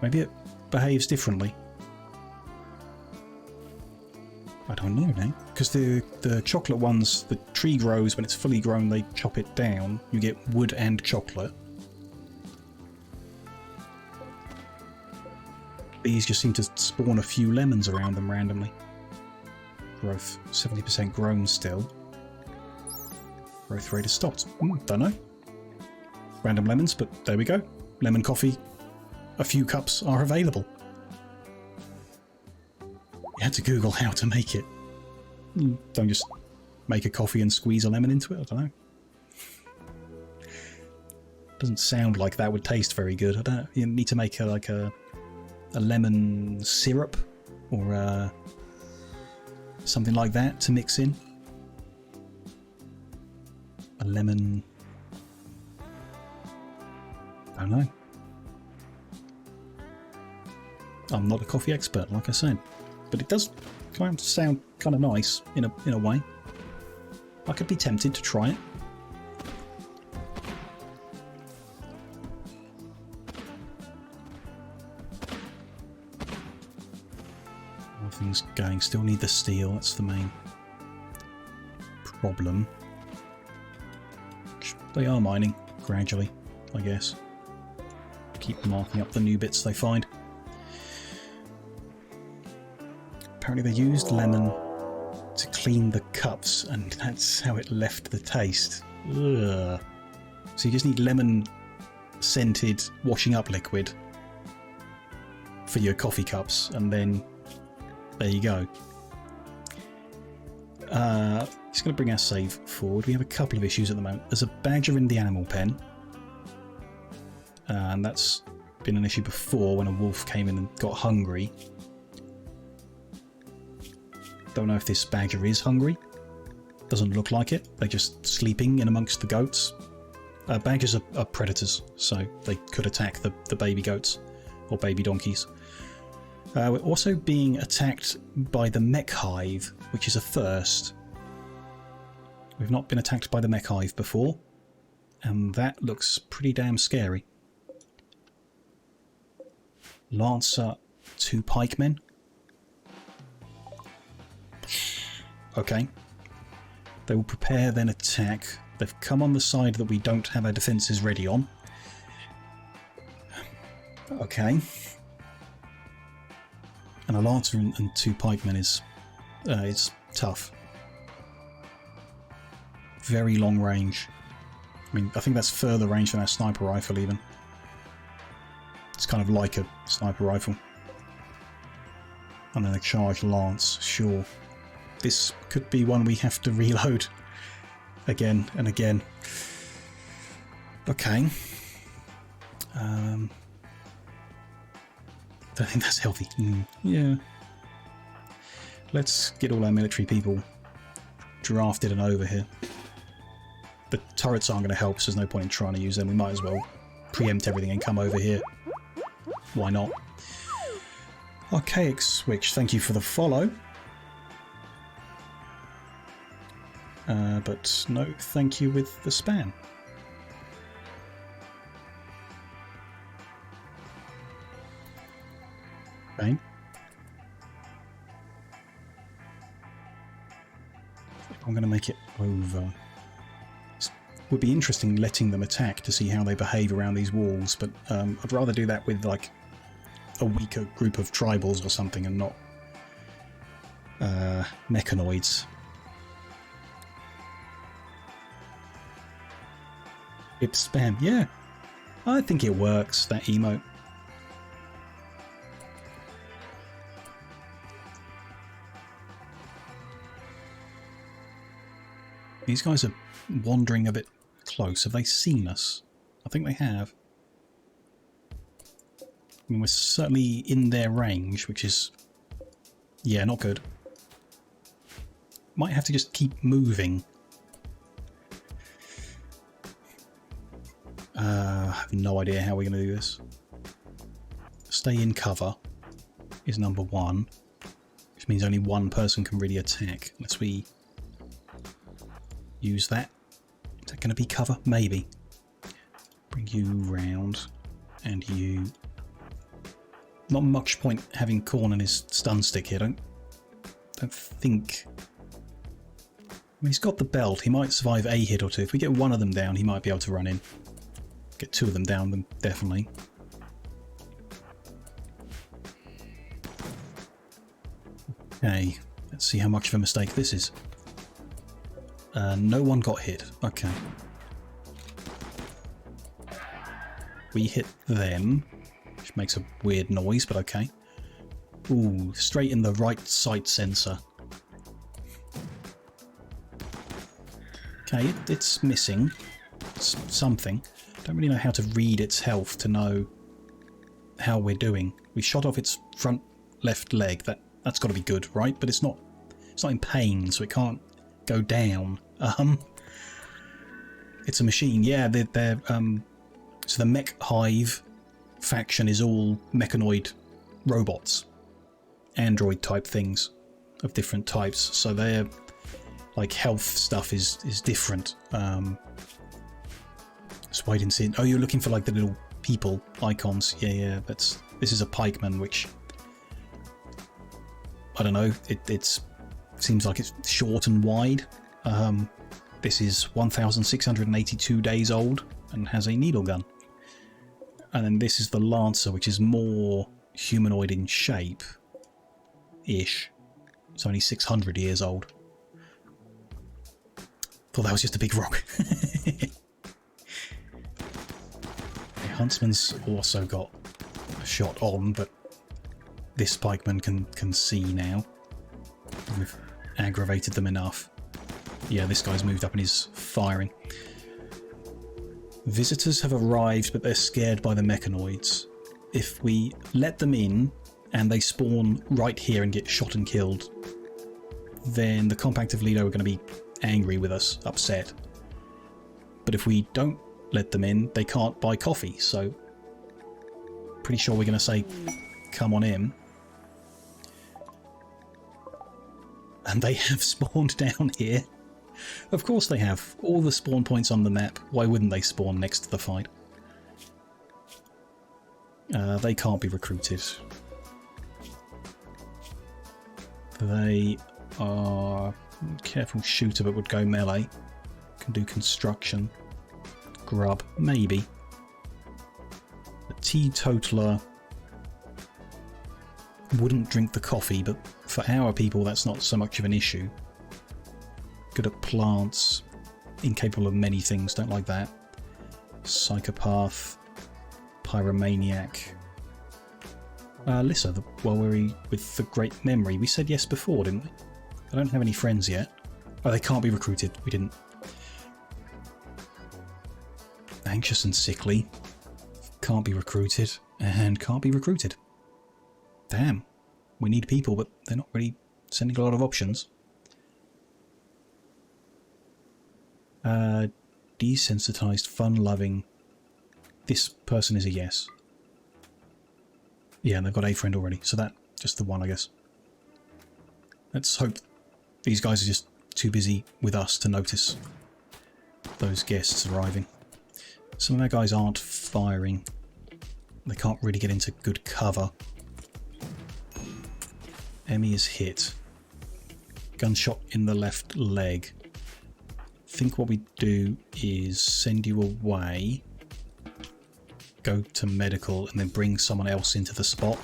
Maybe it behaves differently. I don't know now. Because the chocolate ones, the tree grows, when it's fully grown, they chop it down. You get wood and chocolate. These just seem to spawn a few lemons around them randomly. Growth 70% grown still. Growth rate is stopped. Don't know. Random lemons, but there we go. Lemon coffee. A few cups are available. You had to Google how to make it. Don't just make a coffee and squeeze a lemon into it. I don't know. Doesn't sound like that would taste very good. I don't. You need to make a lemon syrup or something like that to mix in. A lemon. I don't know. I'm not a coffee expert, like I said, but it does kind of sound kind of nice in a way. I could be tempted to try it. Nothing's going. Still need the steel. That's the main problem. They are mining gradually, I guess. Keep marking up the new bits they find. Apparently they used lemon to clean the cups, and that's how it left the taste. Ugh. So you just need lemon-scented washing-up liquid for your coffee cups, and then there you go. Just going to bring our save forward. We have a couple of issues at the moment. There's a badger in the animal pen, and that's been an issue before when a wolf came in and got hungry. Don't know if this badger is hungry. Doesn't look like it. They're just sleeping in amongst the goats. Badgers are predators, so they could attack the baby goats or baby donkeys. We're also being attacked by the mech hive, which is a first. We've not been attacked by the mech hive before, and that looks pretty damn scary. Lancer, 2 pikemen. Okay. They will prepare, then attack. They've come on the side that we don't have our defences ready on. Okay. And a lancer and 2 pikemen is tough. Very long range. I mean, I think that's further range than our sniper rifle even. It's kind of like a sniper rifle. And then a charged lance, sure. This could be one we have to reload again and again. Okay. I don't think that's healthy. Yeah. Let's get all our military people drafted and over here. The turrets aren't going to help, so there's no point in trying to use them. We might as well preempt everything and come over here. Why not? Archaic Switch, thank you for the follow. But no, thank you with the spam. Okay. I'm going to make it over. It would be interesting letting them attack to see how they behave around these walls, but I'd rather do that with like a weaker group of tribals or something and not mechanoids. It's spam. Yeah, I think it works, that emote. These guys are wandering a bit close. Have they seen us? I think they have. I mean, we're certainly in their range, which is, yeah, not good. Might have to just keep moving. I have no idea how we're going to do this. Stay in cover is number one, which means only one person can really attack unless we use that. Is that going to be cover? Maybe. Bring you round, and you. Not much point having Corn and his stun stick here. Don't think. I mean, he's got the belt. He might survive a hit or two. If we get one of them down, he might be able to run in. Get two of them down, then definitely. Okay, let's see how much of a mistake this is. No one got hit. Okay. We hit them, which makes a weird noise, but okay. Ooh, straight in the right sight sensor. Okay, it's missing. It's something. Don't really know how to read its health to know how we're doing. We shot off its front left leg. That's got to be good, right? But it's not in pain, so it can't go down. It's a machine. Yeah, they're so the Mech Hive faction is all mechanoid robots, android type things of different types. So their like health stuff is different. Just wait and see. Oh, you're looking for like the little people icons. Yeah. This is a pikeman, which I don't know. It seems like it's short and wide. This is 1,682 days old and has a needle gun. And then this is the Lancer, which is more humanoid in shape-ish. It's only 600 years old. Thought that was just a big rock. The Huntsman's also got a shot on, but this pikeman can see now. We've aggravated them enough. Yeah, this guy's moved up and is firing. Visitors have arrived, but they're scared by the mechanoids. If we let them in and they spawn right here and get shot and killed, then the Compact of Lido are going to be angry with us, upset. But if we don't let them in, they can't buy coffee, so pretty sure we're going to say, come on in. And they have spawned down here. Of course they have. All the spawn points on the map. Why wouldn't they spawn next to the fight? They can't be recruited. They are... Careful shooter, but would go melee. Can do construction. Grub. Maybe. A teetotaler wouldn't drink the coffee, but for our people that's not so much of an issue. Good at plants, incapable of many things, don't like that. Psychopath, pyromaniac. Lissa, while we're with the great memory, we said yes before, didn't we? I don't have any friends yet. Oh, they can't be recruited. We didn't. Anxious and sickly. Can't be recruited. And can't be recruited. Damn. We need people, but they're not really sending a lot of options. Desensitized, fun-loving. This person is a yes. Yeah, and they've got a friend already, so that, just the one, I guess. Let's hope these guys are just too busy with us to notice those guests arriving. Some of our guys aren't firing. They can't really get into good cover. Emmy is hit. Gunshot in the left leg. I think what we do is send you away, go to medical, and then bring someone else into the spot.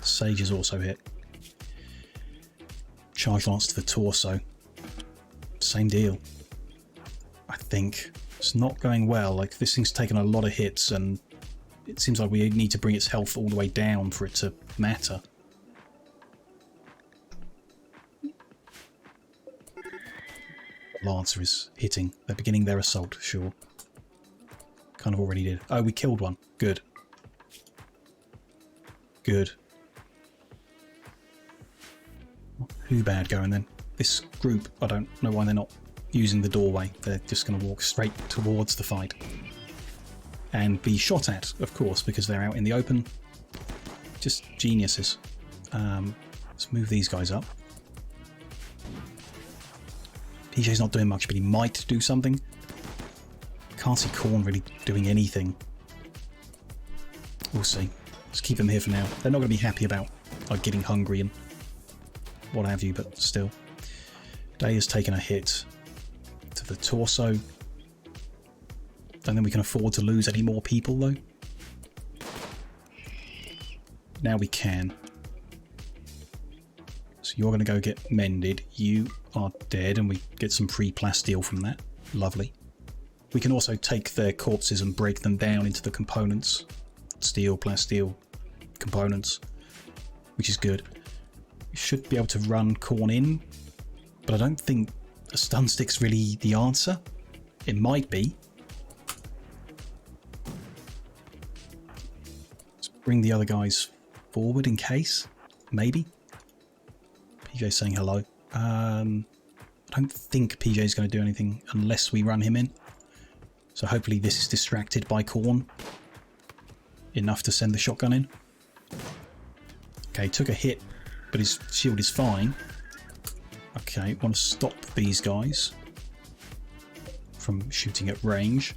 Sage is also hit. Charge lance to the torso. Same deal. I think it's not going well. Like, this thing's taken a lot of hits, and it seems like we need to bring its health all the way down for it to matter. Lancer is hitting. They're beginning their assault, sure. Kind of already did. Oh, we killed one. Good. Good. Not too bad going then. This group, I don't know why they're not using the doorway. They're just going to walk straight towards the fight. And be shot at, of course, because they're out in the open. Just geniuses. Let's move these guys up. PJ's not doing much, but he might do something. Can't see Khorne really doing anything. We'll see. Let's keep them here for now. They're not going to be happy about like getting hungry and what have you, but still. Day has taken a hit to the torso. Don't think we can afford to lose any more people, though. Now we can. So you're going to go get mended. You are dead, and we get some free plasteel from that. Lovely. We can also take their corpses and break them down into the components. Steel, plasteel components, which is good. We should be able to run Khorne in, but I don't think a stun stick's really the answer. It might be. Let's bring the other guys forward in case. Maybe. PJ's saying hello. I don't think PJ's going to do anything unless we run him in. So hopefully this is distracted by Khorne enough to send the shotgun in. Okay, took a hit, but his shield is fine. Okay, want to stop these guys from shooting at range.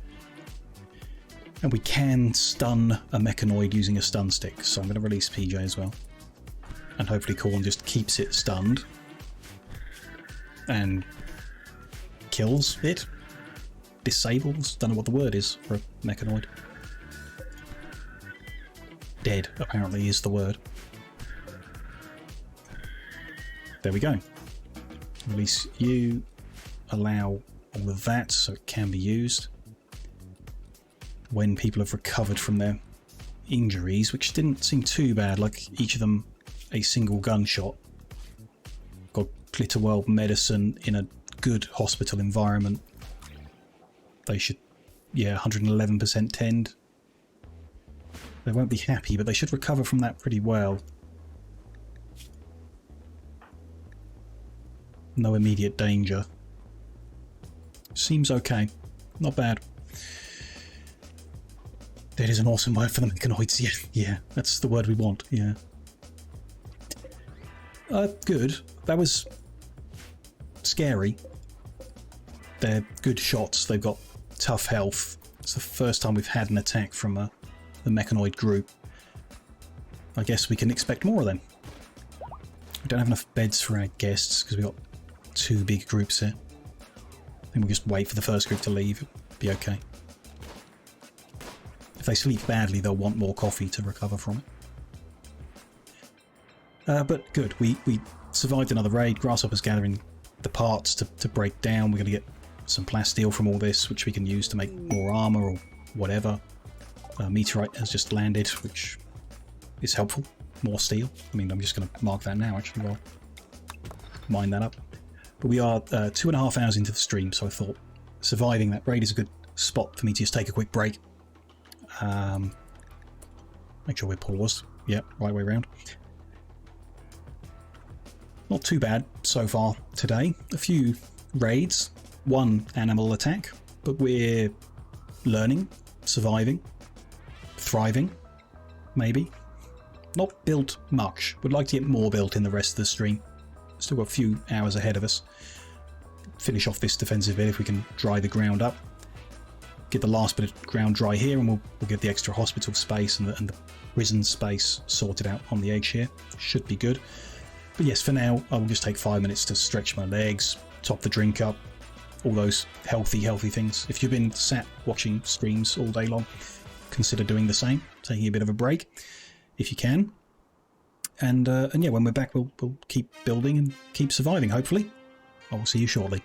And we can stun a mechanoid using a stun stick, so I'm going to release PJ as well. And hopefully Khorne just keeps it stunned and kills it. Disables? Don't know what the word is for a mechanoid. Dead, apparently, is the word. There we go. Release you. Allow all of that so it can be used. When people have recovered from their injuries, which didn't seem too bad, like each of them a single gunshot. Got Glitterworld medicine in a good hospital environment. They should, yeah, 111% tend. They won't be happy, but they should recover from that pretty well. No immediate danger. Seems okay. Not bad. That is an awesome word for the mechanoids. Yeah, yeah, that's the word we want. Yeah. Good. That was scary. They're good shots. They've got tough health. It's the first time we've had an attack from the mechanoid group. I guess we can expect more of them. We don't have enough beds for our guests because we've got two big groups here. I think we'll just wait for the first group to leave. It'll be okay. If they sleep badly, they'll want more coffee to recover from it. But good. We survived another raid. Grasshopper's gathering the parts to break down. We're going to get some plasteel from all this, which we can use to make more armor or whatever. Meteorite has just landed, which is helpful. More steel. I mean, I'm just going to mark that now, actually. Well, mine that up. But we are 2.5 hours into the stream, so I thought surviving that raid is a good spot for me to just take a quick break. Make sure we're paused. Yep, right way around. Not too bad so far today. A few raids, one animal attack, but we're learning, surviving, thriving, maybe. Not built much. Would like to get more built in the rest of the stream. Still got a few hours ahead of us. Finish off this defensive bit if we can dry the ground up. Get the last bit of ground dry here, and we'll get the extra hospital space and the prison space sorted out on the edge here. Should be good. But yes, for now, I will just take 5 minutes to stretch my legs, top the drink up, all those healthy things. If you've been sat watching streams all day long, consider doing the same, taking a bit of a break if you can. And yeah, when we're back, we'll keep building and keep surviving, hopefully. I will see you shortly.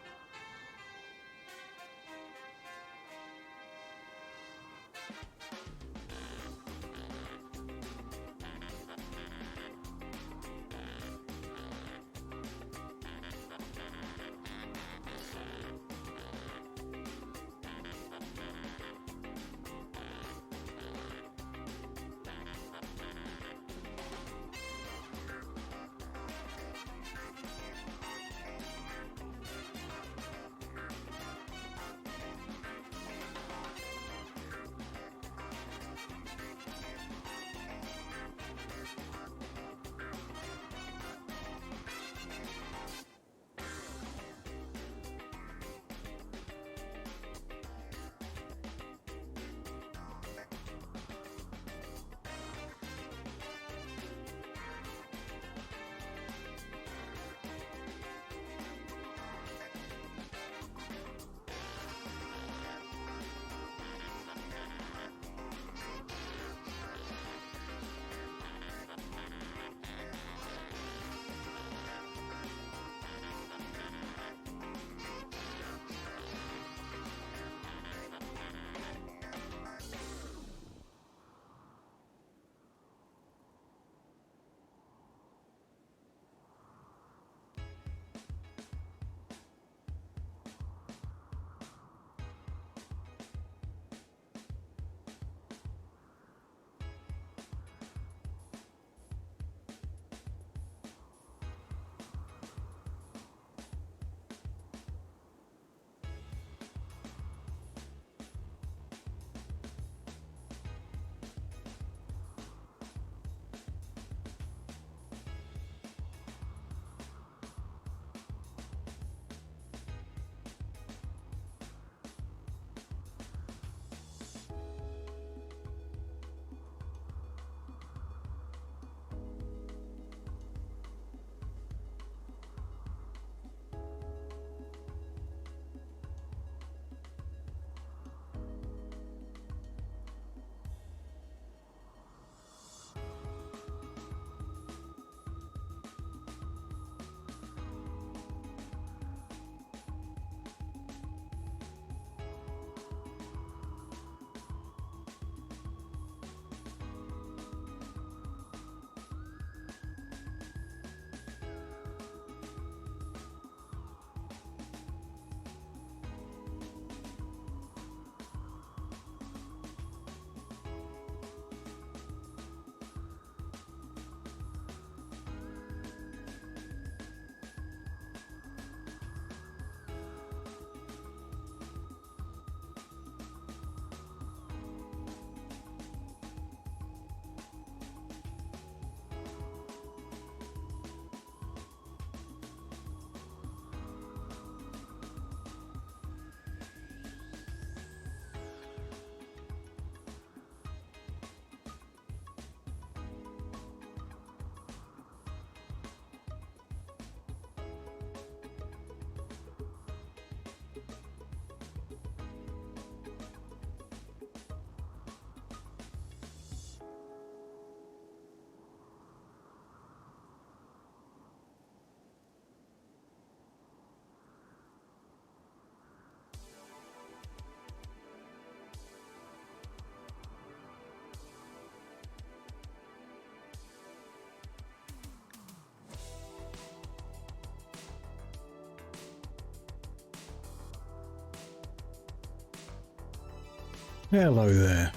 Hello there.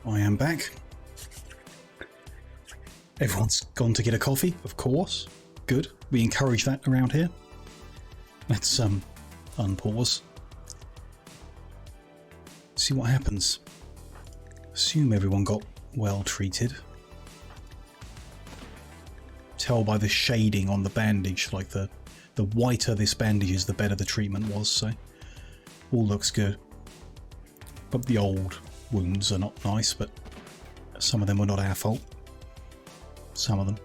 I am back. Everyone's gone to get a coffee, of course. Good. We encourage that around here. Let's unpause. See what happens. Assume everyone got well treated. Tell by the shading on the bandage, like the whiter this bandage is, the better the treatment was, so all looks good. But the old wounds are not nice, but some of them were not our fault. Some of them.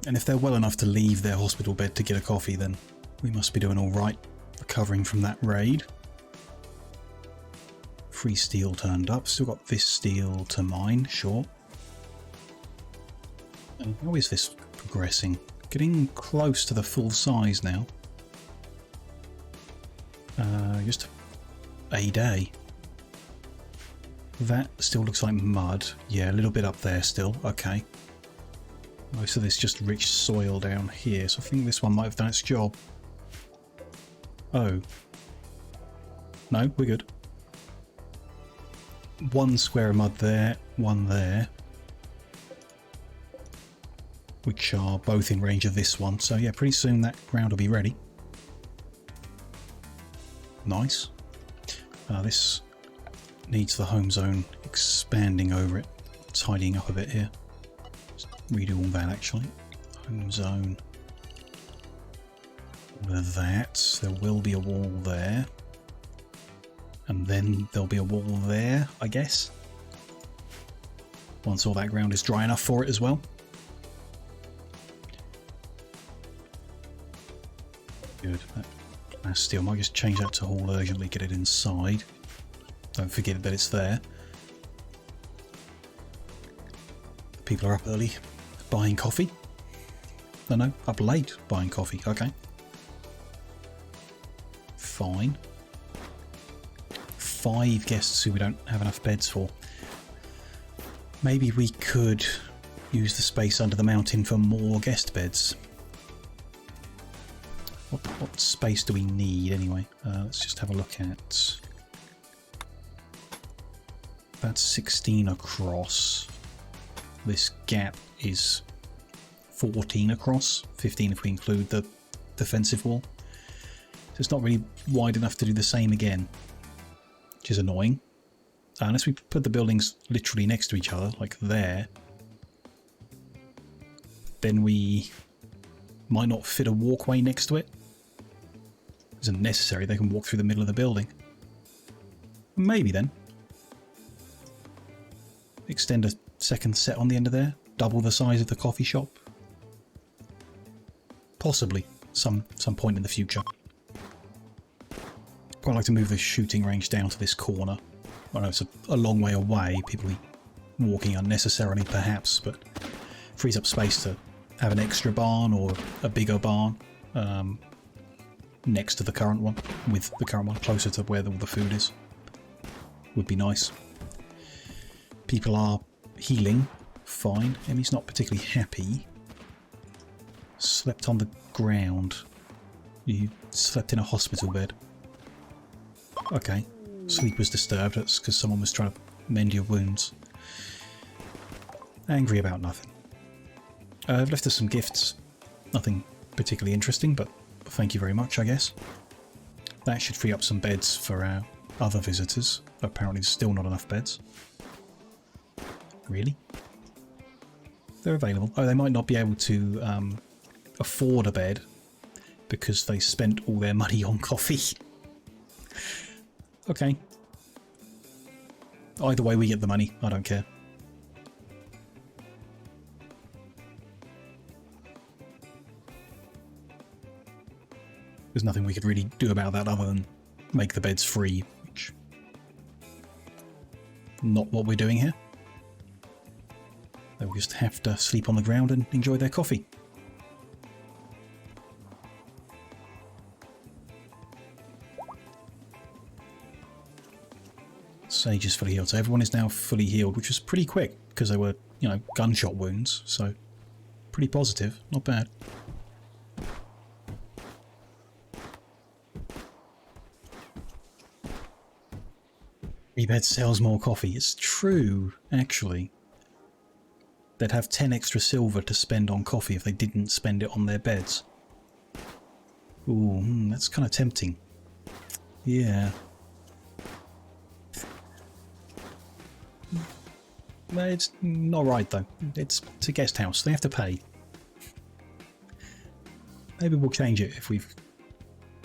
And if they're well enough to leave their hospital bed to get a coffee, then we must be doing alright, recovering from that raid. Free steel turned up, still got this steel to mine, sure. How is this progressing? Getting close to the full size now. Just a day. That still looks like mud. Yeah, a little bit up there still. Okay. Most of this just rich soil down here, so I think this one might have done its job. Oh. No, we're good. One square of mud there, one there. Which are both in range of this one, so yeah, pretty soon that ground will be ready. Nice. This needs the home zone expanding over it, tidying up a bit here. Just redo all that actually. Home zone. All of that. There will be a wall there. And then there'll be a wall there, I guess. Once all that ground is dry enough for it as well. Good. That steel might just change that to haul urgently, get it inside. Don't forget that it's there. People are up early buying coffee. No, up late buying coffee. Okay. Fine. 5 guests who we don't have enough beds for. Maybe we could use the space under the mountain for more guest beds. What space do we need anyway? Let's just have a look at... That's 16 across. This gap is 14 across. 15 if we include the defensive wall. So it's not really wide enough to do the same again. Which is annoying. Unless we put the buildings literally next to each other, like there. Then we might not fit a walkway next to it. Isn't necessary, they can walk through the middle of the building. Maybe then. Extend a second set on the end of there. Double the size of the coffee shop. Possibly. Some point in the future. Quite like to move the shooting range down to this corner. I know it's a long way away, people walking unnecessarily perhaps, but frees up space to have an extra barn or a bigger barn. Next to the current one, with the current one closer to where all the food is. Would be nice. People are healing, fine. Emmy's not particularly happy. Slept on the ground. You slept in a hospital bed. Okay. Sleep was disturbed, that's because someone was trying to mend your wounds. Angry about nothing. I've left us some gifts. Nothing particularly interesting, but thank you very much, I guess. That should free up some beds for our other visitors. Apparently there's still not enough beds. Really? They're available. Oh, they might not be able to afford a bed because they spent all their money on coffee. Okay. Either way we get the money, I don't care. There's nothing we could really do about that other than make the beds free, which... Not what we're doing here. They'll just have to sleep on the ground and enjoy their coffee. Sage is fully healed, so everyone is now fully healed, which was pretty quick, because they were, you know, gunshot wounds, so pretty positive, not bad. Bed sells more coffee. It's true, actually. They'd have 10 extra silver to spend on coffee if they didn't spend it on their beds. Ooh, that's kind of tempting. Yeah. Well, it's not right, though. It's a guest house. They have to pay. Maybe we'll change it if we've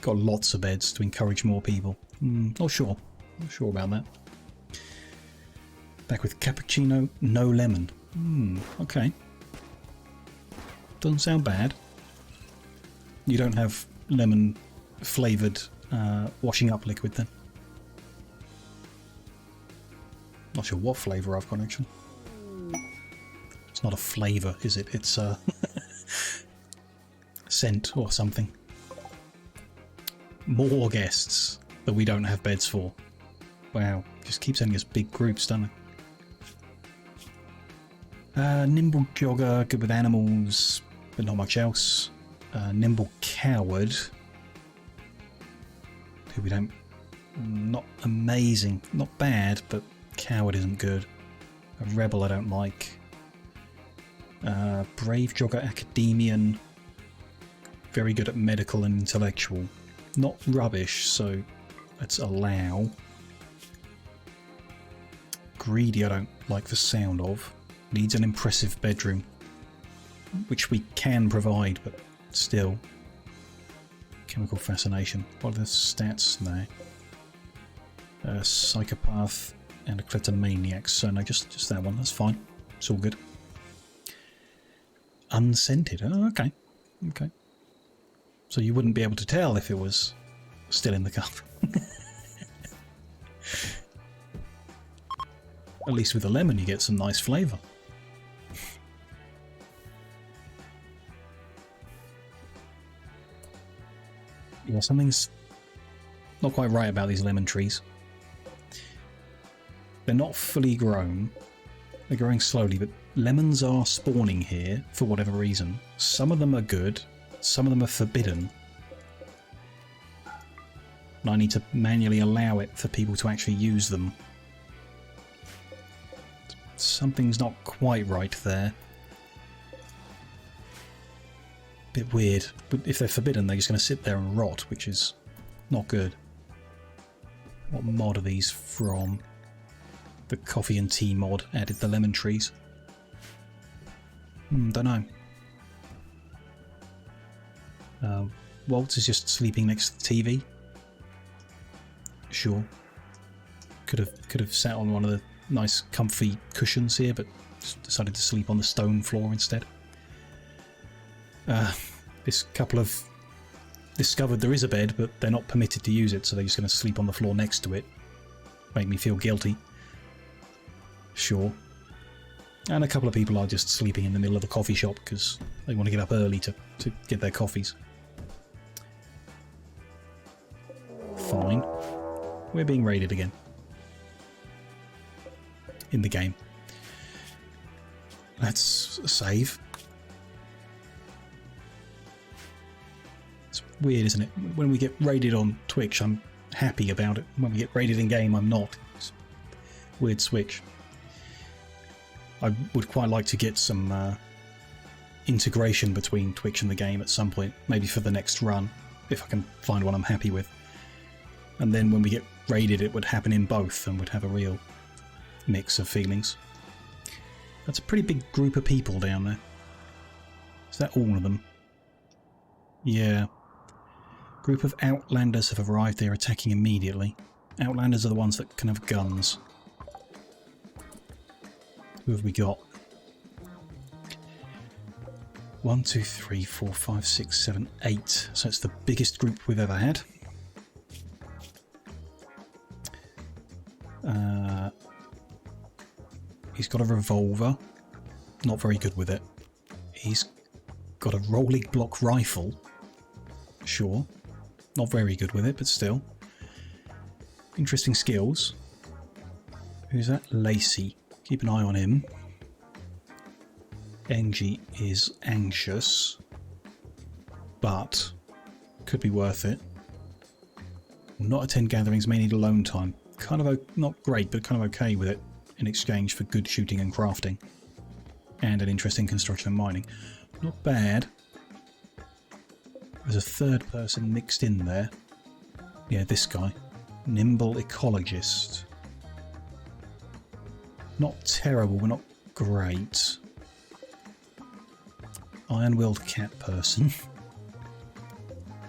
got lots of beds to encourage more people. Not sure. Not sure about that. Back with cappuccino, no lemon. Okay. Doesn't sound bad. You don't have lemon flavoured washing up liquid then? Not sure what flavour I've got actually. It's not a flavour, is it? It's a scent or something. More guests that we don't have beds for. Wow, just keep sending us big groups, doesn't it? Nimble jogger, good with animals, but not much else. Nimble coward, who we don't... Not amazing, not bad, but coward isn't good. A rebel I don't like. Brave jogger, academian, very good at medical and intellectual. Not rubbish, so let's allow. Greedy I don't like the sound of. Needs an impressive bedroom, which we can provide, but still. Chemical fascination. What are the stats now? Psychopath and a kleptomaniac. So no, just that one. That's fine. It's all good. Unscented. Oh, okay. Okay. So you wouldn't be able to tell if it was still in the cup. At least with the lemon you get some nice flavour. Yeah, something's not quite right about these lemon trees. They're not fully grown. They're growing slowly, but lemons are spawning here for whatever reason. Some of them are good, some of them are forbidden. And I need to manually allow it for people to actually use them. Something's not quite right there. Bit weird, but if they're forbidden they're just going to sit there and rot, which is not good. What mod are these from? The coffee and tea mod added the lemon trees. Don't know. Walt is just sleeping next to the TV. Sure. Could have sat on one of the nice comfy cushions here, but decided to sleep on the stone floor instead. This couple have discovered there is a bed, but they're not permitted to use it, so they're just going to sleep on the floor next to it. Make me feel guilty. Sure. And a couple of people are just sleeping in the middle of the coffee shop because they want to get up early to get their coffees. Fine. We're being raided again. In the game. Let's save. It's weird, isn't it? When we get raided on Twitch, I'm happy about it. When we get raided in game, I'm not. It's a weird switch. I would quite like to get some integration between Twitch and the game at some point, maybe for the next run, if I can find one I'm happy with. And then when we get raided, it would happen in both and would have a real mix of feelings. That's a pretty big group of people down there. Is that all of them? Yeah. Group of Outlanders have arrived. They're attacking immediately. Outlanders are the ones that can have guns. Who have we got? 1, 2, 3, 4, 5, 6, 7, 8. So it's the biggest group we've ever had. He's got a revolver. Not very good with it. He's got a rolling block rifle. Sure. Not very good with it, but still. Interesting skills. Who's that? Lacey. Keep an eye on him. Engie is anxious, but could be worth it. Will not attend gatherings, may need alone time. Kind of not great, but kind of okay with it in exchange for good shooting and crafting. And an interest in construction and mining. Not bad. There's a third person mixed in there. Yeah, this guy. Nimble ecologist. Not terrible, but not great. Iron-willed cat person.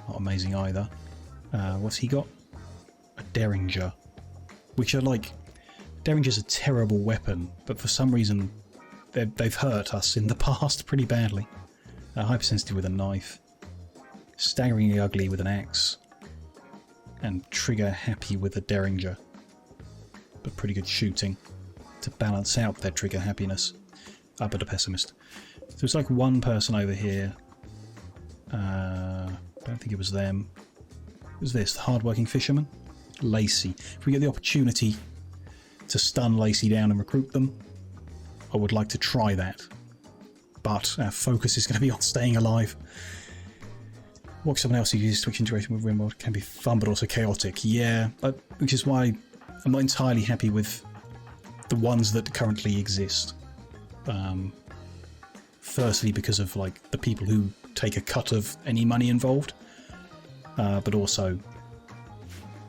Not amazing either. What's he got? A Derringer. Which I like. Derringer's a terrible weapon, but for some reason they've hurt us in the past pretty badly. Hypersensitive with a knife. Staggeringly ugly with an axe. And trigger happy with a Derringer. But pretty good shooting to balance out their trigger happiness. but a pessimist. So it's like one person over here. Don't think it was them. It was this, the hard-working fisherman. Lacey. If we get the opportunity to stun Lacey down and recruit them, I would like to try that. But our focus is going to be on staying alive. Watch someone else who uses Twitch integration with Rimworld can be fun but also chaotic. Yeah, which is why I'm not entirely happy with the ones that currently exist. Firstly, because of like the people who take a cut of any money involved, but also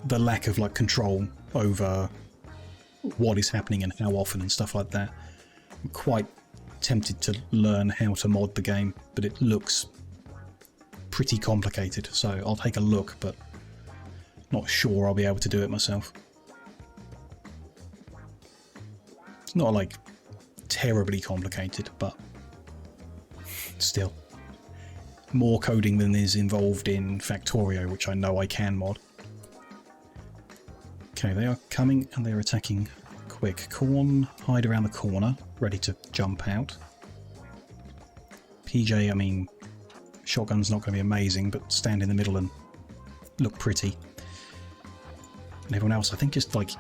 the lack of like control over what is happening and how often and stuff like that. I'm quite tempted to learn how to mod the game, but it looks pretty complicated, so I'll take a look, but not sure I'll be able to do it myself. It's not like terribly complicated, but still more coding than is involved in Factorio, which I know I can mod. Okay, they are coming and they're attacking quick. Corn, hide around the corner, ready to jump out. PJ, I mean, shotgun's not going to be amazing, but stand in the middle and look pretty. And everyone else, I think, just like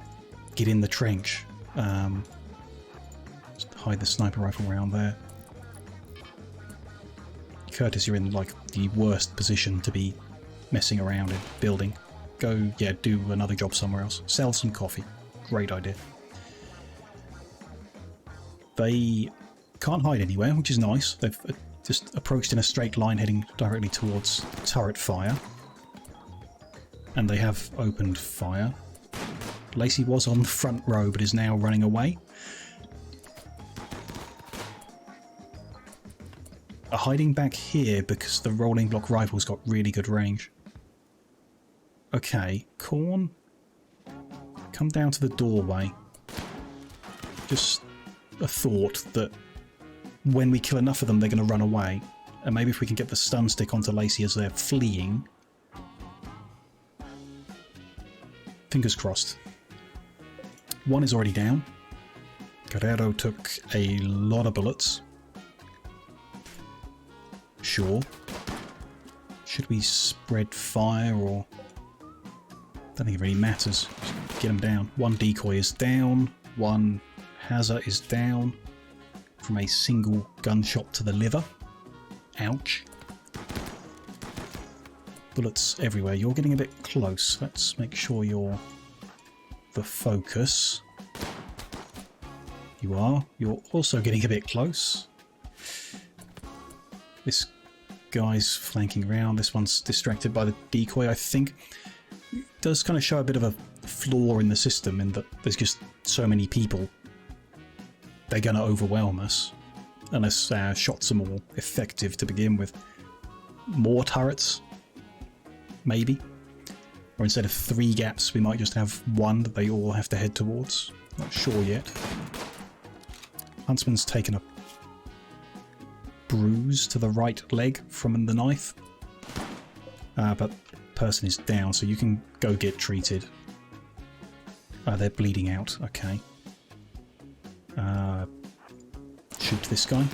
get in the trench. Just hide the sniper rifle around there. Curtis, you're in like the worst position to be messing around in building. Go, yeah, do another job somewhere else. Sell some coffee. Great idea. They can't hide anywhere, which is nice. They've just approached in a straight line heading directly towards turret fire. And they have opened fire. Lacey was on the front row but is now running away. Are hiding back here because the rolling block rifle's got really good range. Okay, Corn, come down to the doorway. Just a thought that when we kill enough of them, they're going to run away. And maybe if we can get the stun stick onto Lacey as they're fleeing. Fingers crossed. One is already down. Guerrero took a lot of bullets. Sure. Should we spread fire or... I don't think it really matters. Just get them down. One decoy is down. One hazard is down from a single gunshot to the liver. Ouch. Bullets everywhere. You're getting a bit close. Let's make sure you're the focus. You are. You're also getting a bit close. This guy's flanking around. This one's distracted by the decoy, I think. It does kind of show a bit of a flaw in the system in that there's just so many people. They're going to overwhelm us unless our shots are more effective to begin with. More turrets, maybe. Or instead of 3 gaps, we might just have 1 that they all have to head towards. Not sure yet. Huntsman's taken a bruise to the right leg from the knife. But person is down, so you can go get treated. They're bleeding out. Okay. Shoot this guy.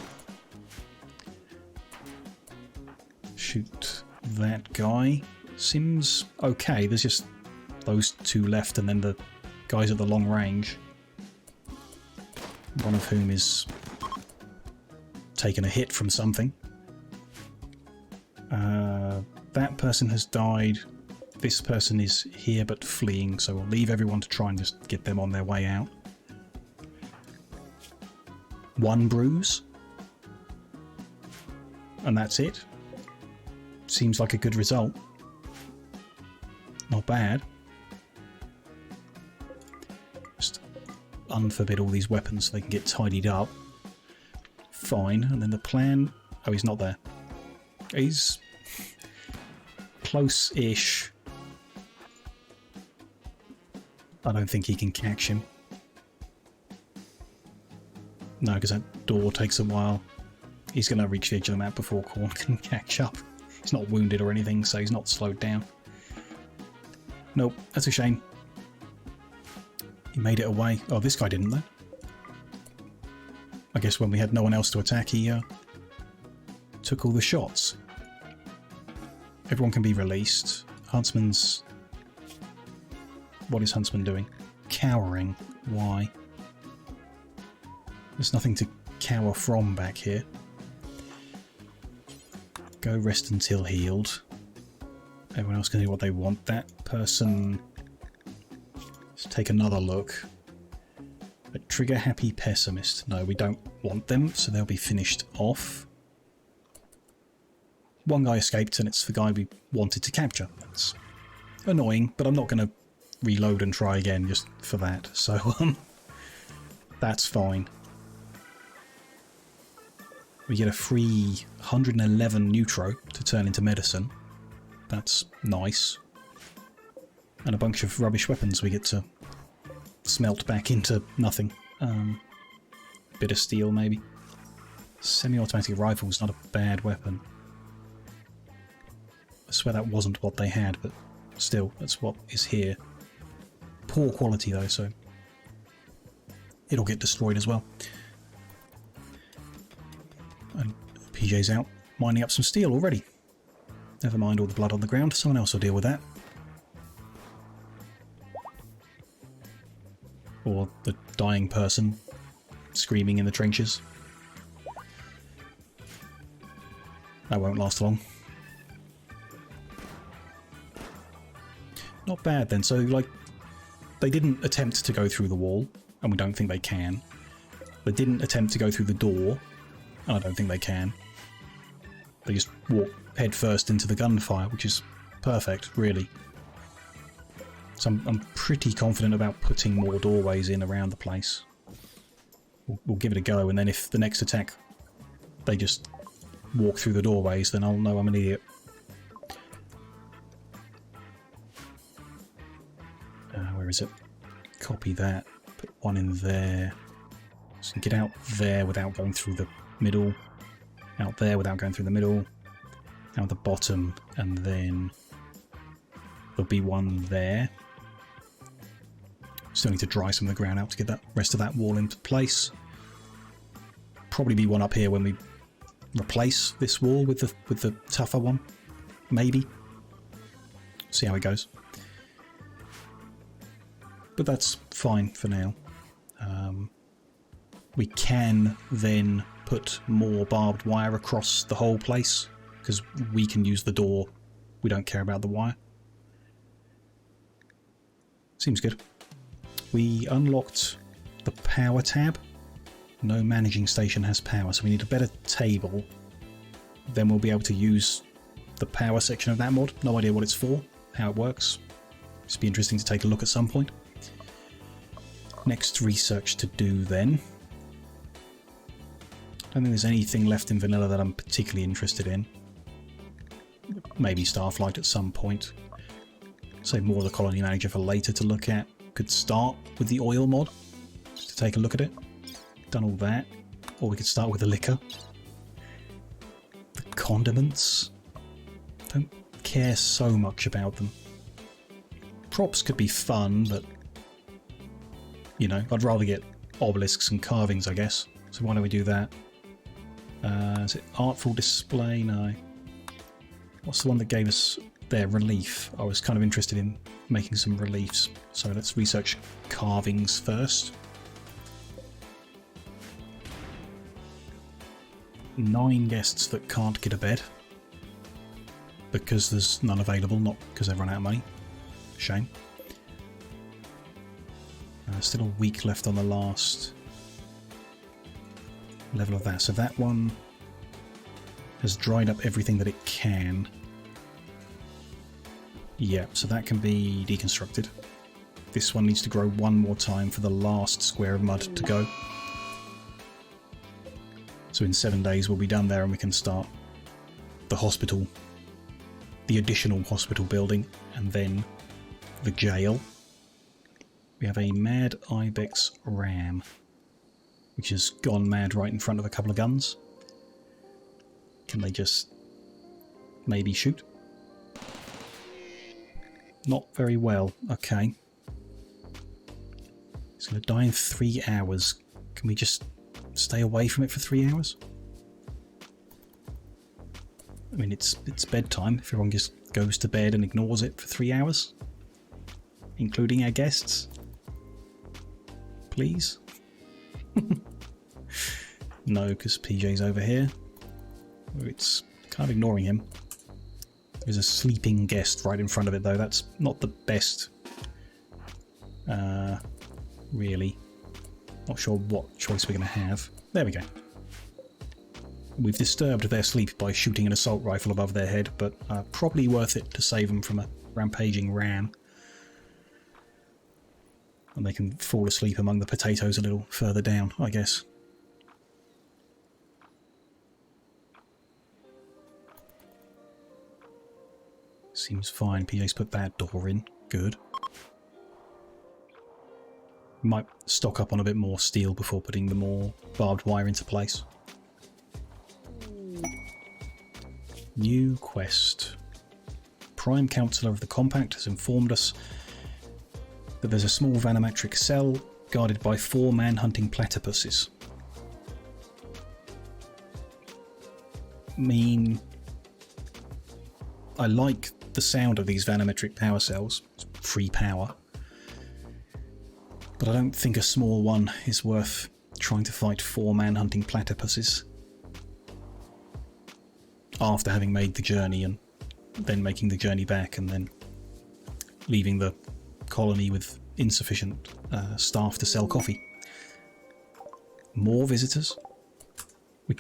Shoot that guy. Seems okay. There's just those 2 left, and then the guys at the long range. One of whom is taken a hit from something. That person has died. This person is here but fleeing, so we'll leave everyone to try and just get them on their way out. 1 bruise. And that's it. Seems like a good result. Not bad. Just unforbid all these weapons so they can get tidied up. Fine. And then the plan... Oh, he's not there. He's close-ish. I don't think he can catch him. No, because that door takes a while. He's going to reach the edge of the map before Corn can catch up. He's not wounded or anything, so he's not slowed down. Nope, that's a shame. He made it away. Oh, this guy didn't, though. I guess when we had no one else to attack, he took all the shots. Everyone can be released. Huntsman's... What is Huntsman doing? Cowering. Why? There's nothing to cower from back here. Go rest until healed. Everyone else can do what they want. That person... Let's take another look. A trigger happy pessimist. No, we don't want them, so they'll be finished off. One guy escaped, and it's the guy we wanted to capture. That's annoying, but I'm not going to reload and try again just for that. So, that's fine. We get a free 111 neutro to turn into medicine. That's nice. And a bunch of rubbish weapons we get to smelt back into nothing. Bit of steel, maybe. Semi-automatic rifle is not a bad weapon. I swear that wasn't what they had, but still, that's what is here. Poor quality though, so it'll get destroyed as well. And PJ's out mining up some steel already. Never mind all the blood on the ground, someone else will deal with that. Or the dying person screaming in the trenches. That won't last long. Not bad then, so like, they didn't attempt to go through the wall, and we don't think they can. They didn't attempt to go through the door, and I don't think they can. They just walk head first into the gunfire, which is perfect, really. So I'm pretty confident about putting more doorways in around the place. We'll give it a go, and then if the next attack they just walk through the doorways, then I'll know I'm an idiot. Where is it? Copy that. Put one in there. So get out there without going through the middle. Out there without going through the middle. Out the bottom, and then there'll be one there. Still need to dry some of the ground out to get that rest of that wall into place. Probably be one up here when we replace this wall with the tougher one. Maybe. See how it goes. But that's fine for now. We can then put more barbed wire across the whole place, because we can use the door. We don't care about the wire. Seems good. We unlocked the power tab. No managing station has power, so we need a better table. Then we'll be able to use the power section of that mod. No idea what it's for, how it works. Just be interesting to take a look at some point. Next research to do then. I don't think there's anything left in vanilla that I'm particularly interested in. Maybe Starflight at some point. Save more of the colony manager for later to look at. Could start with the oil mod, just to take a look at it. Done all that. Or we could start with the liquor. The condiments. Don't care so much about them. Props could be fun, but you know, I'd rather get obelisks and carvings, I guess. So why don't we do that? Is it artful display? No. What's the one that gave us their relief? I was kind of interested in making some reliefs. So let's research carvings first. 9 guests that can't get a bed. Because there's none available, not because they've run out of money. Shame. Still a week left on the last level of that. So that one has dried up everything that it can. Yeah, so that can be deconstructed. This one needs to grow one more time for the last square of mud to go. So in 7 days we'll be done there and we can start the hospital, the additional hospital building, and then the jail. We have a mad ibex ram, which has gone mad right in front of a couple of guns. Can they just maybe shoot? Not very well. Okay. It's going to die in 3 hours. Can we just stay away from it for 3 hours? I mean, it's bedtime if everyone just goes to bed and ignores it for 3 hours, including our guests. Please? No, because PJ's over here. It's kind of ignoring him. There's a sleeping guest right in front of it, though. That's not the best. Really. Not sure what choice we're going to have. There we go. We've disturbed their sleep by shooting an assault rifle above their head, but probably worth it to save them from a rampaging ram. And they can fall asleep among the potatoes a little further down, I guess. Seems fine. PJ's put that door in. Good. Might stock up on a bit more steel before putting the more barbed wire into place. New quest. Prime Councillor of the Compact has informed us that there's a small vanometric cell guarded by 4 man-hunting platypuses. I mean, I like the sound of these vanometric power cells. It's free power. But I don't think a small one is worth trying to fight 4 man-hunting platypuses. After having made the journey and then making the journey back and then leaving the colony with insufficient staff to sell coffee. More visitors? We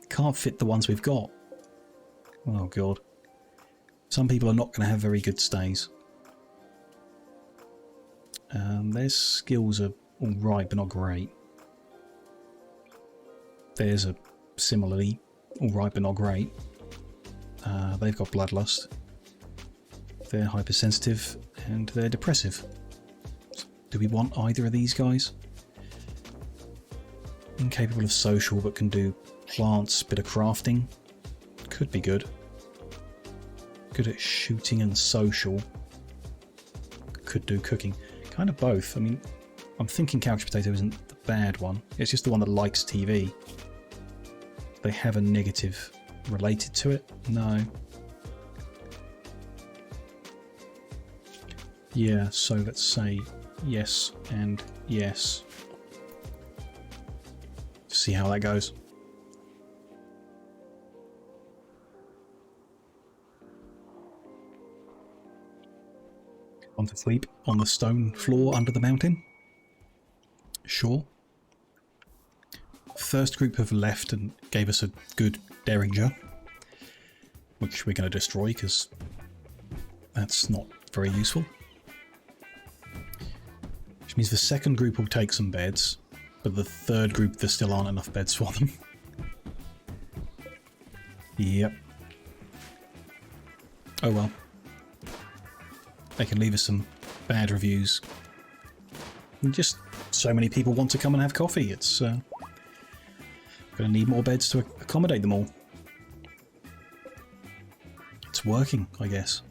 can't fit the ones we've got. Oh god. Some people are not going to have very good stays. Their skills are alright but not great. There's a similarly alright but not great. They've got bloodlust. They're hypersensitive and they're depressive. Do we want either of these guys? Incapable of social but can do plants, bit of crafting. Could be good. Good at shooting and social. Could do cooking. Kind of both. I mean, I'm thinking Couch Potato isn't the bad one. It's just the one that likes TV. They have a negative related to it? No. Yeah, so let's say yes and yes. See how that goes. Want to sleep on the stone floor under the mountain? Sure. First group have left and gave us a good derringer, which we're going to destroy because that's not very useful. Which means the second group will take some beds, but the third group there still aren't enough beds for them. Yep. Oh well. They can leave us some bad reviews. Just so many people want to come and have coffee. It's going to need more beds to accommodate them all. It's working, I guess.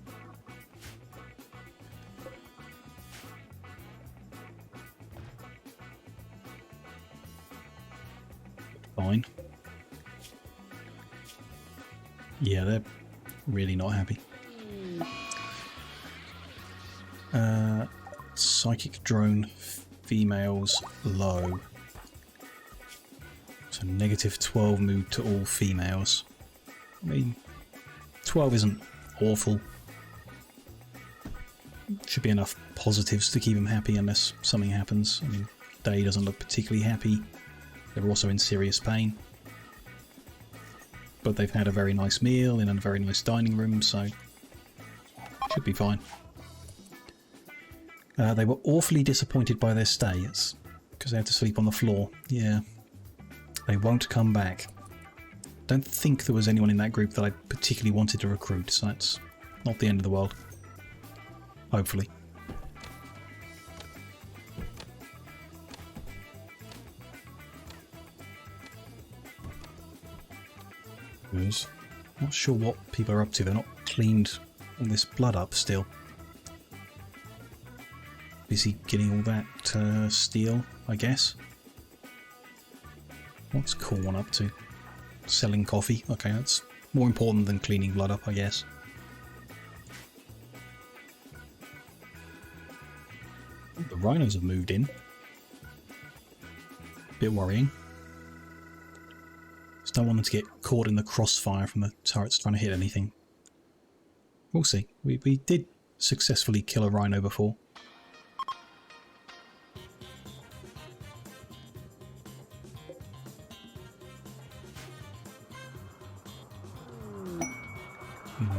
Fine. Yeah, they're really not happy. Psychic drone females low. So -12 mood to all females. I mean, 12 isn't awful. Should be enough positives to keep them happy unless something happens. I mean, Day doesn't look particularly happy. They're also in serious pain. But they've had a very nice meal in a very nice dining room, so should be fine. They were awfully disappointed by their stay. It's because they had to sleep on the floor. Yeah. They won't come back. Don't think there was anyone in that group that I particularly wanted to recruit, so that's not the end of the world. Hopefully. Not sure what people are up to. They're not cleaned all this blood up still. Busy getting all that steel, I guess. What's Corn up to? Selling coffee. Okay, that's more important than cleaning blood up, I guess. The rhinos have moved in. Bit worrying. Just don't want them to get caught in the crossfire from the turrets trying to hit anything. We'll see. We did successfully kill a rhino before.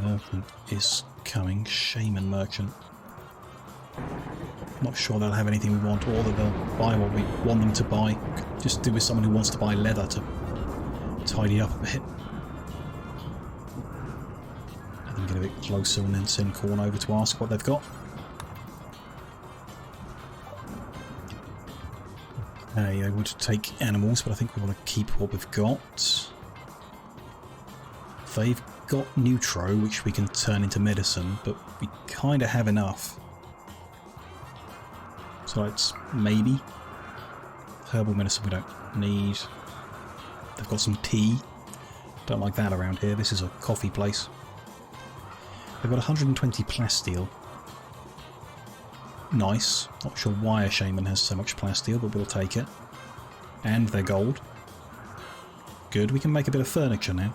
Merchant is coming. Shaman merchant. Not sure they'll have anything we want, or that they'll buy what we want them to buy. Could just do with someone who wants to buy leather to tidy up a bit. And then get a bit closer and then send Corn over to ask what they've got. They would take animals, but I think we want to keep what we've got. They've got Neutro, which we can turn into medicine, but we kind of have enough. So it's maybe herbal medicine we don't need. They've got some tea. Don't like that around here. This is a coffee place. They've got 120 plasteel. Nice. Not sure why a shaman has so much plasteel, but we'll take it. And they're gold. Good. We can make a bit of furniture now.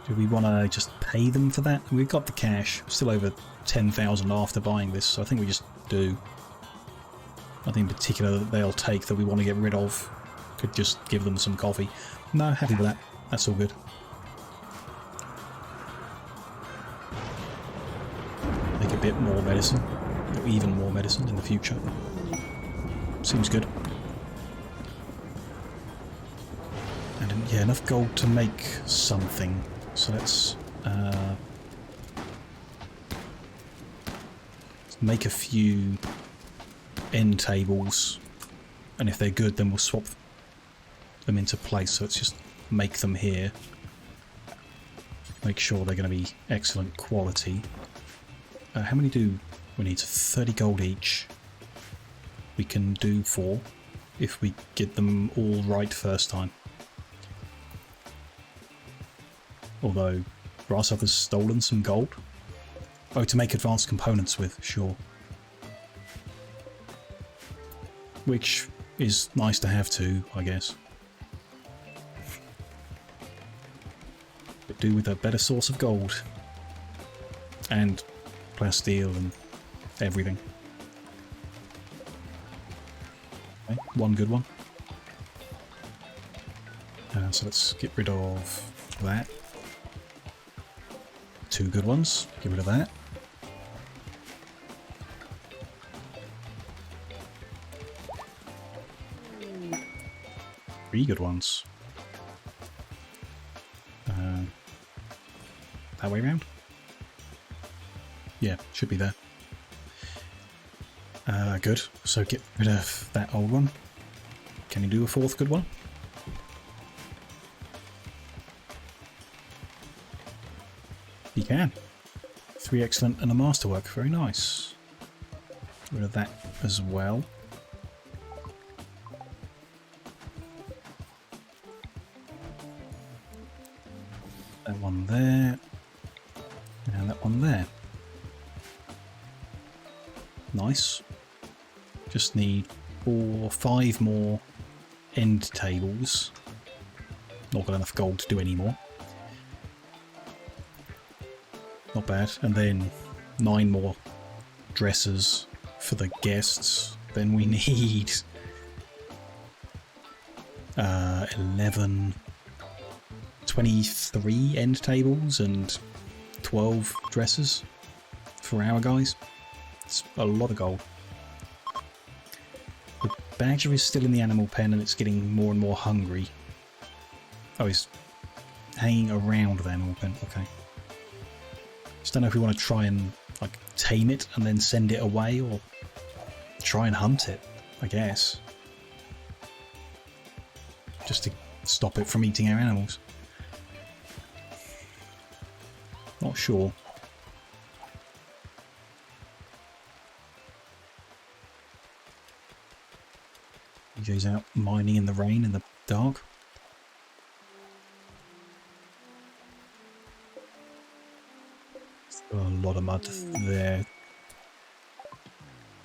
Do we want to just pay them for that? We've got the cash. Still over 10,000 after buying this, so I think we just do. Nothing in particular that they'll take that we want to get rid of. Could just give them some coffee. No, happy with that. That's all good. Make a bit more medicine. Or even more medicine in the future. Seems good. And yeah, enough gold to make something. So let's make a few end tables, and if they're good then we'll swap them into place. So let's just make them here. Make sure they're going to be excellent quality. How many do we need? 30 gold each. We can do 4 if we get them all right first time. Although Grasshopper's stolen some gold. Oh, to make advanced components with, sure. Which is nice to have too, I guess. But do with a better source of gold. And plasteel and everything. Okay, one good one. So let's get rid of that. 2 good ones. Get rid of that. Three good ones. That way around? Yeah, should be there. Good. So get rid of that old one. Can you do a 4th good one? You can. 3 excellent and a masterwork. Very nice. Get rid of that as well. That one there. And that one there. Nice. Just need 4 or 5 more end tables. Not got enough gold to do any more. Not bad. And then 9 more dressers for the guests. Then we need 11, 23 end tables and 12 dressers for our guys. It's a lot of gold. The badger is still in the animal pen and it's getting more and more hungry. Oh, he's hanging around the animal pen. Okay. Just don't know if we want to try and like tame it and then send it away, or try and hunt it, I guess. Just to stop it from eating our animals. Not sure. DJ's out mining in the rain in the dark. Got a lot of mud there.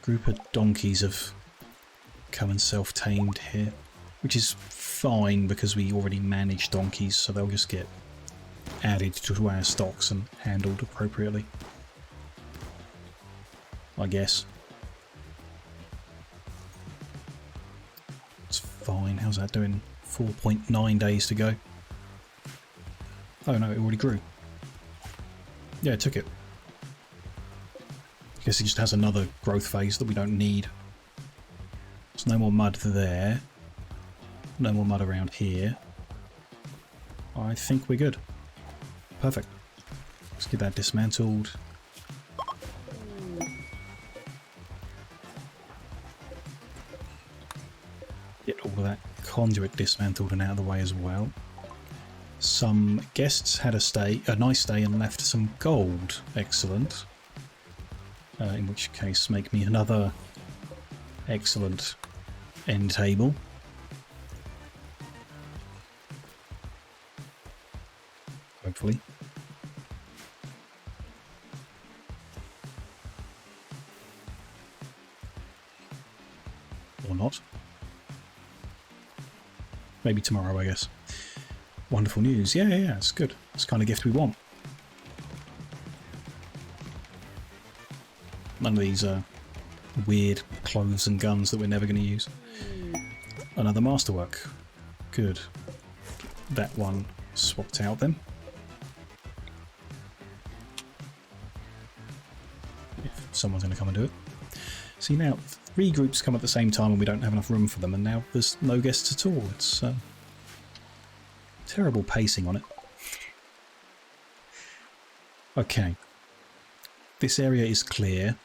Group of donkeys have come and self-tamed here, which is fine because we already manage donkeys, so they'll just get added to our stocks and handled appropriately, I guess. It's fine. How's that doing? 4.9 days to go. Oh no, it already grew. Yeah, it took it. I guess it just has another growth phase that we don't need. There's no more mud there. No more mud around here. I think we're good. Perfect. Let's get that dismantled. Get all of that conduit dismantled and out of the way as well. Some guests had a nice stay and left some gold. Excellent. In which case, make me another excellent end table. Hopefully. Or not. Maybe tomorrow, I guess. Wonderful news. Yeah, it's good. It's the kind of gift we want. None of these weird clothes and guns that we're never going to use. Another masterwork. Good. That one swapped out then. If someone's going to come and do it. See, now 3 groups come at the same time and we don't have enough room for them, and now there's no guests at all. It's terrible pacing on it. Okay. This area is clear.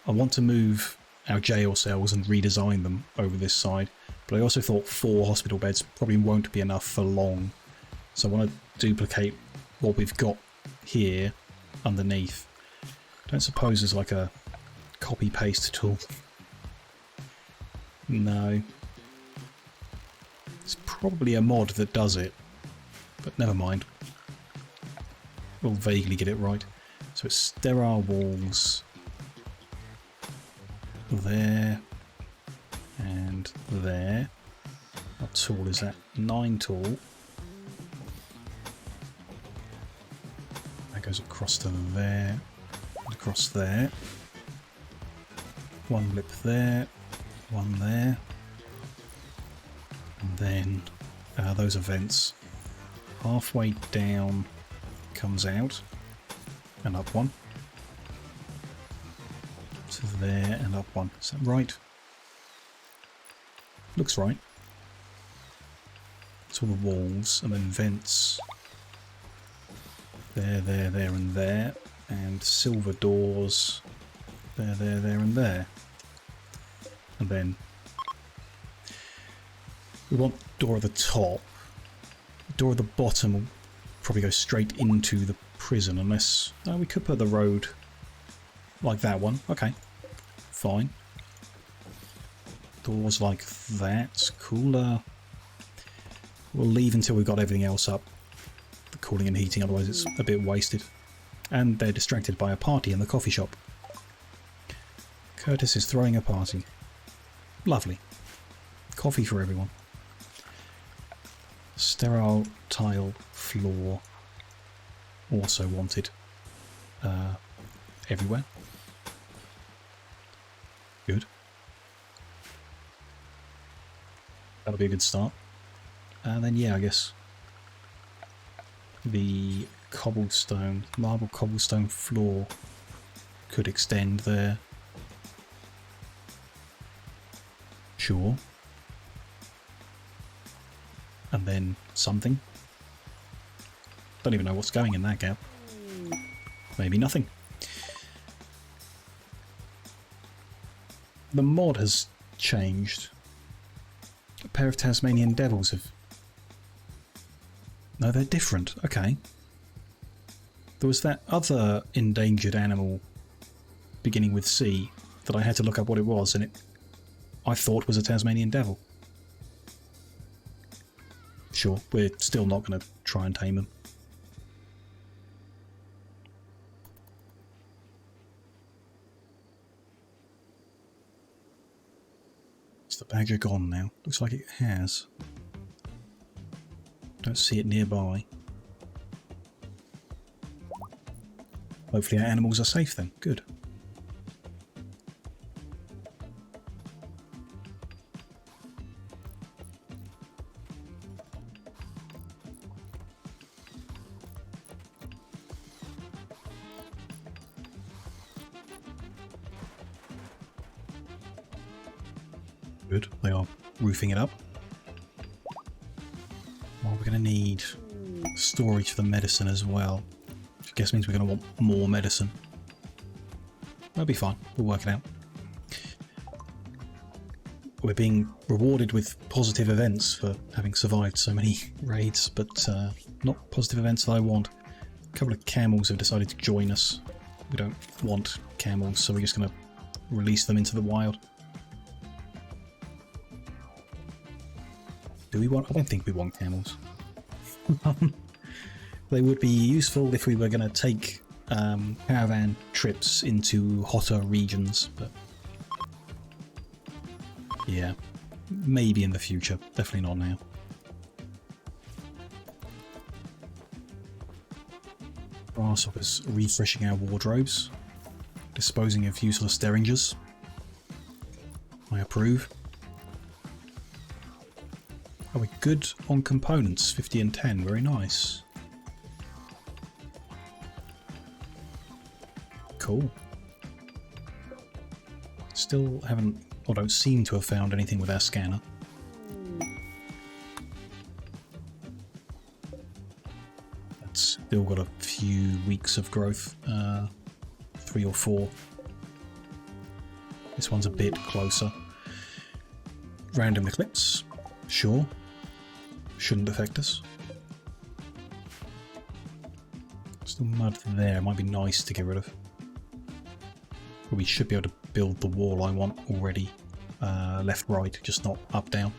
I want to move our jail cells and redesign them over this side, but I also thought 4 hospital beds probably won't be enough for long. So I want to duplicate what we've got here underneath. I don't suppose there's like a copy-paste tool. No. It's probably a mod that does it, but never mind. We'll vaguely get it right. So it's sterile walls there and there. How tall is that? 9 tall. That goes across to there, and across there. 1 lip there, 1 there. And then those are vents. Halfway down comes out and up 1. To there and up 1. Is that right? Looks right. It's all the walls and then vents. There, and there. And silver doors. There, and there. And then we want door at the top. Door at the bottom will probably go straight into the prison unless... Oh, we could put the road like that one. Okay. Fine. Doors like that. Cooler. We'll leave until we've got everything else up. The cooling and heating, otherwise it's a bit wasted. And they're distracted by a party in the coffee shop. Curtis is throwing a party. Lovely. Coffee for everyone. Sterile tile floor. Also wanted. Everywhere. Good. That'll be a good start. And then, yeah, I guess the cobblestone, marble cobblestone floor could extend there. Sure. And then something. Don't even know what's going in that gap. Maybe nothing. The mod has changed. A pair of Tasmanian devils have... No, they're different. Okay. There was that other endangered animal beginning with C that I had to look up what it was, and it I thought was a Tasmanian devil. Sure, we're still not going to try and tame him. Is the badger gone now? Looks like it has. Don't see it nearby. Hopefully our animals are safe then. Good. Good. They are roofing it up. Well, we're going to need storage for the medicine as well. Which I guess means we're going to want more medicine. That'll be fine. We'll work it out. We're being rewarded with positive events for having survived so many raids, but not positive events that I want. A couple of camels have decided to join us. We don't want camels, so we're just going to release them into the wild. Do we want? I don't think we want camels. They would be useful if we were going to take caravan trips into hotter regions, but yeah, maybe in the future. Definitely not now. Grasshoppers refreshing our wardrobes, disposing of useless derringers. I approve. Are we good on components? 50 and 10, very nice. Cool. Still haven't, or don't seem to have found anything with our scanner. That's still got a few weeks of growth, 3 or 4. This one's a bit closer. Random eclipse, sure. Shouldn't affect us. Still mud there, might be nice to get rid of. But we should be able to build the wall I want already. Left, right, just not up, down.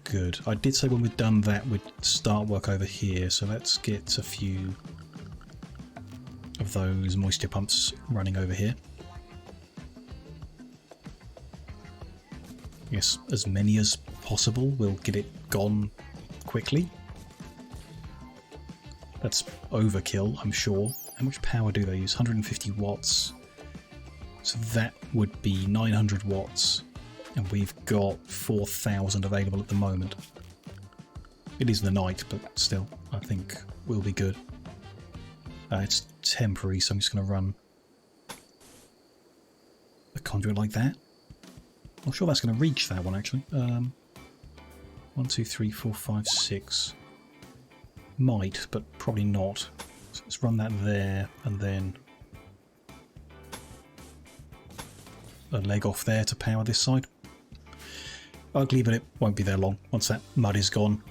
Good. I did say when we'd done that we'd start work over here, so let's get a few of those moisture pumps running over here. Yes, as many as possible. We'll get it gone quickly. That's overkill, I'm sure. How much power do they use? 150 watts. So that would be 900 watts. And we've got 4,000 available at the moment. It is the night, but still, I think we'll be good. It's temporary, so I'm just going to run a conduit like that. I'm sure that's going to reach that one, actually. 1, 2, 3, 4, 5, 6. Might, but probably not. So let's run that there, and then a leg off there to power this side. Ugly, but it won't be there long. Once that mud is gone,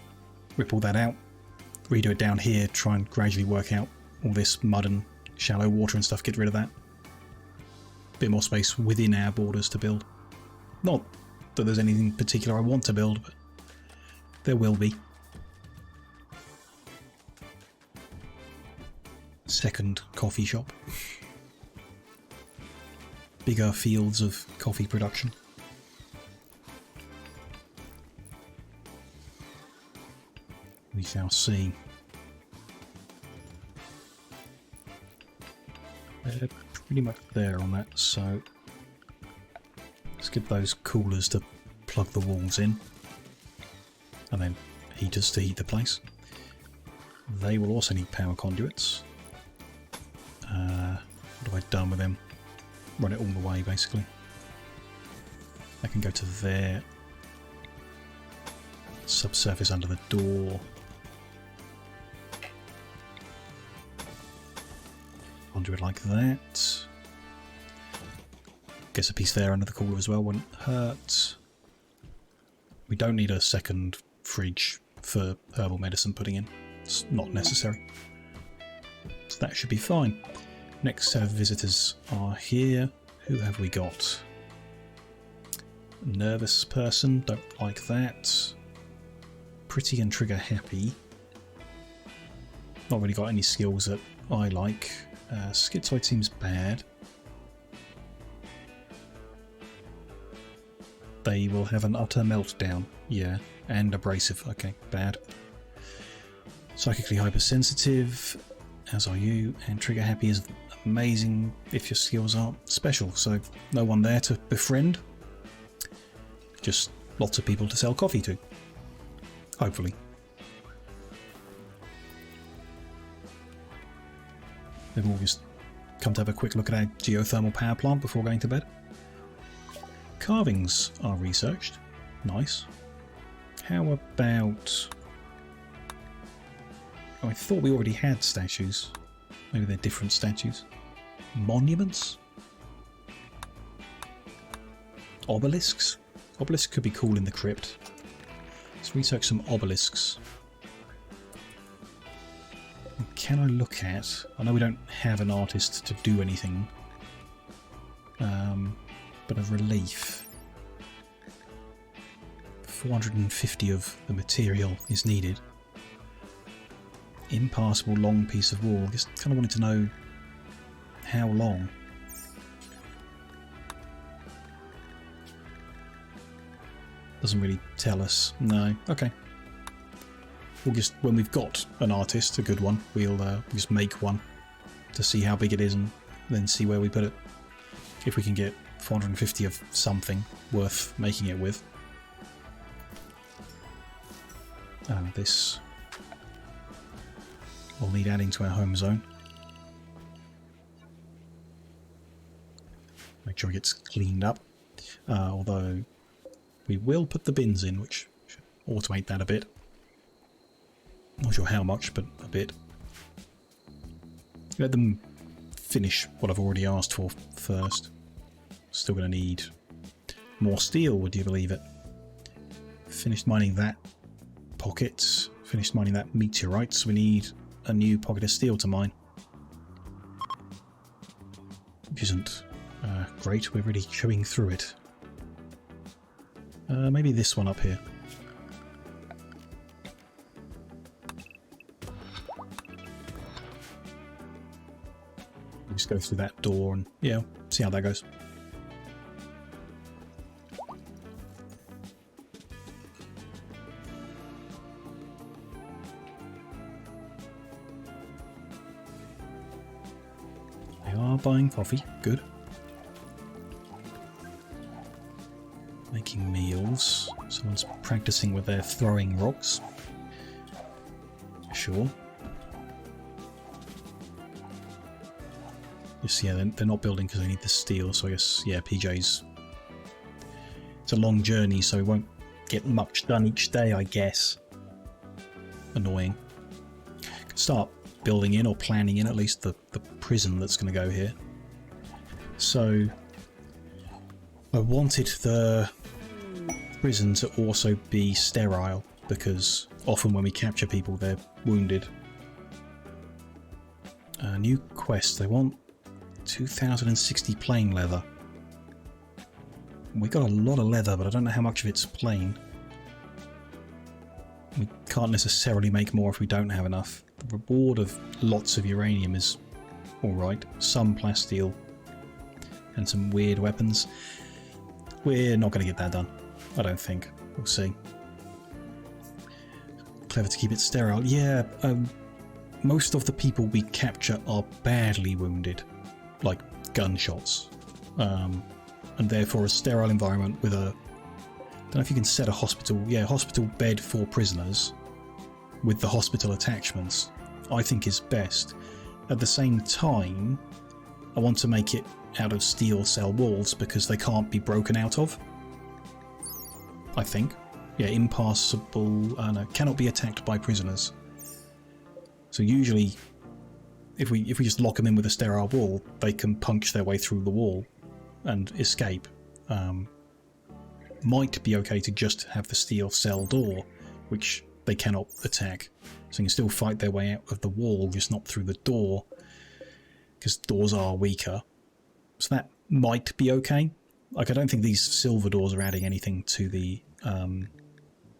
rip all that out, redo it down here, try and gradually work out all this mud and shallow water and stuff, get rid of that. Bit more space within our borders to build. Not that there's anything particular I want to build, but there will be. Second coffee shop. Bigger fields of coffee production. We shall see. They're pretty much there on that, so let's get those coolers to plug the walls in, and then heaters to heat the place. They will also need power conduits. What have I done with them? Run it all the way, basically. I can go to there. Subsurface under the door. Conduit like that. Guess a piece there under the cooler as well wouldn't hurt. We don't need a second fridge for herbal medicine putting in. It's not necessary. So that should be fine. Next set of visitors are here. Who have we got? Nervous person, don't like that. Pretty and trigger happy. Not really got any skills that I like. Schizoid seems bad. They will have an utter meltdown. Yeah. And abrasive. Okay, bad. Psychically hypersensitive, as are you. And trigger happy is amazing if your skills are special. So no one there to befriend. Just lots of people to sell coffee to. Hopefully. Maybe we'll just come to have a quick look at our geothermal power plant before going to bed. Carvings are researched. Nice. How about... Oh, I thought we already had statues. Maybe they're different statues. Monuments? Obelisks? Obelisks could be cool in the crypt. Let's research some obelisks. Can I look at... I know we don't have an artist to do anything. But a relief. 450 of the material is needed. Impassable long piece of wall. Just kind of wanted to know how long. Doesn't really tell us. No. Okay. We'll just, when we've got an artist, a good one, we'll just make one to see how big it is and then see where we put it. If we can get 450 of something worth making it with. This will need adding to our home zone. Make sure it gets cleaned up. Although we will put the bins in, which should automate that a bit. Not sure how much, but a bit. Let them finish what I've already asked for first. Still going to need more steel, would you believe it? Finished mining that pocket. Finished mining that meteorite, so we need a new pocket of steel to mine. Which isn't great, we're really chewing through it. Maybe this one up here. Just go through that door and, yeah, see how that goes. They are buying coffee, good. Making meals. Someone's practicing with their throwing rocks. Sure. Yes, yeah, they're not building because they need the steel, so I guess, yeah, PJ's... It's a long journey, so we won't get much done each day, I guess. Annoying. Could start building in or planning in at least the prison that's going to go here. So, I wanted the prison to also be sterile, because often when we capture people, they're wounded. New quest, they want 2060 plain leather. We got a lot of leather, but I don't know how much of it's plain. We can't necessarily make more if we don't have enough. The reward of lots of uranium is alright. Some plasteel and some weird weapons. We're not going to get that done, I don't think. We'll see. Clever to keep it sterile. Yeah, most of the people we capture are badly wounded. Like gunshots, and therefore a sterile environment with a... don't know if you can set a hospital... yeah, hospital bed for prisoners with the hospital attachments, I think is best. At the same time, I want to make it out of steel cell walls because they can't be broken out of. I think. Yeah, impassable... no, cannot be attacked by prisoners. So usually... If we just lock them in with a sterile wall, they can punch their way through the wall and escape. Might be okay to just have the steel cell door, which they cannot attack. So they can still fight their way out of the wall, just not through the door, because doors are weaker. So that might be okay. Like, I don't think these silver doors are adding anything to the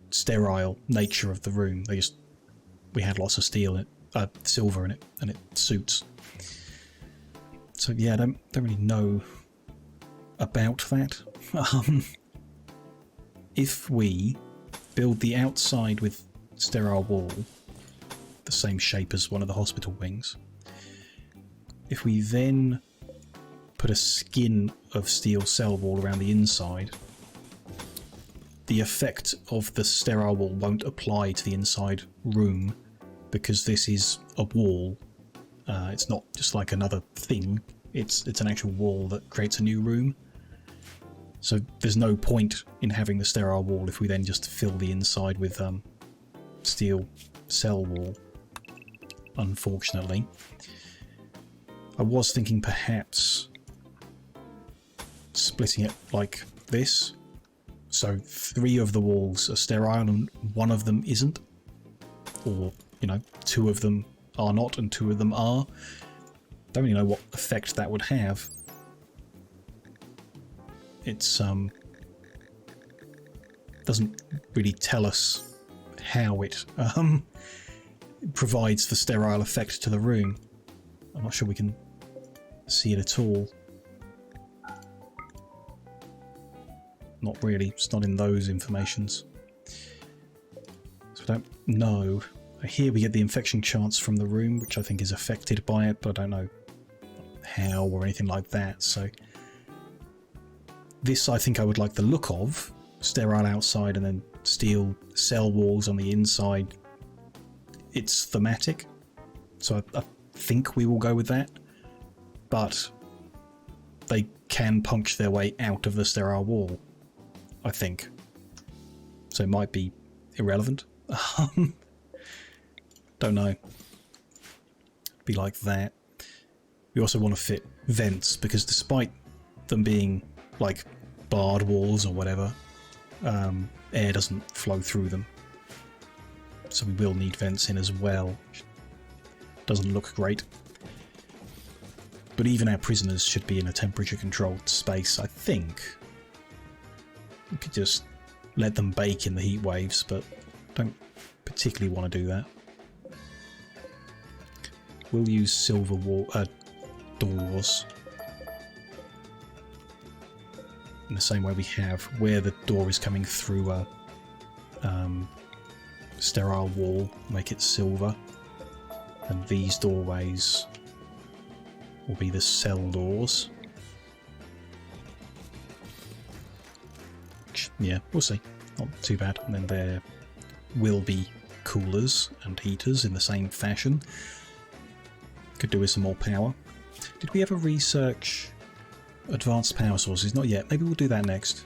sterile nature of the room. We had lots of silver in it, and it suits. So yeah, I don't really know about that. If we build the outside with sterile wall, the same shape as one of the hospital wings, if we then put a skin of steel cell wall around the inside, the effect of the sterile wall won't apply to the inside room, because this is a wall. It's not just like another thing. It's an actual wall that creates a new room. So there's no point in having the sterile wall if we then just fill the inside with steel cell wall, unfortunately. I was thinking perhaps splitting it like this. So 3 of the walls are sterile and 1 of them isn't. Or, 2 of them are not and 2 of them are. Don't really know what effect that would have. It's doesn't really tell us how it provides the sterile effect to the room. I'm not sure we can see it at all. Not really. It's not in those informations. So I don't know. Here we get the infection chance from the room, which I think is affected by it, but I don't know how or anything like that. So this I think I would like the look of. Sterile outside and then steel cell walls on the inside. It's thematic. So I think we will go with that. But they can punch their way out of the sterile wall, I think. So it might be irrelevant. Don't know. Be like that. We also want to fit vents, because despite them being like barred walls or whatever, air doesn't flow through them. So we will need vents in as well. Doesn't look great. But even our prisoners should be in a temperature-controlled space, I think. We could just let them bake in the heat waves, but don't particularly want to do that. We'll use silver doors in the same way we have, where the door is coming through a sterile wall, make it silver, and these doorways will be the cell doors. Yeah, we'll see. Not too bad. And then there will be coolers and heaters in the same fashion. Could do with some more power. Did we ever research advanced power sources? Not yet. Maybe we'll do that next.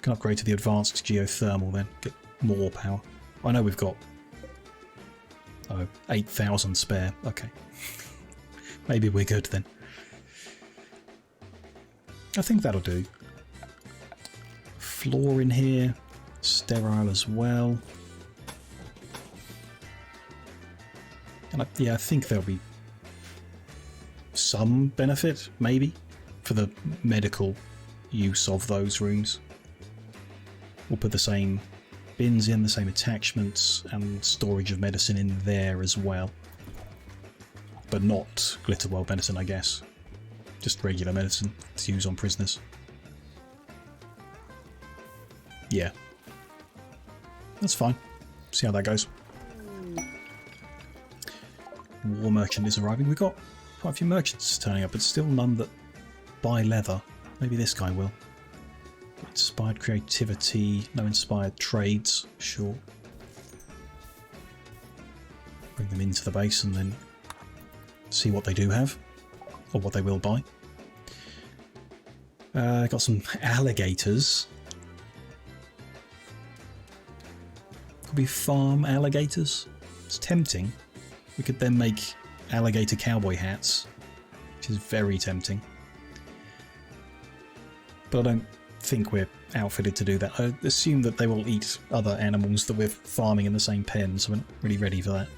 Can upgrade to the advanced geothermal then. Get more power. I know we've got 8,000 spare. Okay. Maybe we're good then. I think that'll do. Floor in here. Sterile as well. And I think there'll be some benefit, maybe, for the medical use of those rooms. We'll put the same bins in, the same attachments, and storage of medicine in there as well. But not glitter world medicine, I guess. Just regular medicine to use on prisoners. Yeah. That's fine. See how that goes. War merchant is arriving. We've got quite a few merchants turning up, but still none that buy leather. Maybe this guy will. Inspired creativity, no inspired trades, sure. Bring them into the base and then see what they do have, or what they will buy. Got some alligators. Could we farm alligators? It's tempting. We could then make alligator cowboy hats, which is very tempting. But I don't think we're outfitted to do that. I assume that they will eat other animals that we're farming in the same pen, so we're not really ready for that.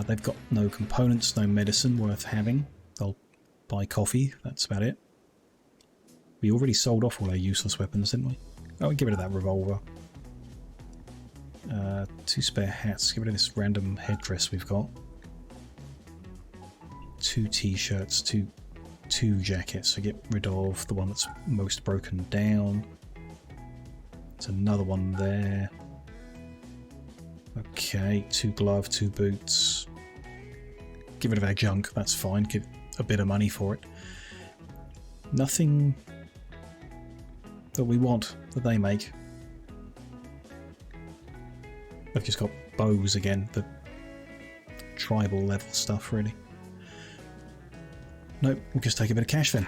They've got no components, no medicine worth having. They'll buy coffee. That's about it. We already sold off all our useless weapons, didn't we? Oh, get rid of that revolver. 2 spare hats. Get rid of this random headdress we've got. 2 t-shirts, two jackets. So get rid of the one that's most broken down. There's another one there. Okay, 2 gloves, 2 boots. Get rid of our junk, that's fine. Give a bit of money for it. Nothing that we want that they make. I've just got bows again, the tribal level stuff really. Nope, we'll just take a bit of cash then.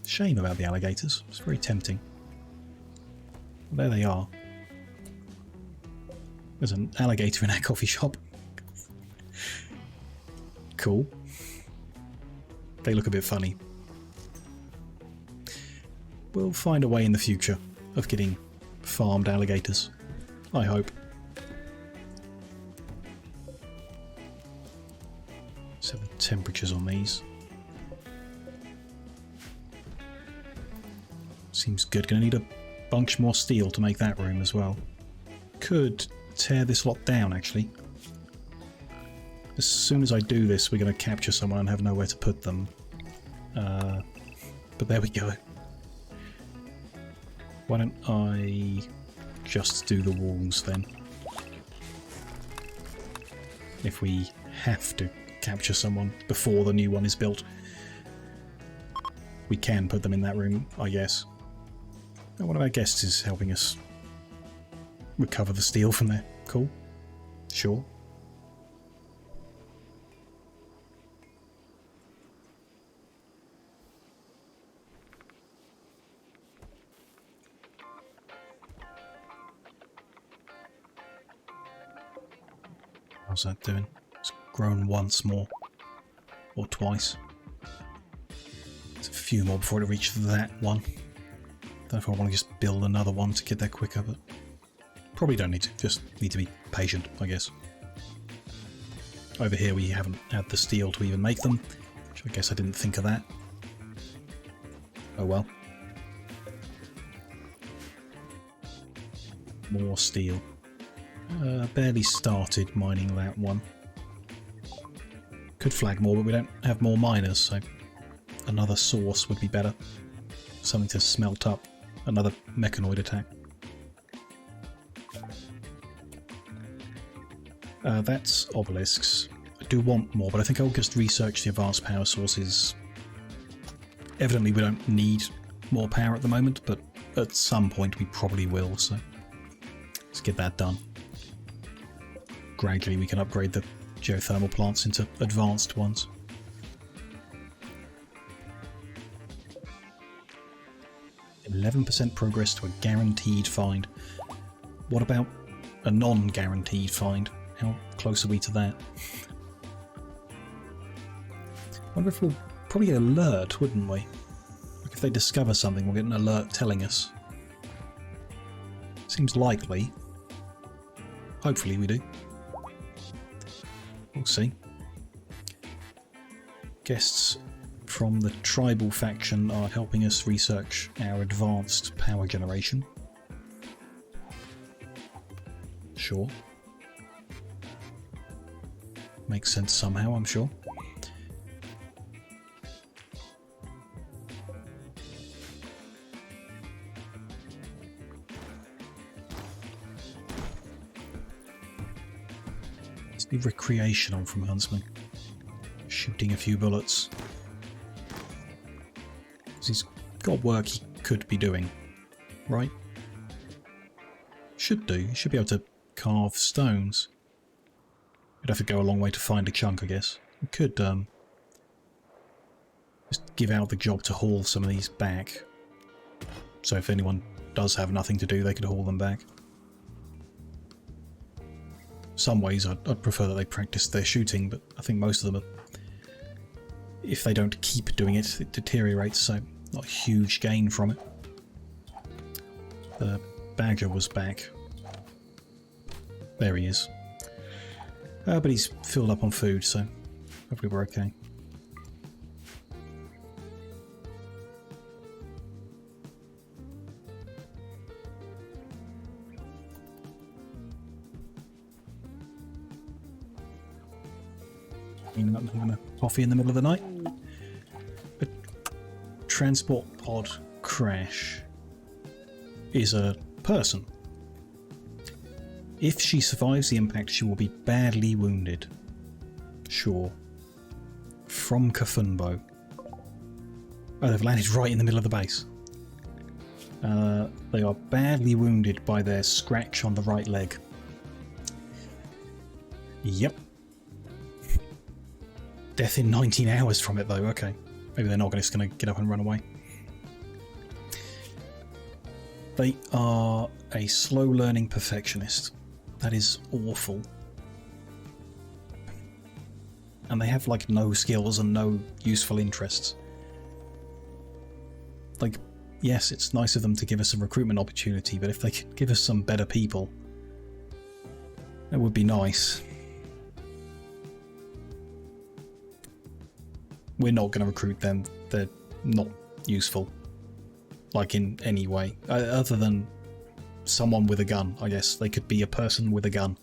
Shame about the alligators, it's very tempting. There they are. There's an alligator in our coffee shop. Cool. They look a bit funny. We'll find a way in the future of getting farmed alligators. I hope. So the temperatures on these. Seems good. Gonna need a bunch more steel to make that room as well. Could tear this lot down actually. As soon as I do this, we're going to capture someone and have nowhere to put them. But there we go. Why don't I just do the walls then? If we have to capture someone before the new one is built, we can put them in that room, I guess. And one of our guests is helping us recover the steel from there. Cool. Sure. How's that doing? It's grown once more. Or twice. There's a few more before it reaches that one. Don't know if I want to just build another one to get there quicker, but probably don't need to. Just need to be patient, I guess. Over here we haven't had the steel to even make them, which I guess I didn't think of that. Oh well. More steel. Barely started mining that one. Could flag more, but we don't have more miners, so another source would be better. Something to smelt up. Another mechanoid attack. That's obelisks. I do want more, but I think I'll just research the advanced power sources. Evidently we don't need more power at the moment, but at some point we probably will, so let's get that done. Gradually we can upgrade the geothermal plants into advanced ones. %11% progress to a guaranteed find. What about a non-guaranteed find? How close are we to that? I wonder if we'll probably get an alert, wouldn't we? Like if they discover something, we'll get an alert telling us. Seems likely. Hopefully we do. We'll see. Guests from the tribal faction are helping us research our advanced power generation. Sure. Makes sense somehow, I'm sure. Let's be recreational from Huntsman. Shooting a few bullets. He's got work he could be doing, right? Should do. He should be able to carve stones. You'd have to go a long way to find a chunk, I guess. We could just give out the job to haul some of these back. So if anyone does have nothing to do, they could haul them back. Some ways I'd prefer that they practice their shooting, but I think most of them are, if they don't keep doing it, it deteriorates, so not a huge gain from it. The badger was back. There he is. But he's filled up on food, so hopefully we're okay. Not having a coffee in the middle of the night. A transport pod crash is a person. If she survives the impact, she will be badly wounded. Sure. From Kafunbo. Oh, they've landed right in the middle of the base. They are badly wounded by their scratch on the right leg. Yep. Death in 19 hours from it, though. Okay. Maybe they're not just going to get up and run away. They are a slow-learning perfectionist. That is awful. And they have, like, no skills and no useful interests. Like, yes, it's nice of them to give us a recruitment opportunity, but if they could give us some better people, that would be nice. We're not going to recruit them. They're not useful. Like, in any way. Other than someone with a gun, I guess. They could be a person with a gun.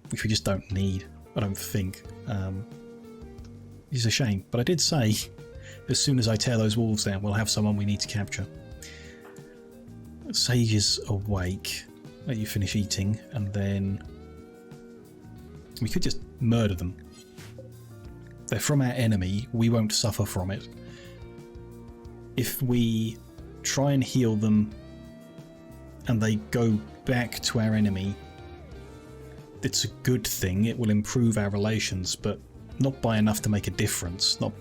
Which we just don't need, I don't think. It's a shame. But I did say, as soon as I tear those wolves down, we'll have someone we need to capture. Sage is awake. Let you finish eating, and then we could just murder them. They're from our enemy, we won't suffer from it. If we try and heal them and they go back to our enemy, it's a good thing, it will improve our relations, but not by enough to make a difference, not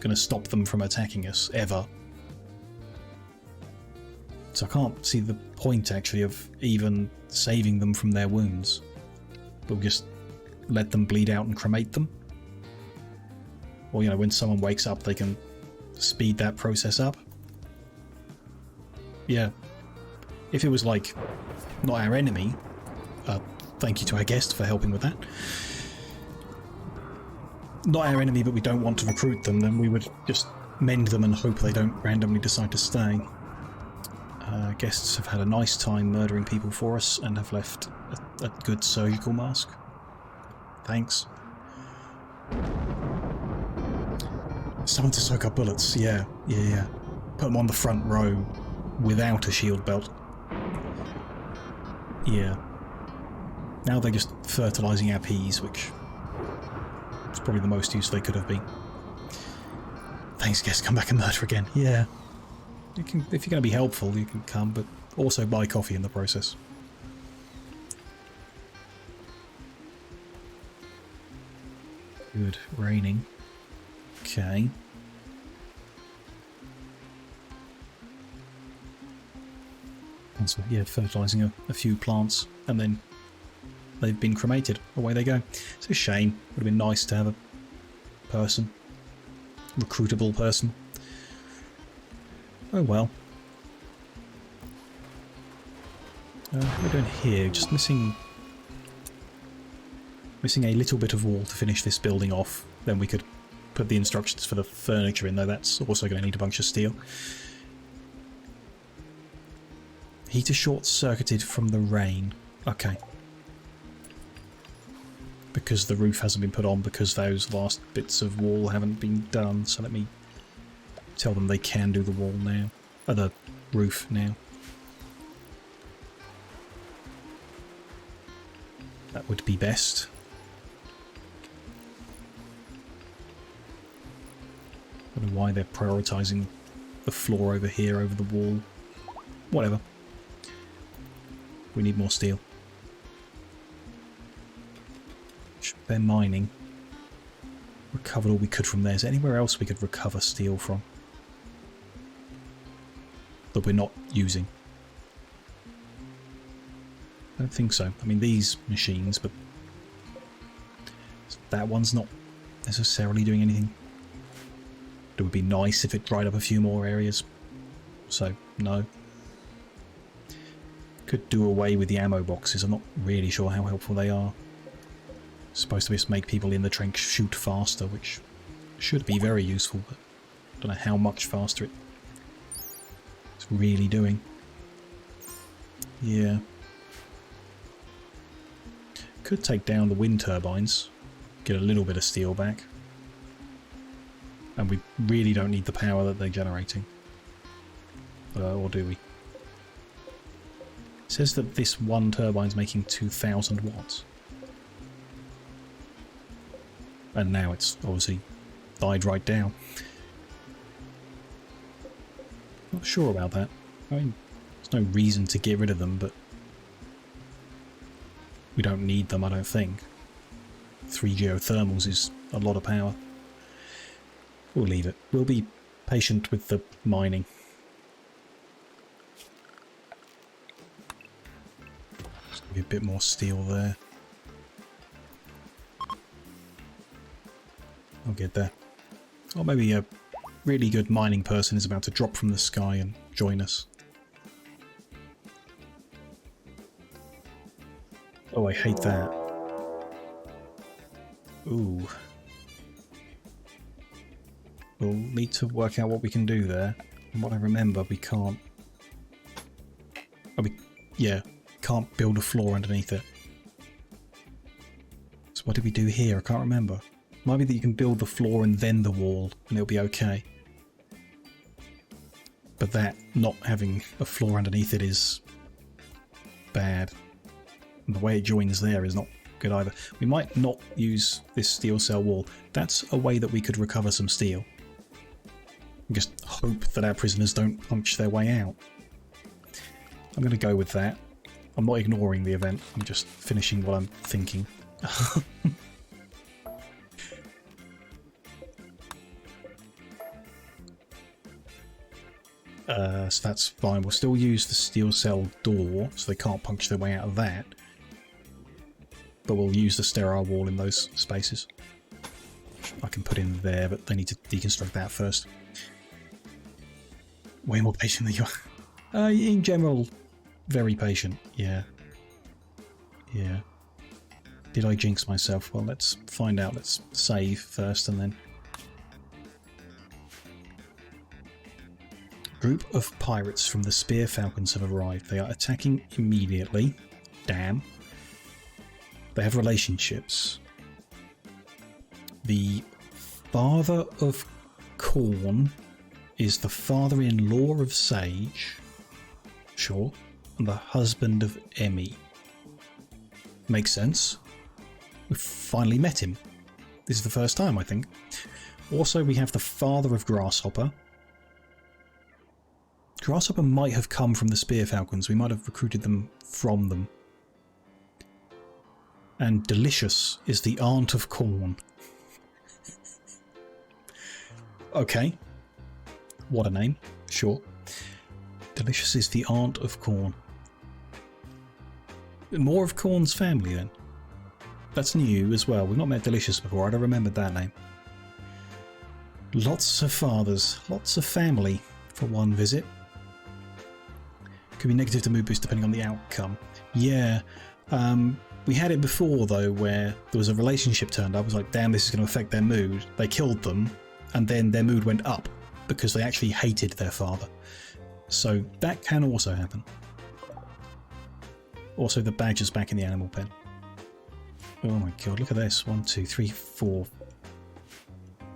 going to stop them from attacking us, ever. So I can't see the point, actually, of even saving them from their wounds. We'll just let them bleed out and cremate them. Or, you know, when someone wakes up, they can speed that process up. Yeah. If it was, like, not our enemy, thank you to our guest for helping with that. Not our enemy, but we don't want to recruit them, then we would just mend them and hope they don't randomly decide to stay. Guests have had a nice time murdering people for us and have left a good surgical mask. Thanks. Someone to soak up bullets, yeah. Put them on the front row without a shield belt. Yeah. Now they're just fertilising our peas, which is probably the most use they could have been. Thanks, guys. Come back and murder again. Yeah. You can, if you're going to be helpful, you can come, but also buy coffee in the process. Good. Raining. Okay. And so, yeah, fertilising a few plants, and then they've been cremated. Away they go. It's a shame. Would have been nice to have a person. Recruitable person. Oh well. What are we doing here? Just missing a little bit of wall to finish this building off. Then we could put the instructions for the furniture in, though that's also going to need a bunch of steel. Heater short-circuited from the rain. Okay. Because the roof hasn't been put on, because those last bits of wall haven't been done, so let me tell them they can do the wall now. The roof now. That would be best. I don't know why they're prioritising the floor over here over the wall. Whatever. We need more steel. They're mining. Recovered all we could from there. Is there anywhere else we could recover steel from? That we're not using? I don't think so. I mean, these machines, but that one's not necessarily doing anything. It would be nice if it dried up a few more areas. So, no. Could do away with the ammo boxes. I'm not really sure how helpful they are. Supposed to just make people in the trench shoot faster, which should be very useful, but I don't know how much faster it's really doing. Yeah. Could take down the wind turbines. get a little bit of steel back. And we really don't need the power that they're generating. Or do we? It says that this one turbine's making 2,000 watts. And now it's obviously died right down. Not sure about that. I mean, there's no reason to get rid of them, but we don't need them, I don't think. 3 geothermals is a lot of power. We'll leave it. We'll be patient with the mining. Just give you a bit more steel there. I'll get there. Or maybe a really good mining person is about to drop from the sky and join us. Oh, I hate that. Ooh. We'll need to work out what we can do there. From what I remember, we can't... Oh, yeah, can't build a floor underneath it. So what did we do here? I can't remember. Might be that you can build the floor and then the wall, and it'll be okay. But that, not having a floor underneath it is bad. And the way it joins there is not good either. We might not use this steel cell wall. That's a way that we could recover some steel. And just hope that our prisoners don't punch their way out. I'm going to go with that. I'm not ignoring the event. I'm just finishing what I'm thinking. So that's fine. We'll still use the steel cell door, so they can't punch their way out of that. But we'll use the sterile wall in those spaces. I can put in there, but they need to deconstruct that first. Way more patient than you are. In general, very patient. Yeah. Yeah. Did I jinx myself? Well, let's find out. Let's save first and then... Group of pirates from the Spear Falcons have arrived. They are attacking immediately. Damn. They have relationships. The father of Corn is the father-in-law of Sage. Sure. And the husband of Emmy. Makes sense. We've finally met him. This is the first time, I think. Also, we have the father of Grasshopper. Grasshopper might have come from the Spear Falcons. We might have recruited them from them. And Delicious is the aunt of Corn. Okay. What a name. Sure. Delicious is the aunt of Corn. More of Corn's family then. That's new as well. We've not met Delicious before. I'd have remembered that name. Lots of fathers. Lots of family for one visit. Could be negative to mood boost depending on the outcome. Yeah. We had it before though where there was a relationship turned up. I was like, damn, this is going to affect their mood. They killed them and then their mood went up because they actually hated their father. So that can also happen. Also the badger's back in the animal pen. Oh my god, look at this. 1, 2, 3, 4.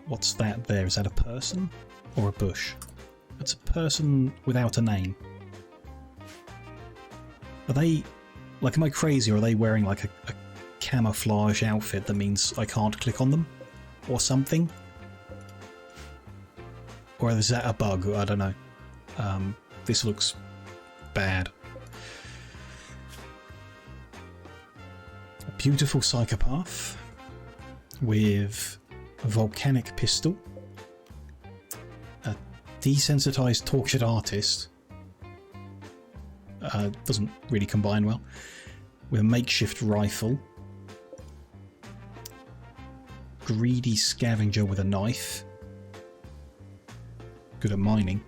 What's that there? Is that a person or a bush? That's a person without a name. Are they, like, am I crazy or are they wearing like a camouflage outfit that means I can't click on them? Or something? Or is that a bug? I don't know. This looks bad. A beautiful psychopath with a volcanic pistol. A desensitized tortured artist. Doesn't really combine well. With a makeshift rifle. Greedy scavenger with a knife. Good at mining.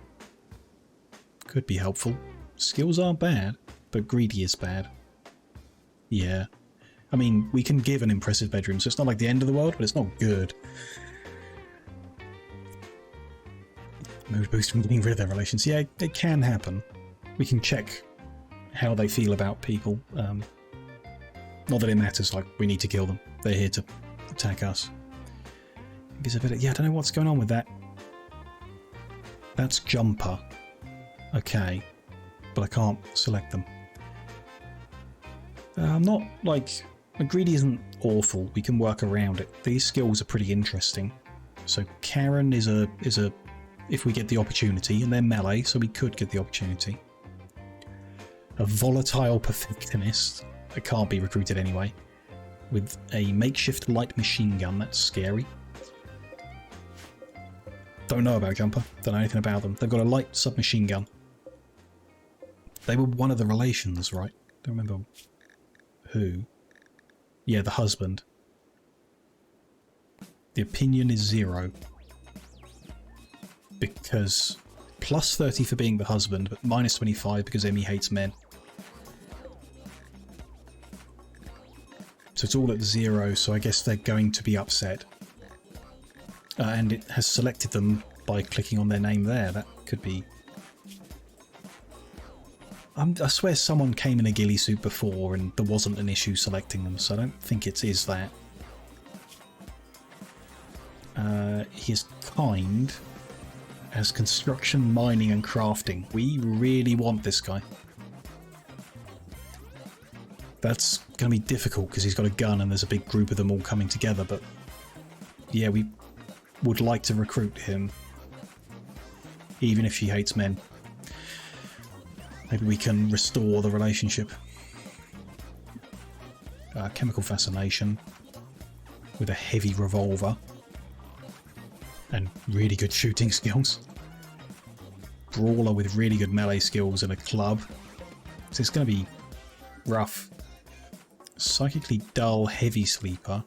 Could be helpful. Skills aren't bad, but greedy is bad. Yeah. I mean, we can give an impressive bedroom, so it's not like the end of the world, but it's not good. Mood boost from getting rid of their relations. Yeah, it can happen. We can check how they feel about people. Not that it matters, like, we need to kill them. They're here to attack us. Gives a bit of, yeah, I don't know what's going on with that. That's jumper. Okay. But I can't select them. I'm not, like... greedy isn't awful. We can work around it. These skills are pretty interesting. So Karen is a if we get the opportunity, and they're melee, so we could get the opportunity. A volatile perfectionist that can't be recruited anyway, with a makeshift light machine gun. That's scary. Don't know about Jumper. Don't know anything about them. They've got a light submachine gun. They were one of the relations, right? Don't remember who. Yeah, the husband. The opinion is 0. Because plus 30 for being the husband, but minus 25 because Emmy hates men. So it's all at 0, so I guess they're going to be upset. And it has selected them by clicking on their name there. That could be... I swear someone came in a ghillie suit before and there wasn't an issue selecting them, so I don't think it is that. He is kind, as construction, mining and crafting. We really want this guy. That's going to be difficult because he's got a gun and there's a big group of them all coming together, but yeah, we would like to recruit him, even if she hates men. Maybe we can restore the relationship. Chemical fascination with a heavy revolver and really good shooting skills. Brawler with really good melee skills and a club. So it's going to be rough. Psychically dull, heavy sleeper.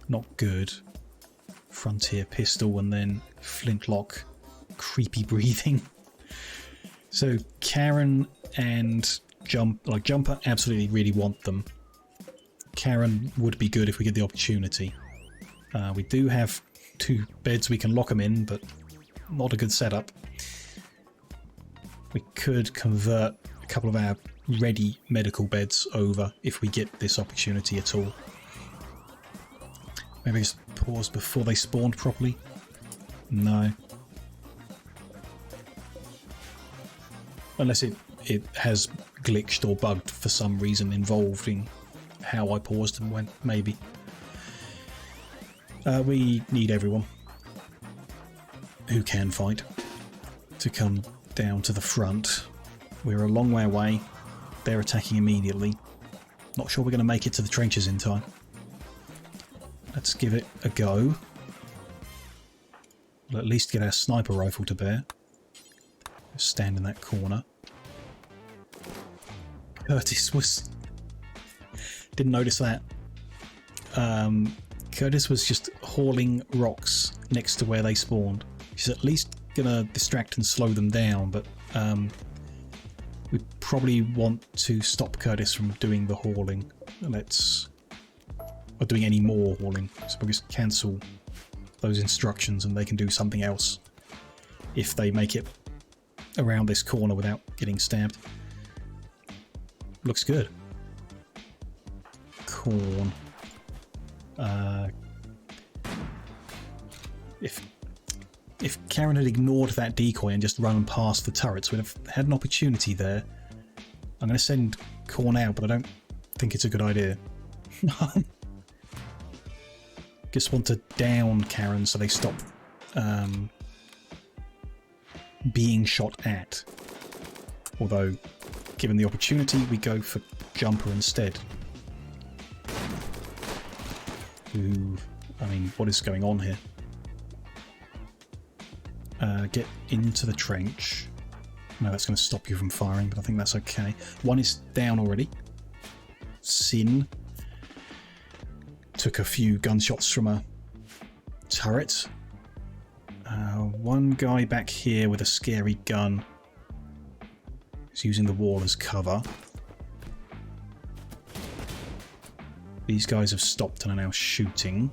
Not good. Frontier pistol and then flintlock. Creepy breathing. So Karen and Jumper absolutely really want them. Karen would be good if we get the opportunity. We do have 2 beds we can lock them in, but not a good setup. We could convert a couple of our ready medical beds over if we get this opportunity at all. Maybe just pause before they spawned properly. No. Unless it has glitched or bugged for some reason involving how I paused and when, maybe. We need everyone who can fight to come down to the front. We're a long way away. They're attacking immediately. Not sure we're going to make it to the trenches in time. Let's give it a go. We'll at least get our sniper rifle to bear. Stand in that corner. Curtis was... Didn't notice that. Curtis was just hauling rocks next to where they spawned. She's at least gonna distract and slow them down, but we probably want to stop Curtis from doing the hauling. Or doing any more hauling. So we'll just cancel those instructions and they can do something else if they make it around this corner without getting stabbed. Looks good. Corn. If Karen had ignored that decoy and just run past the turrets, we'd have had an opportunity there. I'm going to send Corn out, but I don't think it's a good idea. Just want to down Karen so they stop being shot at. Although, given the opportunity, we go for Jumper instead. Ooh, I mean, what is going on here? Get into the trench. No, that's going to stop you from firing, but I think that's okay. One is down already. Sin. Took a few gunshots from a turret. One guy back here with a scary gun. He's using the wall as cover. These guys have stopped and are now shooting.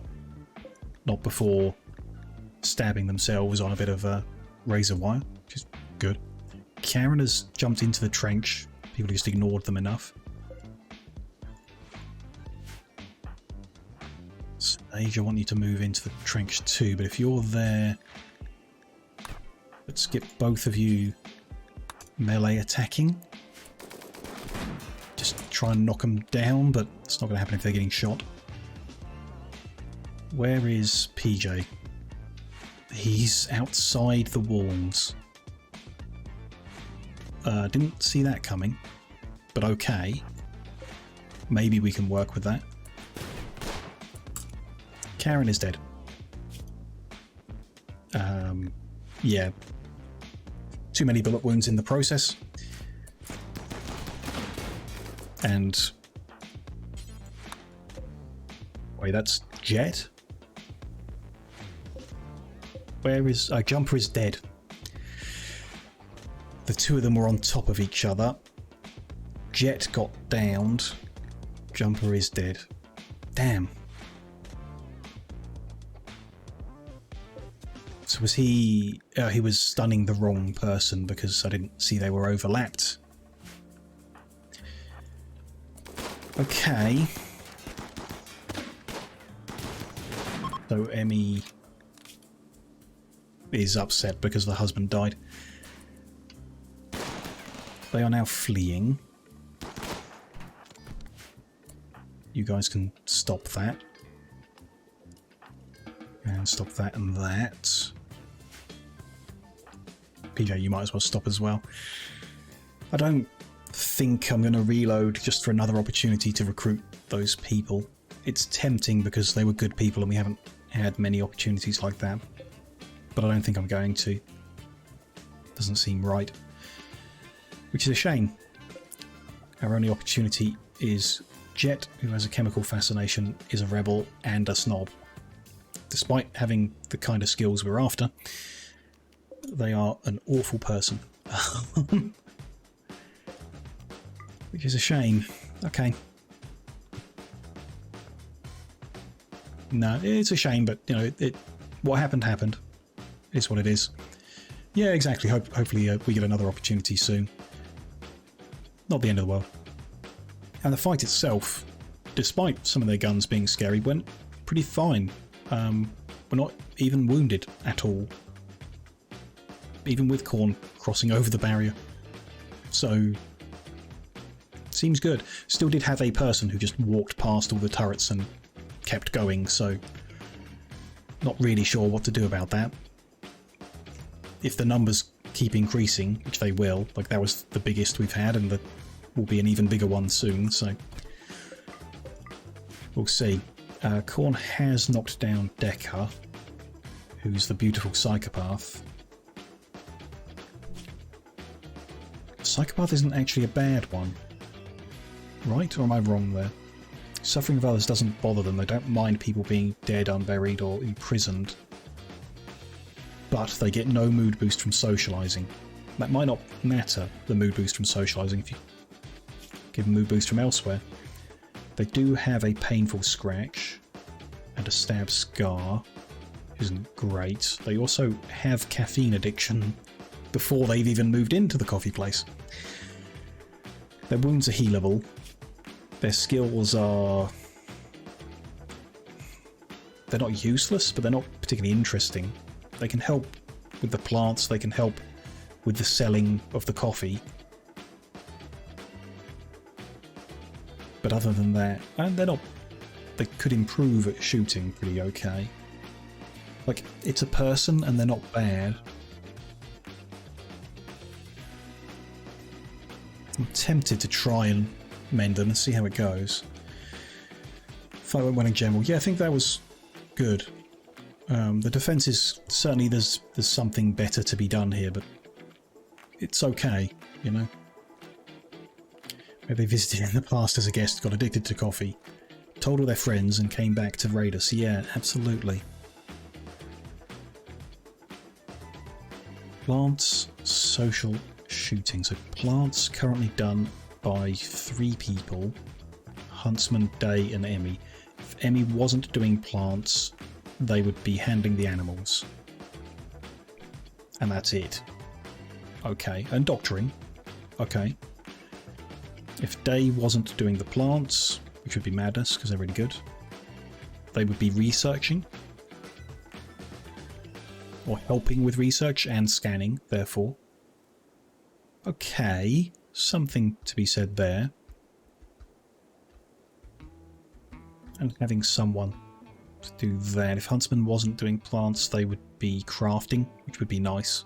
Not before stabbing themselves on a bit of razor wire, which is good. Karen has jumped into the trench. People just ignored them enough. Age, I want you to move into the trench too, but if you're there, let's get both of you melee attacking. Just try and knock them down, but it's not going to happen if they're getting shot. Where is PJ? He's outside the walls. Didn't see that coming, but okay. Maybe we can work with that. Karen is dead. Yeah. Too many bullet wounds in the process. And... wait, that's Jet? Where is... Jumper is dead. The two of them were on top of each other. Jet got downed. Jumper is dead. Damn. So was he... he was stunning the wrong person because I didn't see they were overlapped. Okay. So Emmy is upset because the husband died. They are now fleeing. You guys can stop that. And stop that and that. PJ, you might as well stop as well. I don't think I'm going to reload just for another opportunity to recruit those people. It's tempting because they were good people and we haven't had many opportunities like that. But I don't think I'm going to. Doesn't seem right. Which is a shame. Our only opportunity is Jet, who has a chemical fascination, is a rebel and a snob. Despite having the kind of skills we're after, they are an awful person. Which is a shame. Okay. No, it's a shame, but you know, what happened happened. It's what it is. Yeah, exactly. Hopefully we get another opportunity soon. Not the end of the world. And the fight itself, despite some of their guns being scary, went pretty fine. We're not even wounded at all. Even with Khorne crossing over the barrier. So, seems good. Still did have a person who just walked past all the turrets and kept going, so not really sure what to do about that. If the numbers keep increasing, which they will, like that was the biggest we've had, and there will be an even bigger one soon, so we'll see. Khorne has knocked down Dekka, who's the beautiful psychopath. Psychopath isn't actually a bad one, right? Or am I wrong there? Suffering of others doesn't bother them. They don't mind people being dead, unburied, or imprisoned. But they get no mood boost from socialising. That might not matter, the mood boost from socialising, if you give them mood boost from elsewhere. They do have a painful scratch and a stab scar. Isn't great. They also have caffeine addiction before they've even moved into the coffee place. Their wounds are healable. Their skills are... they're not useless, but they're not particularly interesting. They can help with the plants, they can help with the selling of the coffee. But other than that, and they're not... they could improve at shooting pretty okay. Like, it's a person and they're not bad. I'm tempted to try and mend them and see how it goes. Fight went well in general. Yeah, I think that was good. The defense is certainly there's something better to be done here, but it's okay, you know. Maybe they visited in the past as a guest, got addicted to coffee, told all their friends, and came back to raid us. Yeah, absolutely. Plants, social shooting. So plants currently done by 3 people, Huntsman, Day and Emmy. If Emmy wasn't doing plants, they would be handling the animals. And that's it. Okay, and doctoring. Okay. If Day wasn't doing the plants, which would be madness because they're really good, they would be researching. Or helping with research and scanning, therefore. Okay, something to be said there. And having someone to do that. If Huntsman wasn't doing plants, they would be crafting, which would be nice.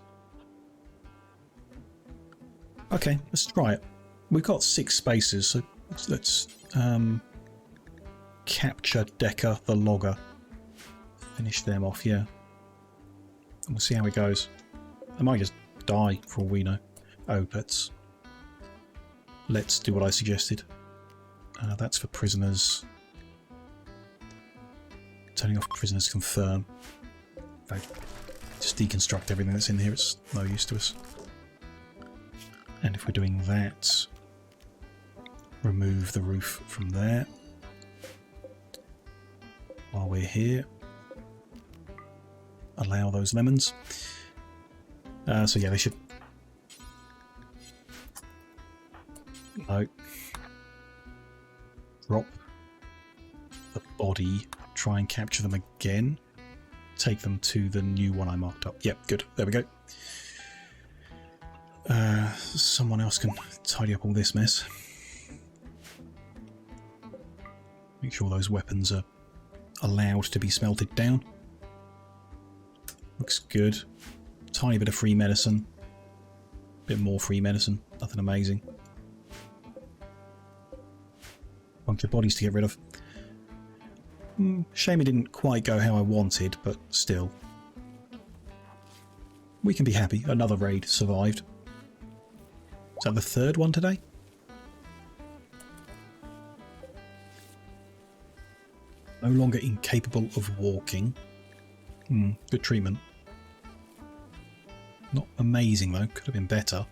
Okay, let's try it. We've got 6 spaces, so let's capture Decker the logger. Finish them off, yeah. And we'll see how it goes. I might just die for all we know. Oh, let's do what I suggested. That's for prisoners. Turning off prisoners confirm. They just deconstruct everything that's in here. It's no use to us. And if we're doing that, remove the roof from there. While we're here, allow those lemons. So yeah, they should... No. Drop the body. Try and capture them again. Take them to the new one I marked up. Yep, good. There we go. Someone else can tidy up all this mess. Make sure those weapons are allowed to be smelted down. Looks good. Tiny bit of free medicine. Bit more free medicine. Nothing amazing. Bunch of bodies to get rid of. Shame it didn't quite go how I wanted, but still. We can be happy. Another raid survived. Is that the 3rd one today? No longer incapable of walking. Good treatment. Not amazing though. Could have been better.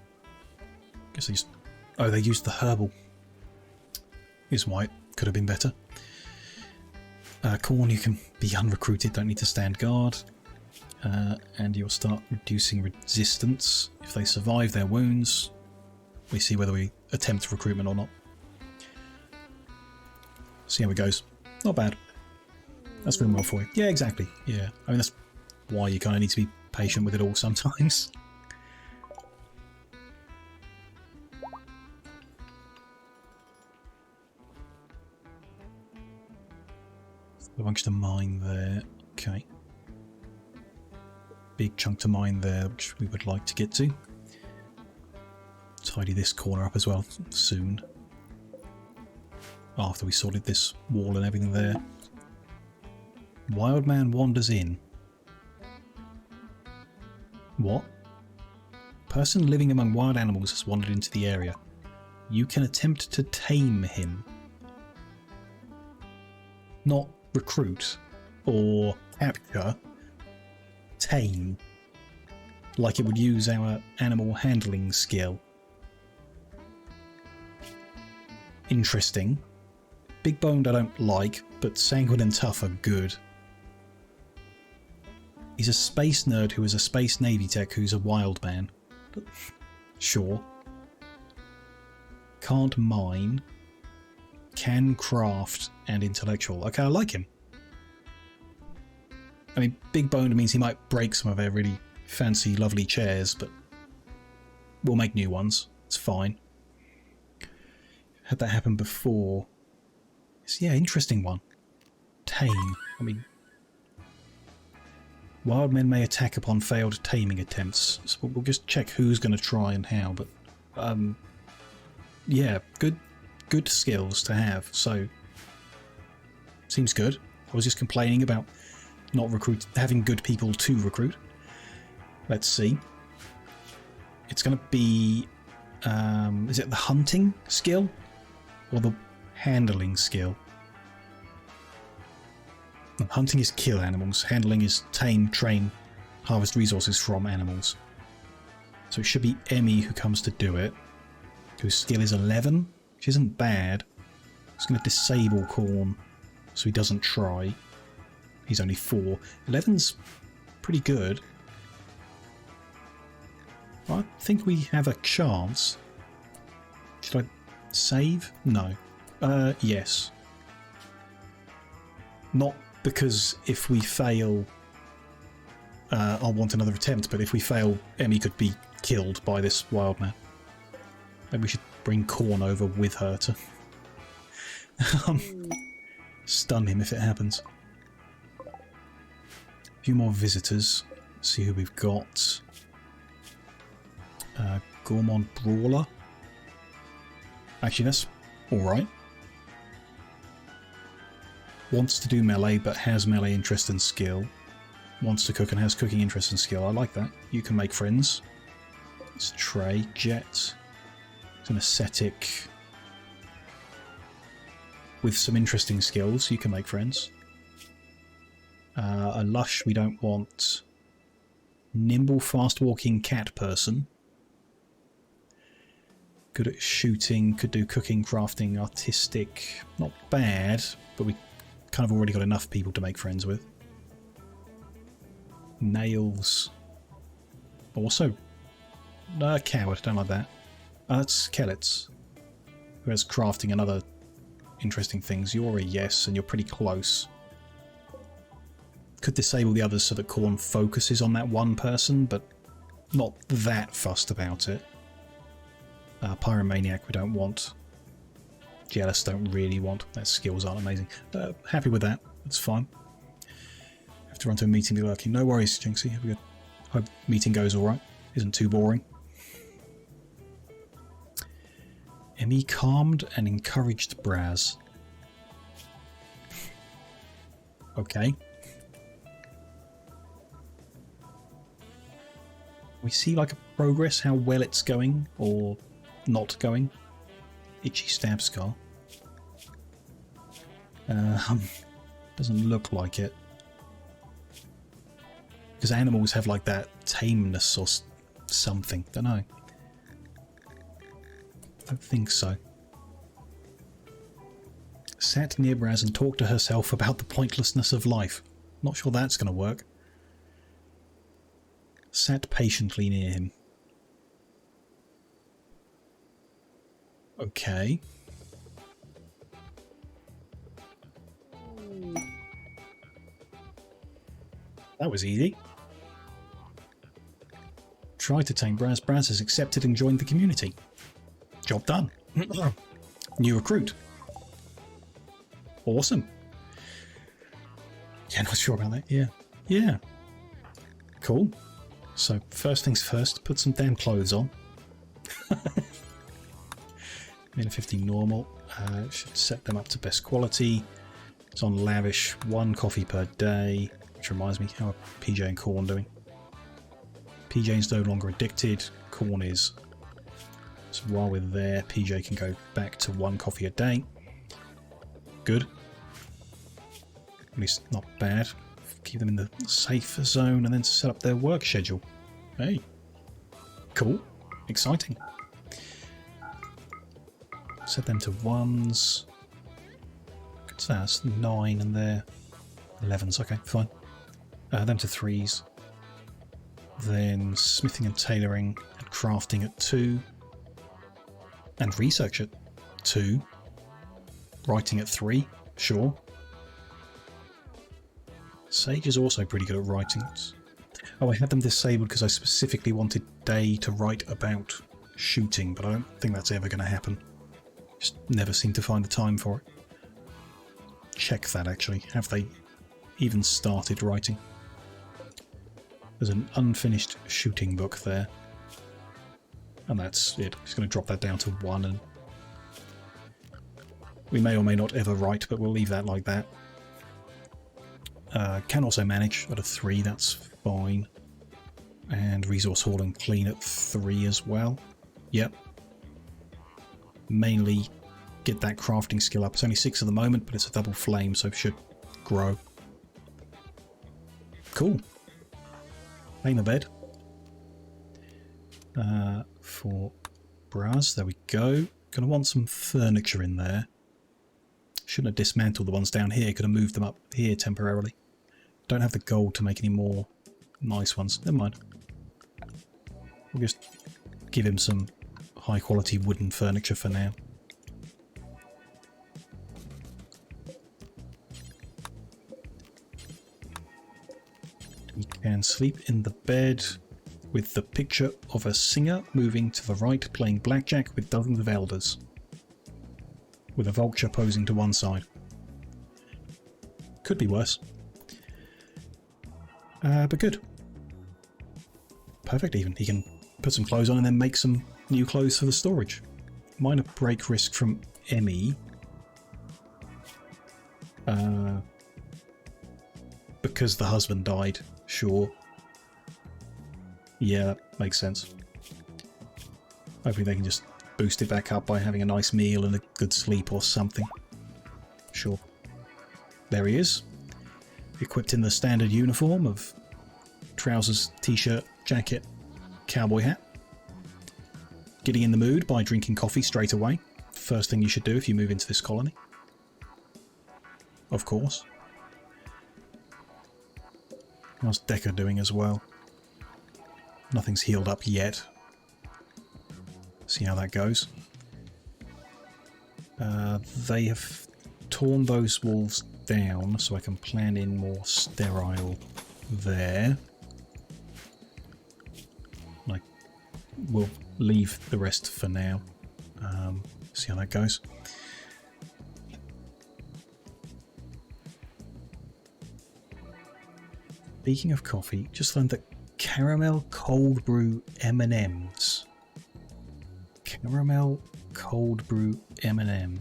Guess they just... Oh, they used the herbal. Is white. Could have been better. Corn, you can be unrecruited. Don't need to stand guard. And you'll start reducing resistance. If they survive their wounds, we see whether we attempt recruitment or not. See how it goes. Not bad. That's Rimworld for you. Yeah, exactly. Yeah. I mean, that's why you kind of need to be patient with it all sometimes. A bunch to mine there. Okay. Big chunk to mine there, which we would like to get to. Tidy this corner up as well soon. After we sorted this wall and everything there. Wild man wanders in. What? Person living among wild animals has wandered into the area. You can attempt to tame him. Not recruit or capture. Tame. Like it would use our animal handling skill. Interesting. Big boned I don't like, but sanguine and tough are good. He's a space nerd who is a space navy tech who's a wild man. Sure. Can't mine. Can craft and intellectual. Okay, I like him. I mean, big boned means he might break some of our really fancy, lovely chairs, but we'll make new ones. It's fine. Had that happen before. Yeah, interesting one. Tame. I mean, wild men may attack upon failed taming attempts. So we'll just check who's going to try and how. But yeah, good skills to have. So seems good. I was just complaining about not having good people to recruit. Let's see. It's going to be is it the hunting skill or the handling skill? Hunting is kill animals. Handling is tame, train, harvest resources from animals. So it should be Emmy who comes to do it. Whose skill is 11, which isn't bad. It's going to disable Corn so he doesn't try. He's only 4. 11's pretty good. I think we have a chance. Should I save? No. Yes. Not because if we fail, I'll want another attempt, but if we fail, Emmy could be killed by this wild man. Maybe we should bring Corn over with her to stun him if it happens. A few more visitors. See who we've got. Gourmand Brawler. Actually, that's alright. Wants to do melee, but has melee interest and skill. Wants to cook and has cooking interest and skill. I like that. You can make friends. It's Trey. Jet. It's an ascetic with some interesting skills. You can make friends. A lush we don't want. Nimble, fast-walking cat person. Good at shooting, could do cooking, crafting, artistic. Not bad, but we kind of already got enough people to make friends with. Nails. Also, coward, don't like that. That's Kellets, who has crafting and other interesting things. You're a yes, and you're pretty close. Could disable the others so that Corn focuses on that one person, but not that fussed about it. Pyromaniac we don't want. Jealous don't really want. Their skills aren't amazing. Happy with that. That's fine. Have to run to a meeting, be lurking. No worries, Jinxie. Have a good. Hope meeting goes alright. Isn't too boring. Emmy calmed and encouraged Braz. Okay. We see like a progress, how well it's going, or not going. Itchy stab scar. Doesn't look like it. Because animals have like that tameness or something. Don't know. Don't think so. Sat near Braz and talked to herself about the pointlessness of life. Not sure that's going to work. Sat patiently near him. Okay. That was easy. Tried to tame Braz. Braz has accepted and joined the community. Job done. New recruit. Awesome. Yeah, not sure about that. Yeah. Yeah. Cool. So, first things first, put some damn clothes on. Made 50 normal. Should set them up to best quality. It's on lavish, 1 coffee per day. Which reminds me, how are PJ and Corn doing? PJ's no longer addicted. Corn is. So while we're there, PJ can go back to 1 coffee a day. Good. At least not bad. Keep them in the safe zone and then set up their work schedule. Hey. Cool. Exciting. Set them to 1s. What's that? That's 9 and they're 11s. Okay, fine. Them to 3s. Then smithing and tailoring and crafting at 2. And research at 2. Writing at 3. Sure. Sage is also pretty good at writing. Oh, I had them disabled because I specifically wanted Day to write about shooting, but I don't think that's ever going to happen. Just never seem to find the time for it. Check that, actually. Have they even started writing? There's an unfinished shooting book there. And that's it. Just going to drop that down to 1. And we may or may not ever write, but we'll leave that like that. Can also manage at a 3, that's fine. And resource haul and clean at 3 as well. Yep. Mainly get that crafting skill up. It's only 6 at the moment, but it's a double flame, so it should grow. Cool. Name a bed. For Braz, there we go. Gonna want some furniture in there. Shouldn't have dismantled the ones down here, could have moved them up here temporarily. Don't have the gold to make any more nice ones. Never mind. We'll just give him some high quality wooden furniture for now. and sleep in the bed with the picture of a singer moving to the right playing blackjack with dozens of elders, with a vulture posing to one side. Could be worse. But good. Perfect even. He can put some clothes on and then make some new clothes for the storage. Minor break risk from Emmy. Because the husband died, sure. Yeah, that makes sense. Hopefully they can just boost it back up by having a nice meal and a good sleep or something. Sure. There he is. Equipped in the standard uniform of trousers, t-shirt, jacket, cowboy hat. Getting in the mood by drinking coffee straight away. First thing you should do if you move into this colony. Of course. How's Decker doing as well? Nothing's healed up yet. See how that goes. They have torn those walls down, so I can plan in more sterile there. I will leave the rest for now. See how that goes. Speaking of coffee, just learned that caramel cold brew M&Ms. Caramel cold brew M&M.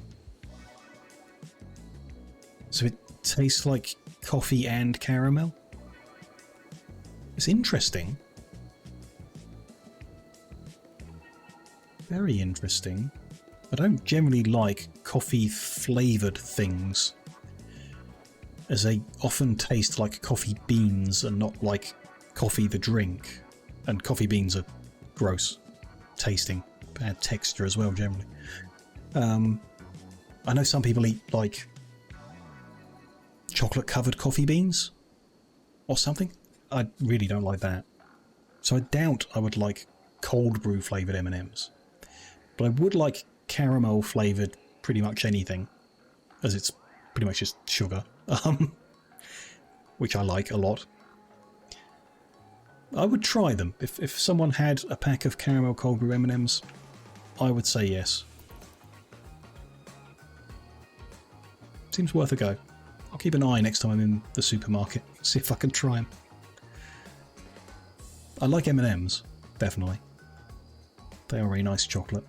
So it tastes like coffee and caramel? It's interesting. Very interesting. I don't generally like coffee flavoured things, as they often taste like coffee beans and not like coffee the drink. And coffee beans are gross tasting, bad texture as well generally. I know some people eat like chocolate covered coffee beans or something. I really don't like that. So I doubt I would like cold brew flavoured M&Ms. But I would like caramel flavoured pretty much anything, as it's pretty much just sugar. Which I like a lot. I would try them. If someone had a pack of caramel cold brew M&Ms, I would say yes. Seems worth a go. I'll keep an eye next time I'm in the supermarket, see if I can try them. I like M&Ms, definitely. They are a very nice chocolate.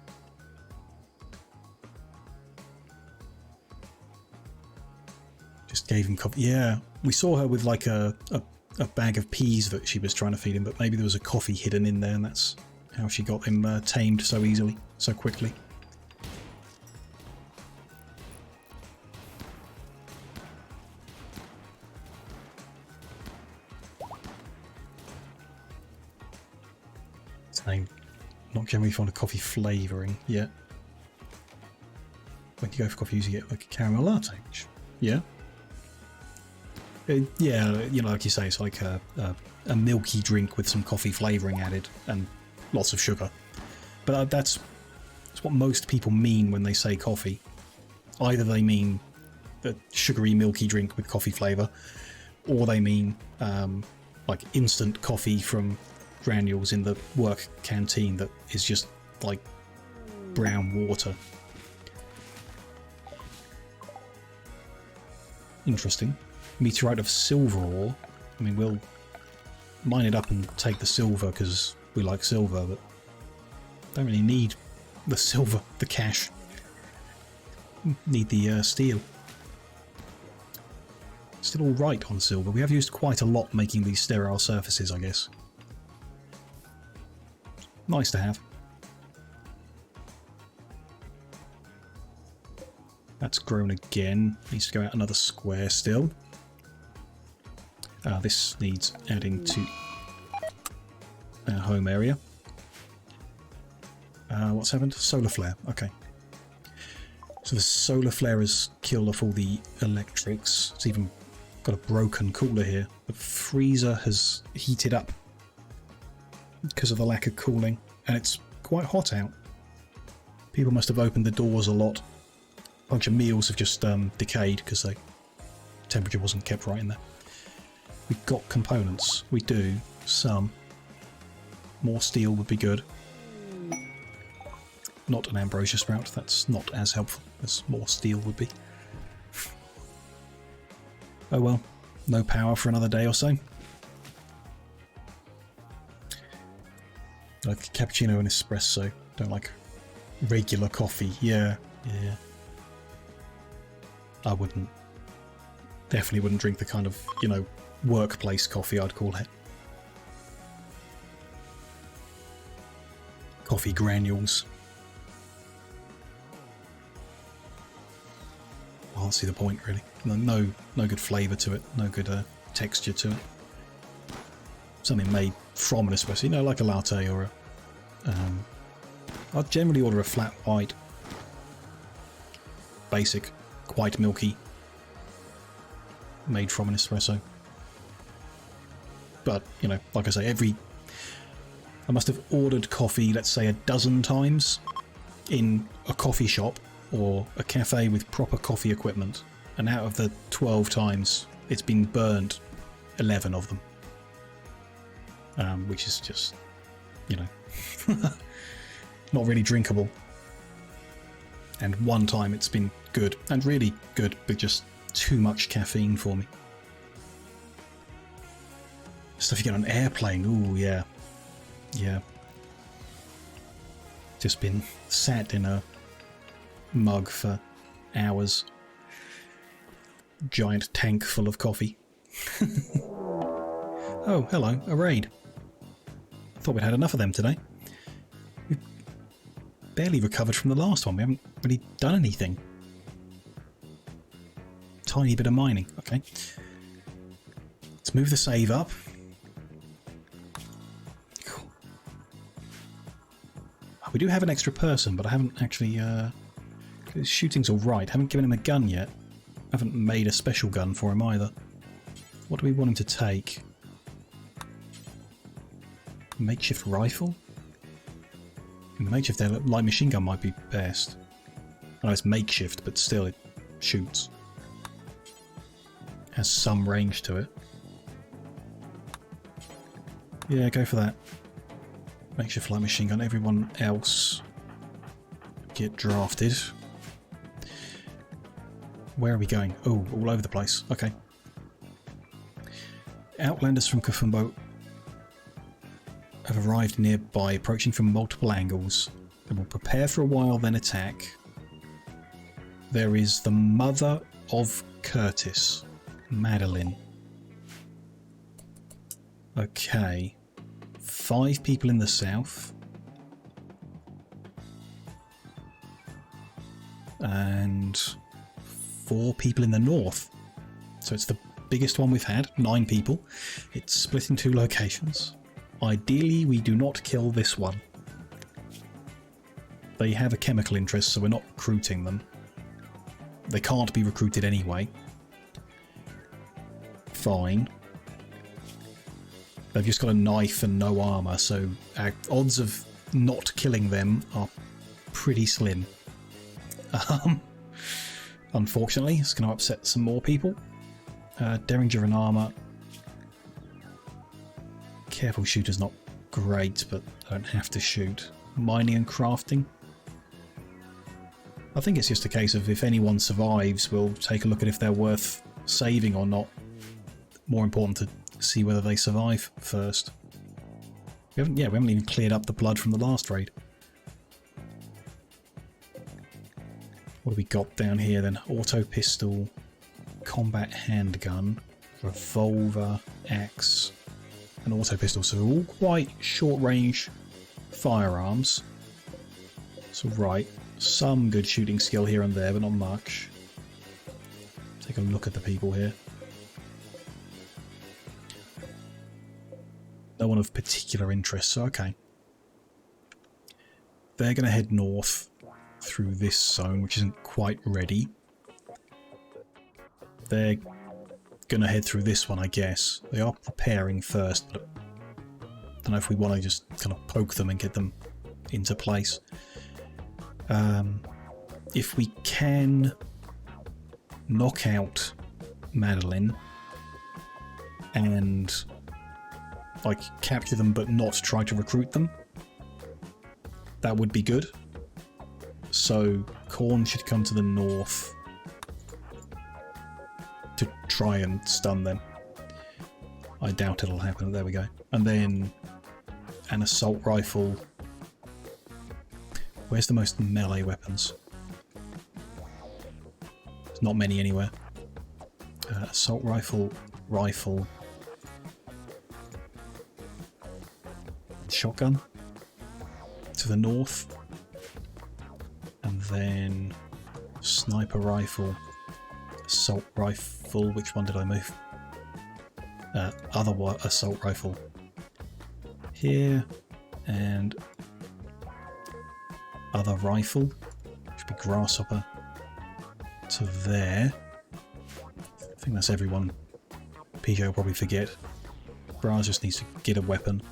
Just gave him coffee. Yeah, we saw her with like a bag of peas that she was trying to feed him, but maybe there was a coffee hidden in there, and that's how she got him tamed so easily, so quickly. Same. Not generally fond of coffee flavouring yet. When you go for coffee, you get like a caramel latte. Yeah. Yeah, you know, like you say, it's like a milky drink with some coffee flavouring added and lots of sugar. But that's what most people mean when they say coffee. Either they mean a sugary milky drink with coffee flavour, or they mean like instant coffee from granules in the work canteen that is just like brown water. Interesting. Meteorite of silver ore. I mean, we'll mine it up and take the silver because we like silver, but don't really need the silver, the cash. Need the steel. Still all right on silver. We have used quite a lot making these sterile surfaces, I guess. Nice to have. That's grown again. Needs to go out another square still. This needs adding to our home area. What's happened? Solar flare. Okay. So the solar flare has killed off all the electrics. It's even got a broken cooler here. The freezer has heated up because of the lack of cooling, and it's quite hot out. People must have opened the doors a lot. A bunch of meals have just decayed because the temperature wasn't kept right in there. We've got components. We do. Some. More steel would be good. Not an ambrosia sprout. That's not as helpful as more steel would be. Oh well. No power for another day or so. Like cappuccino and espresso. Don't like regular coffee. Yeah. I wouldn't. Definitely wouldn't drink the kind of, you know, workplace coffee, I'd call it. Coffee granules. I don't see the point, really. No good flavour to it. No good texture to it. Something made from an espresso, you know, like a latte or a... I'd generally order a flat white. Basic, quite milky. Made from an espresso. But, you know, like I say, I must have ordered coffee, let's say, 12 times in a coffee shop or a cafe with proper coffee equipment. And out of the 12 times, it's been burned 11 of them. Which is just, you know, not really drinkable. And one time it's been good, and really good, but just too much caffeine for me. Stuff you get on an airplane, ooh, yeah. Yeah. Just been sat in a mug for hours. Giant tank full of coffee. Oh, hello, a raid. Thought we'd had enough of them today. We've barely recovered from the last one. We haven't really done anything. Tiny bit of mining. Okay. Let's move the save up. Cool. We do have an extra person, but I haven't actually... his shooting's alright. Haven't given him a gun yet. Haven't made a special gun for him either. What do we want him to take? Makeshift rifle? In the makeshift there, light machine gun might be best. I know it's makeshift, but still it shoots. Has some range to it. Yeah, go for that. Makeshift light machine gun. Everyone else get drafted. Where are we going? Oh, all over the place. Okay. Outlanders from Kafumbo have arrived nearby, approaching from multiple angles. They will prepare for a while, then attack. There is the mother of Curtis, Madeline. Okay. 5 people in the south. And 4 people in the north. So it's the biggest one we've had, 9 people. It's split in 2 locations. Ideally, we do not kill this one. They have a chemical interest, so we're not recruiting them. They can't be recruited anyway. Fine. They've just got a knife and no armour, so our odds of not killing them are pretty slim. Unfortunately, it's going to upset some more people. Derringer and armour. Careful shooter's not great, but I don't have to shoot. Mining and crafting. I think it's just a case of if anyone survives, we'll take a look at if they're worth saving or not. More important to see whether they survive first. We haven't even cleared up the blood from the last raid. What have we got down here then? Auto pistol, combat handgun, revolver, axe, and auto pistol. So all quite short range firearms. So right, some good shooting skill here and there, but not much. Take a look at the people here. No one of particular interest, so okay. They're going to head north through this zone, which isn't quite ready. They're going to head through this one, I guess. They are preparing first, but I don't know if we want to just kind of poke them and get them into place. If we can knock out Madeline, and like capture them but not try to recruit them. That would be good. So Khorne should come to the north to try and stun them. I doubt it'll happen. There we go. And then an assault rifle. Where's the most melee weapons? There's not many anywhere. Assault rifle, rifle, shotgun to the north, and then sniper rifle, assault rifle. Which one did I move? Other assault rifle here, and other rifle, should be grasshopper, to there. I think that's everyone. PJ will probably forget. Braz just needs to get a weapon.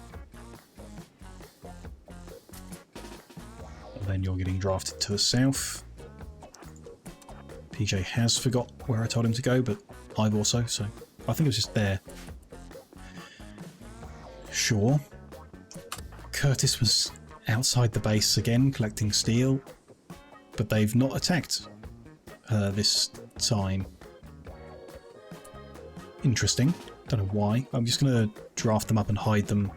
And then you're getting drafted to the south. PJ has forgot where I told him to go, but I've also, so I think it was just there. Sure. Curtis was outside the base again, collecting steel, but they've not attacked this time. Interesting. Don't know why. I'm just going to draft them up and hide them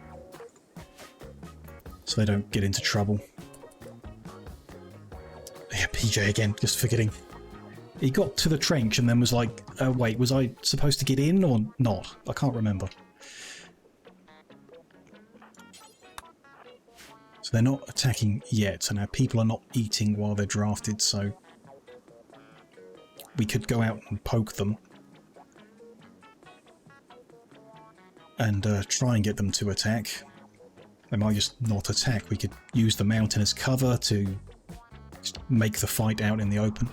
so they don't get into trouble. Yeah, PJ again, just forgetting. He got to the trench and then was like, oh wait, was I supposed to get in or not? I can't remember. So they're not attacking yet, and our people are not eating while they're drafted, so we could go out and poke them and try and get them to attack. They might just not attack. We could use the mountain as cover to just make the fight out in the open.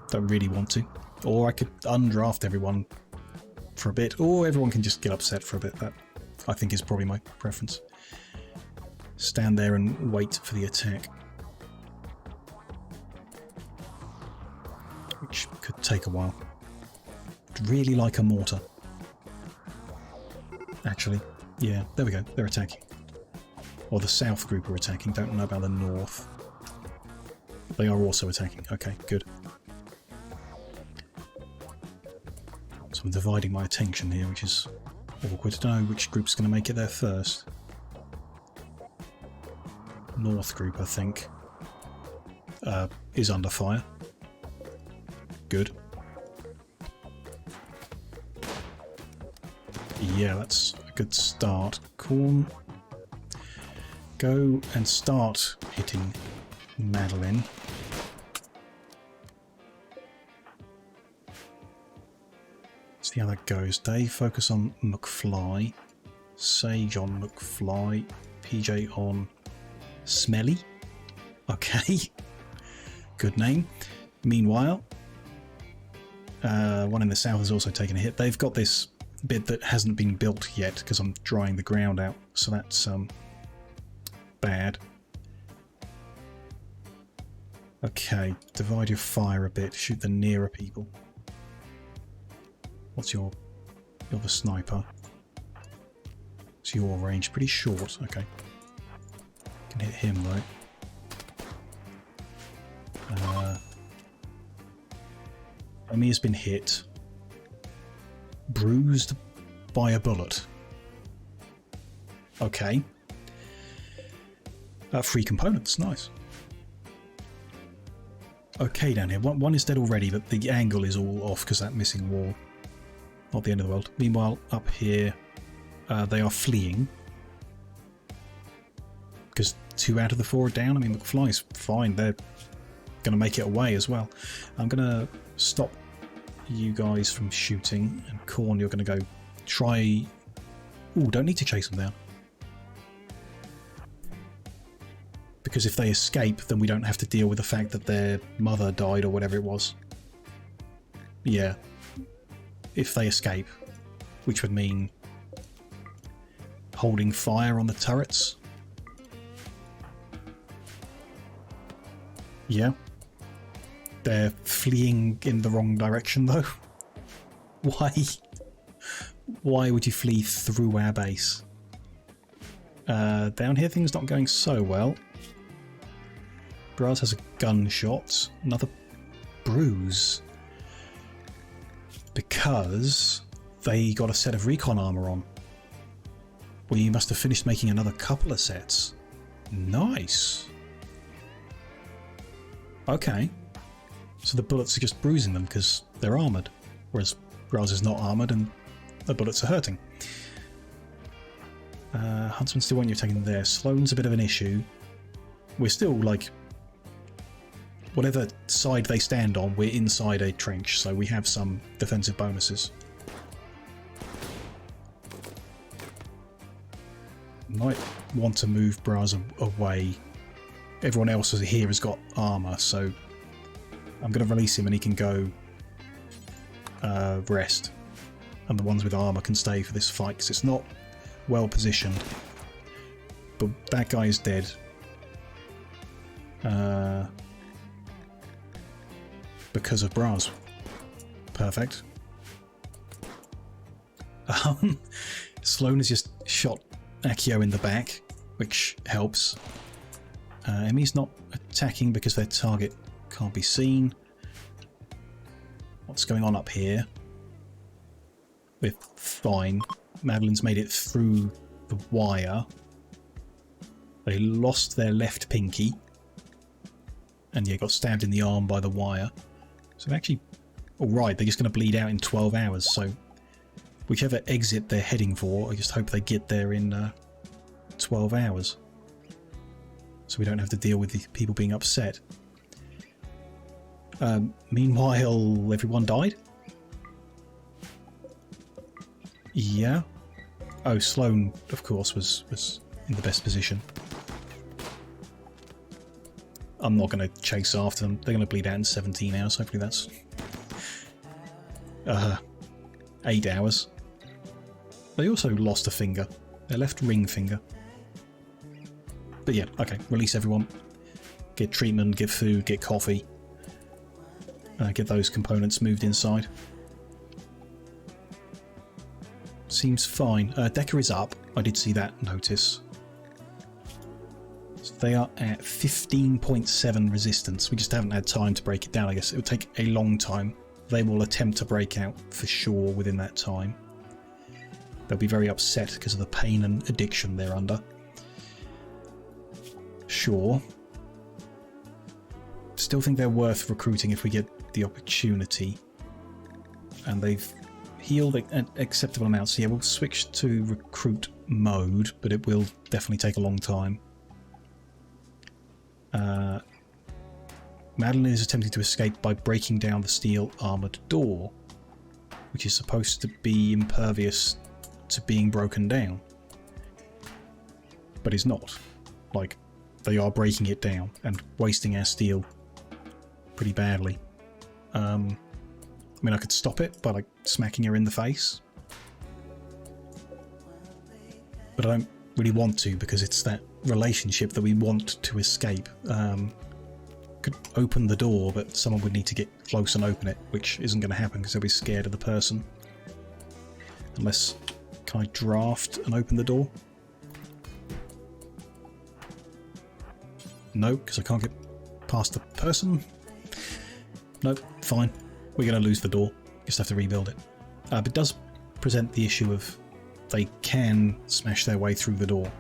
Don't really want to. Or I could undraft everyone for a bit, or everyone can just get upset for a bit. That, I think, is probably my preference. Stand there and wait for the attack, which could take a while. I'd really like a mortar. Actually, yeah, there we go, they're attacking. Or the south group are attacking, don't know about the north. They are also attacking, okay, good. So I'm dividing my attention here, which is awkward. I don't know which group's going to make it there first. North group, I think, is under fire. Good. Yeah, that's a good start. Khorne, go and start hitting Madeline. See how that goes. Dave, focus on McFly. Sage on McFly. PJ on Smelly. Okay. Good name. Meanwhile, one in the south has also taken a hit. They've got this bit that hasn't been built yet because I'm drying the ground out, so that's bad. Okay, divide your fire a bit. Shoot the nearer people. What's you're the sniper. So your range pretty short. Okay. Can hit him though. Amy has been hit. Bruised by a bullet. Okay. Free components, nice. Okay, down here. One is dead already, but the angle is all off because that missing wall. Not the end of the world. Meanwhile, up here, they are fleeing. Because 2 out of the 4 are down. I mean, McFly's fine. They're going to make it away as well. I'm going to stop you guys from shooting. And Khorne, you're going to go try... Ooh, don't need to chase them down. Because if they escape, then we don't have to deal with the fact that their mother died or whatever it was. Yeah. If they escape. Which would mean holding fire on the turrets. Yeah. They're fleeing in the wrong direction though. Why? Why would you flee through our base? Down here things not going so well. Braz has a gunshot. Another bruise. Because they got a set of recon armor on. We must have finished making another couple of sets. Nice. Okay. So the bullets are just bruising them because they're armoured. Whereas Braz is not armoured and the bullets are hurting. Huntsman still want you taking there. Sloane's a bit of an issue. We're still like... Whatever side they stand on, we're inside a trench, so we have some defensive bonuses. Might want to move Braz away. Everyone else here has got armour, so I'm going to release him and he can go rest. And the ones with armour can stay for this fight, because it's not well positioned. But that guy is dead. Because of Braz. Perfect. Sloane has just shot Accio in the back, which helps. Emmy's not attacking because their target can't be seen. What's going on up here? We're fine. Madeline's made it through the wire. They lost their left pinky. And yeah, got stabbed in the arm by the wire. So they're actually alright, they're just going to bleed out in 12 hours, so whichever exit they're heading for, I just hope they get there in 12 hours. So we don't have to deal with the people being upset. Meanwhile, everyone died? Yeah. Oh, Sloane, of course, was in the best position. I'm not going to chase after them. They're going to bleed out in 17 hours. Hopefully that's 8 hours. They also lost a finger. Their left ring finger. But yeah, okay. Release everyone. Get treatment, get food, get coffee. Get those components moved inside. Seems fine. Decker is up. I did see that notice. They are at 15.7 resistance. We just haven't had time to break it down, I guess. It would take a long time. They will attempt to break out for sure within that time. They'll be very upset because of the pain and addiction they're under. Sure. Still think they're worth recruiting if we get the opportunity. And they've healed at acceptable amounts. So yeah, we'll switch to recruit mode, but it will definitely take a long time. Madeline is attempting to escape by breaking down the steel armoured door, which is supposed to be impervious to being broken down, but is not. Like, they are breaking it down and wasting our steel pretty badly. I mean, I could stop it by like smacking her in the face, but I don't really want to because it's that relationship that we want to escape. Could open the door, but someone would need to get close and open it, which isn't going to happen because they'll be scared of the person. Unless, can I draft and open the door? No, because I can't get past the person. Nope, fine. We're going to lose the door. Just have to rebuild it. But it does present the issue of they can smash their way through the door.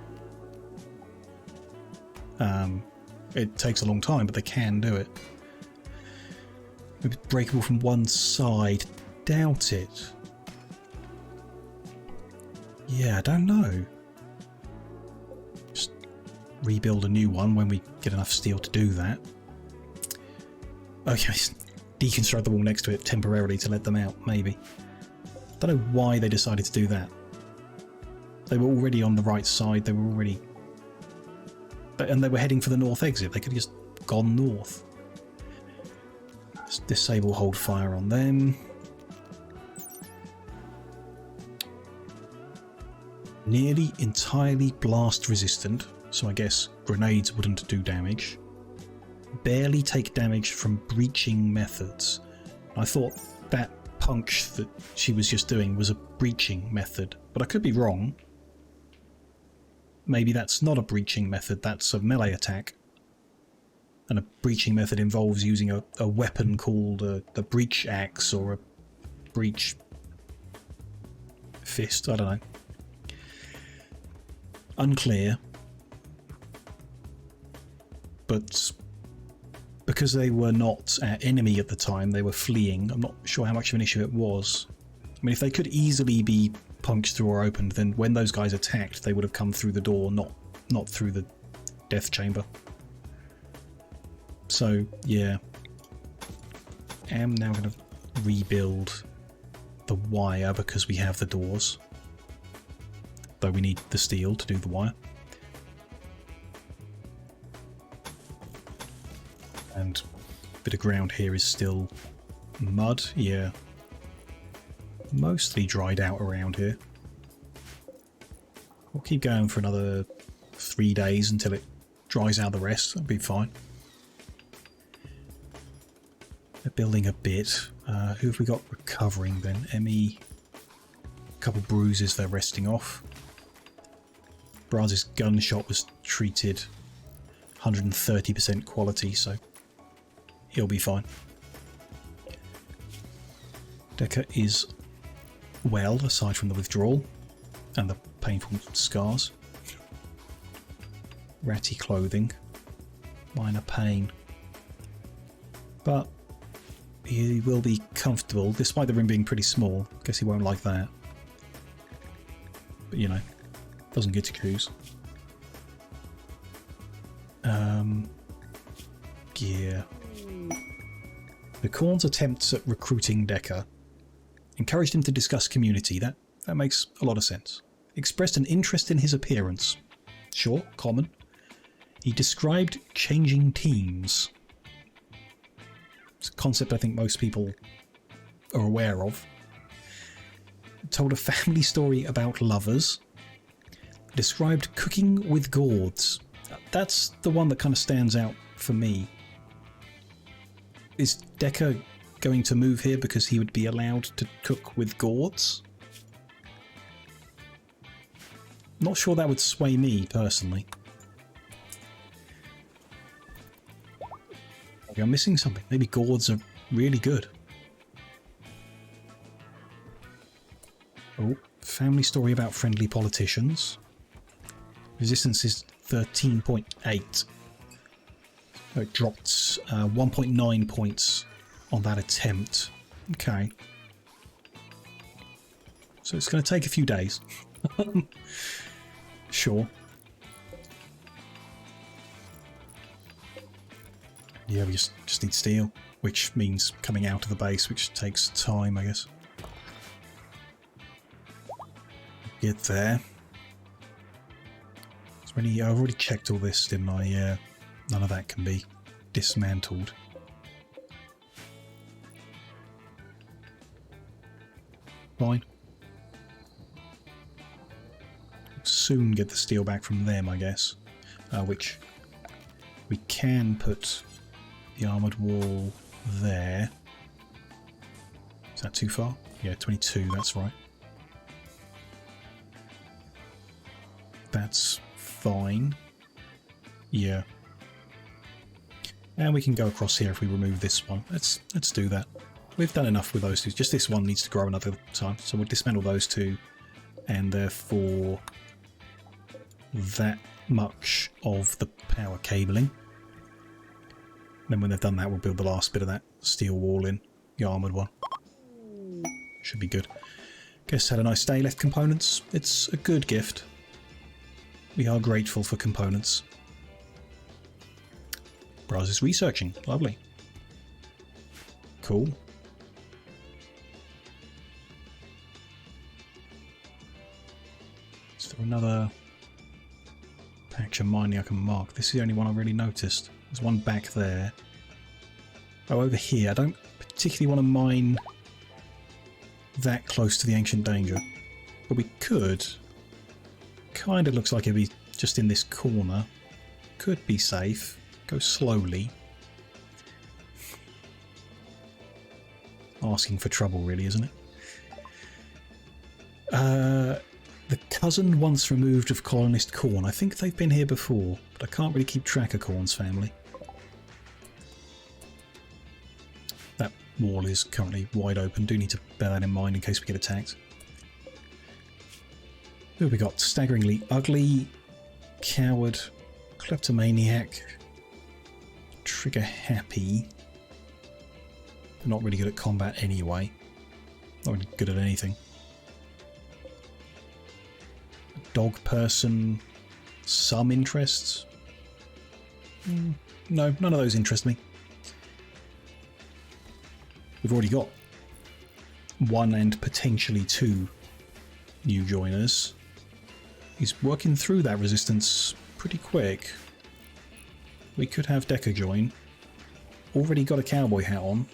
It takes a long time, but they can do it. Maybe breakable from one side. Doubt it. Yeah, I don't know. Just rebuild a new one when we get enough steel to do that. Okay, deconstruct the wall next to it temporarily to let them out, maybe. Don't know why they decided to do that. They were already on the right side, they were already... And they were heading for the north exit, they could have just gone north. Let's disable hold fire on them. Nearly entirely blast resistant, so I guess grenades wouldn't do damage. Barely take damage from breaching methods. I thought that punch that she was just doing was a breaching method, but I could be wrong. Maybe that's not a breaching method, that's a melee attack. And a breaching method involves using a weapon called a breach axe or a breach fist, I don't know. Unclear. But because they were not our enemy at the time, they were fleeing, I'm not sure how much of an issue it was. I mean, if they could easily be punched through or opened, then when those guys attacked, they would have come through the door, not through the death chamber. So, yeah. I'm now going to rebuild the wire because we have the doors. Though we need the steel to do the wire. And a bit of ground here is still mud, yeah. Mostly dried out around here. We'll keep going for another 3 days until it dries out the rest. That'll be fine. They're building a bit. Who have we got recovering then? Emmy. A couple bruises they're resting off. Braz's gunshot was treated 130% quality, so he'll be fine. Decker is well, aside from the withdrawal and the painful scars. Ratty clothing. Minor pain. But he will be comfortable, despite the room being pretty small. Guess he won't like that. But, you know, doesn't get to choose. Gear. The Khorne's attempts at recruiting Decker encouraged him to discuss community. That makes a lot of sense. Expressed an interest in his appearance. Sure, common. He described changing teams. It's a concept I think most people are aware of. Told a family story about lovers. Described cooking with gourds. That's the one that kind of stands out for me. Is Decker going to move here because he would be allowed to cook with gourds? Not sure that would sway me, personally. Maybe I'm missing something. Maybe gourds are really good. Oh, family story about friendly politicians. Resistance is 13.8. Oh, it dropped 1.9 points on that attempt. Okay. So it's going to take a few days. Sure. Yeah, we just need steel, which means coming out of the base, which takes time, I guess. Get there. Is there any... I've already checked all this, didn't I? Yeah. None of that can be dismantled. Fine. Soon get the steel back from them, I guess. Which we can put the armoured wall there. Is that too far? Yeah, 22, that's right. That's fine. Yeah. And we can go across here if we remove this one. Let's do that. We've done enough with those two. Just this one needs to grow another time. So we'll dismantle those two. And therefore that much of the power cabling. Then when they've done that, we'll build the last bit of that steel wall in. The armoured one. Should be good. Guess had a nice day, left components. It's a good gift. We are grateful for components. Braz is researching. Lovely. Cool. Is there another patch of mining I can mark? This is the only one I really noticed. There's one back there. Oh, over here. I don't particularly want to mine that close to the ancient danger. But we could. Kind of looks like it'd be just in this corner. Could be safe. Go slowly. asking for trouble, really, isn't it? The cousin once removed of colonist Corn. I think they've been here before, but I can't really keep track of Corn's family. That wall is currently wide open. Do need to bear that in mind in case we get attacked. Who have we got? Staggeringly ugly, coward, kleptomaniac, trigger happy. They're not really good at combat anyway. Not really good at anything. Dog person, some interests. No, none of those interest me. We've already got 1 and potentially 2 new joiners. He's working through that resistance pretty quick. We could have Decker join. Already got a cowboy hat on.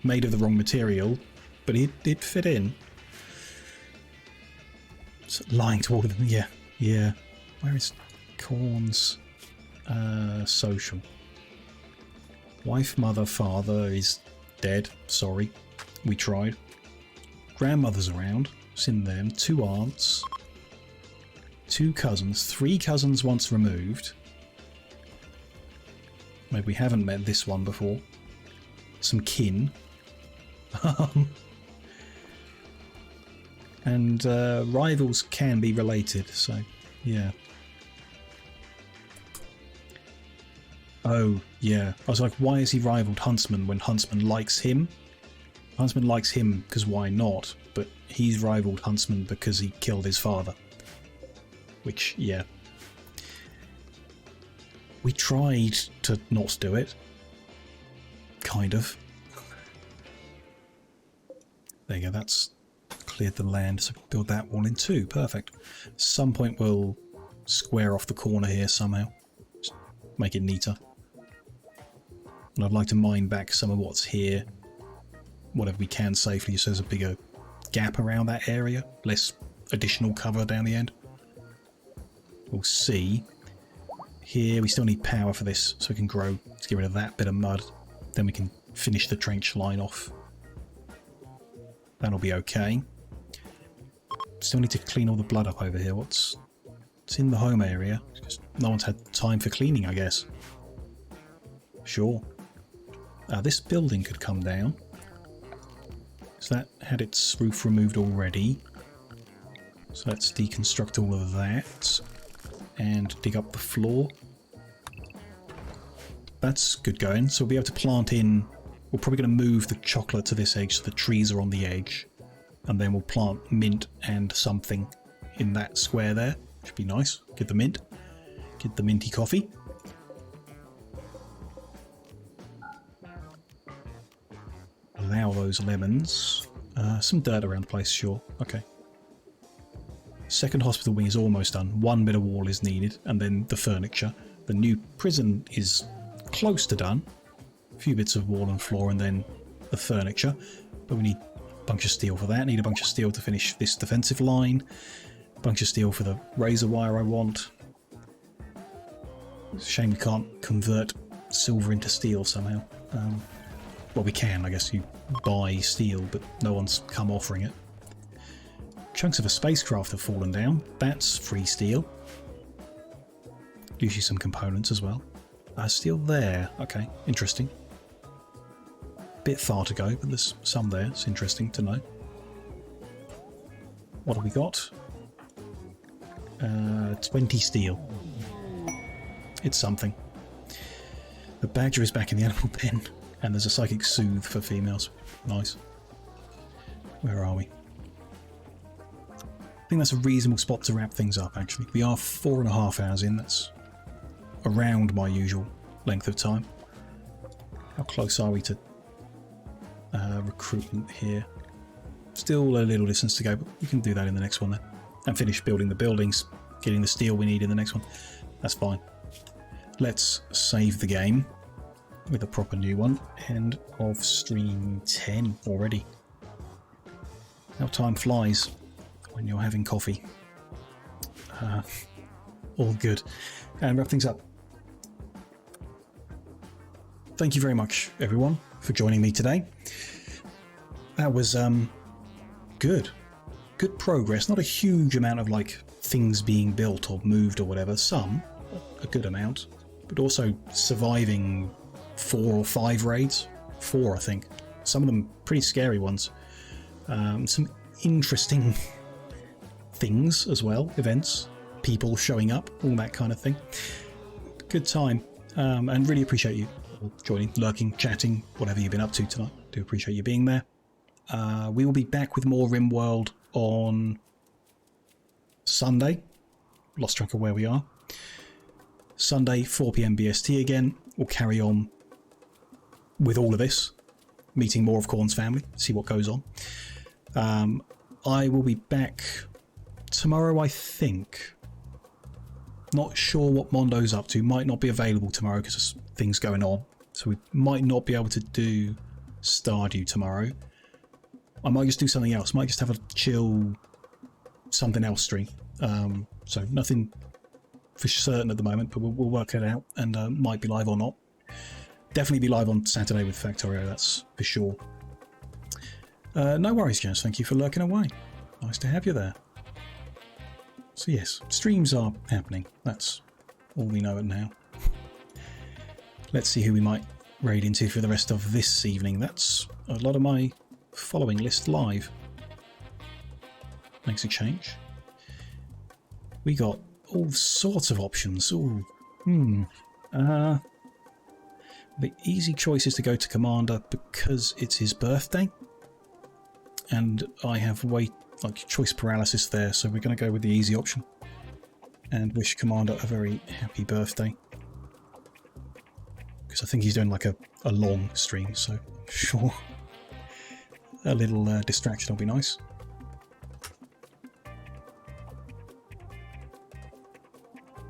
Made of the wrong material, but it did fit in. So lying to all of them, yeah, yeah. Where is Corn's social? Wife, mother, father is dead. Sorry, we tried. Grandmother's around. Seen them. 2 aunts. 2 cousins. 3 cousins once removed. Maybe we haven't met this one before. Some kin. And rivals can be related, so yeah. Oh, yeah. I was like, why is he rivaled Huntsman when Huntsman likes him? Huntsman likes him because why not? But he's rivaled Huntsman because he killed his father. Which, yeah. We tried to not do it. Kind of. There you go, that's cleared the land, so build that wall in 2. Perfect. At some point we'll square off the corner here somehow. Just make it neater. And I'd like to mine back some of what's here. Whatever we can safely, so there's a bigger gap around that area. Less additional cover down the end. We'll see. Here we still need power for this, so we can grow to get rid of that bit of mud. Then we can finish the trench line off. That'll be okay. Still need to clean all the blood up over here. It's in the home area. Just no one's had time for cleaning, I guess. Sure. This building could come down. So that had its roof removed already. So let's deconstruct all of that. And dig up the floor. That's good going. So we'll be able to plant in... We're probably going to move the chocolate to this edge so the trees are on the edge. And then we'll plant mint and something in that square there. Should be nice. Get the mint. Get the minty coffee. Allow those lemons. Some dirt around the place, sure. Okay. Second hospital wing is almost done. 1 bit of wall is needed. And then the furniture. The new prison is close to done. A few bits of wall and floor and then the furniture, but we need a bunch of steel for that. Need a bunch of steel to finish this defensive line. A bunch of steel for the razor wire I want. It's a shame we can't convert silver into steel somehow. Well, we can, I guess. You buy steel, but no one's come offering it. Chunks of a spacecraft have fallen down. That's free steel. Usually some components as well. Steel there. Okay, interesting. Bit far to go, but there's some there. It's interesting to know. What have we got? 20 steel. It's something. The badger is back in the animal pen, and there's a psychic soothe for females. Nice. Where are we? I think that's a reasonable spot to wrap things up, actually. We are 4.5 hours in. That's around my usual length of time. How close are we to recruitment here? Still a little distance to go, but we can do that in the next one then. And finish building the buildings, getting the steel we need in the next one. That's fine. Let's save the game with a proper new one. End of stream 10 already. How time flies when you're having coffee. All good. And wrap things up. Thank you very much, everyone, for joining me today. that was good. Good progress. Not a huge amount of like things being built or moved or whatever. Some, a good amount, but also surviving 4 or 5 raids. 4, I think. Some of them pretty scary ones. Some interesting things as well. Events, people showing up, all that kind of thing. Good time. And really appreciate you joining, lurking, chatting, whatever you've been up to tonight. Do appreciate you being there. We will be back with more Rimworld on Sunday. Lost track of where we are. Sunday, 4 PM BST again. We'll carry on with all of this. Meeting more of Korn's family. See what goes on. I will be back tomorrow, I think. Not sure what Mondo's up to. Might not be available tomorrow because there's things going on. So we might not be able to do Stardew tomorrow. I might just do something else. Might just have a chill something else stream. So nothing for certain at the moment, but we'll work it out, and might be live or not. Definitely be live on Saturday with Factorio, that's for sure. No worries, Jazz. Thank you for lurking away. Nice to have you there. So yes, streams are happening. That's all we know now. Let's see who we might raid into for the rest of this evening. That's a lot of my following list live. Makes a change. We got all sorts of options. Ooh. The easy choice is to go to Commander because it's his birthday. And I have choice paralysis there, so we're going to go with the easy option. And wish Commander a very happy birthday. Because I think he's doing like a long stream, so I'm sure a little distraction will be nice.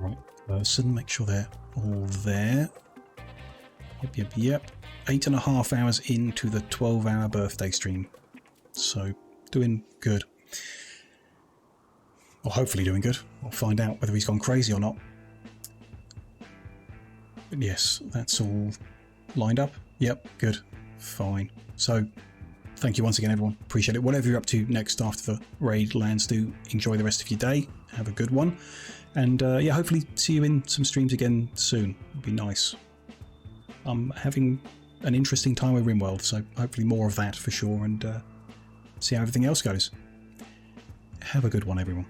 Right, person, make sure they're all there. Yep. 8.5 hours into the 12-hour birthday stream. So, doing good. Or hopefully doing good. We'll find out whether he's gone crazy or not. But yes, that's all lined up. Yep, good. Fine. So, thank you once again, everyone. Appreciate it. Whatever you're up to next after the raid lands, do enjoy the rest of your day. Have a good one. And yeah, hopefully see you in some streams again soon. It'd be nice. I'm having an interesting time with Rimworld, so hopefully more of that for sure, and see how everything else goes. Have a good one, everyone.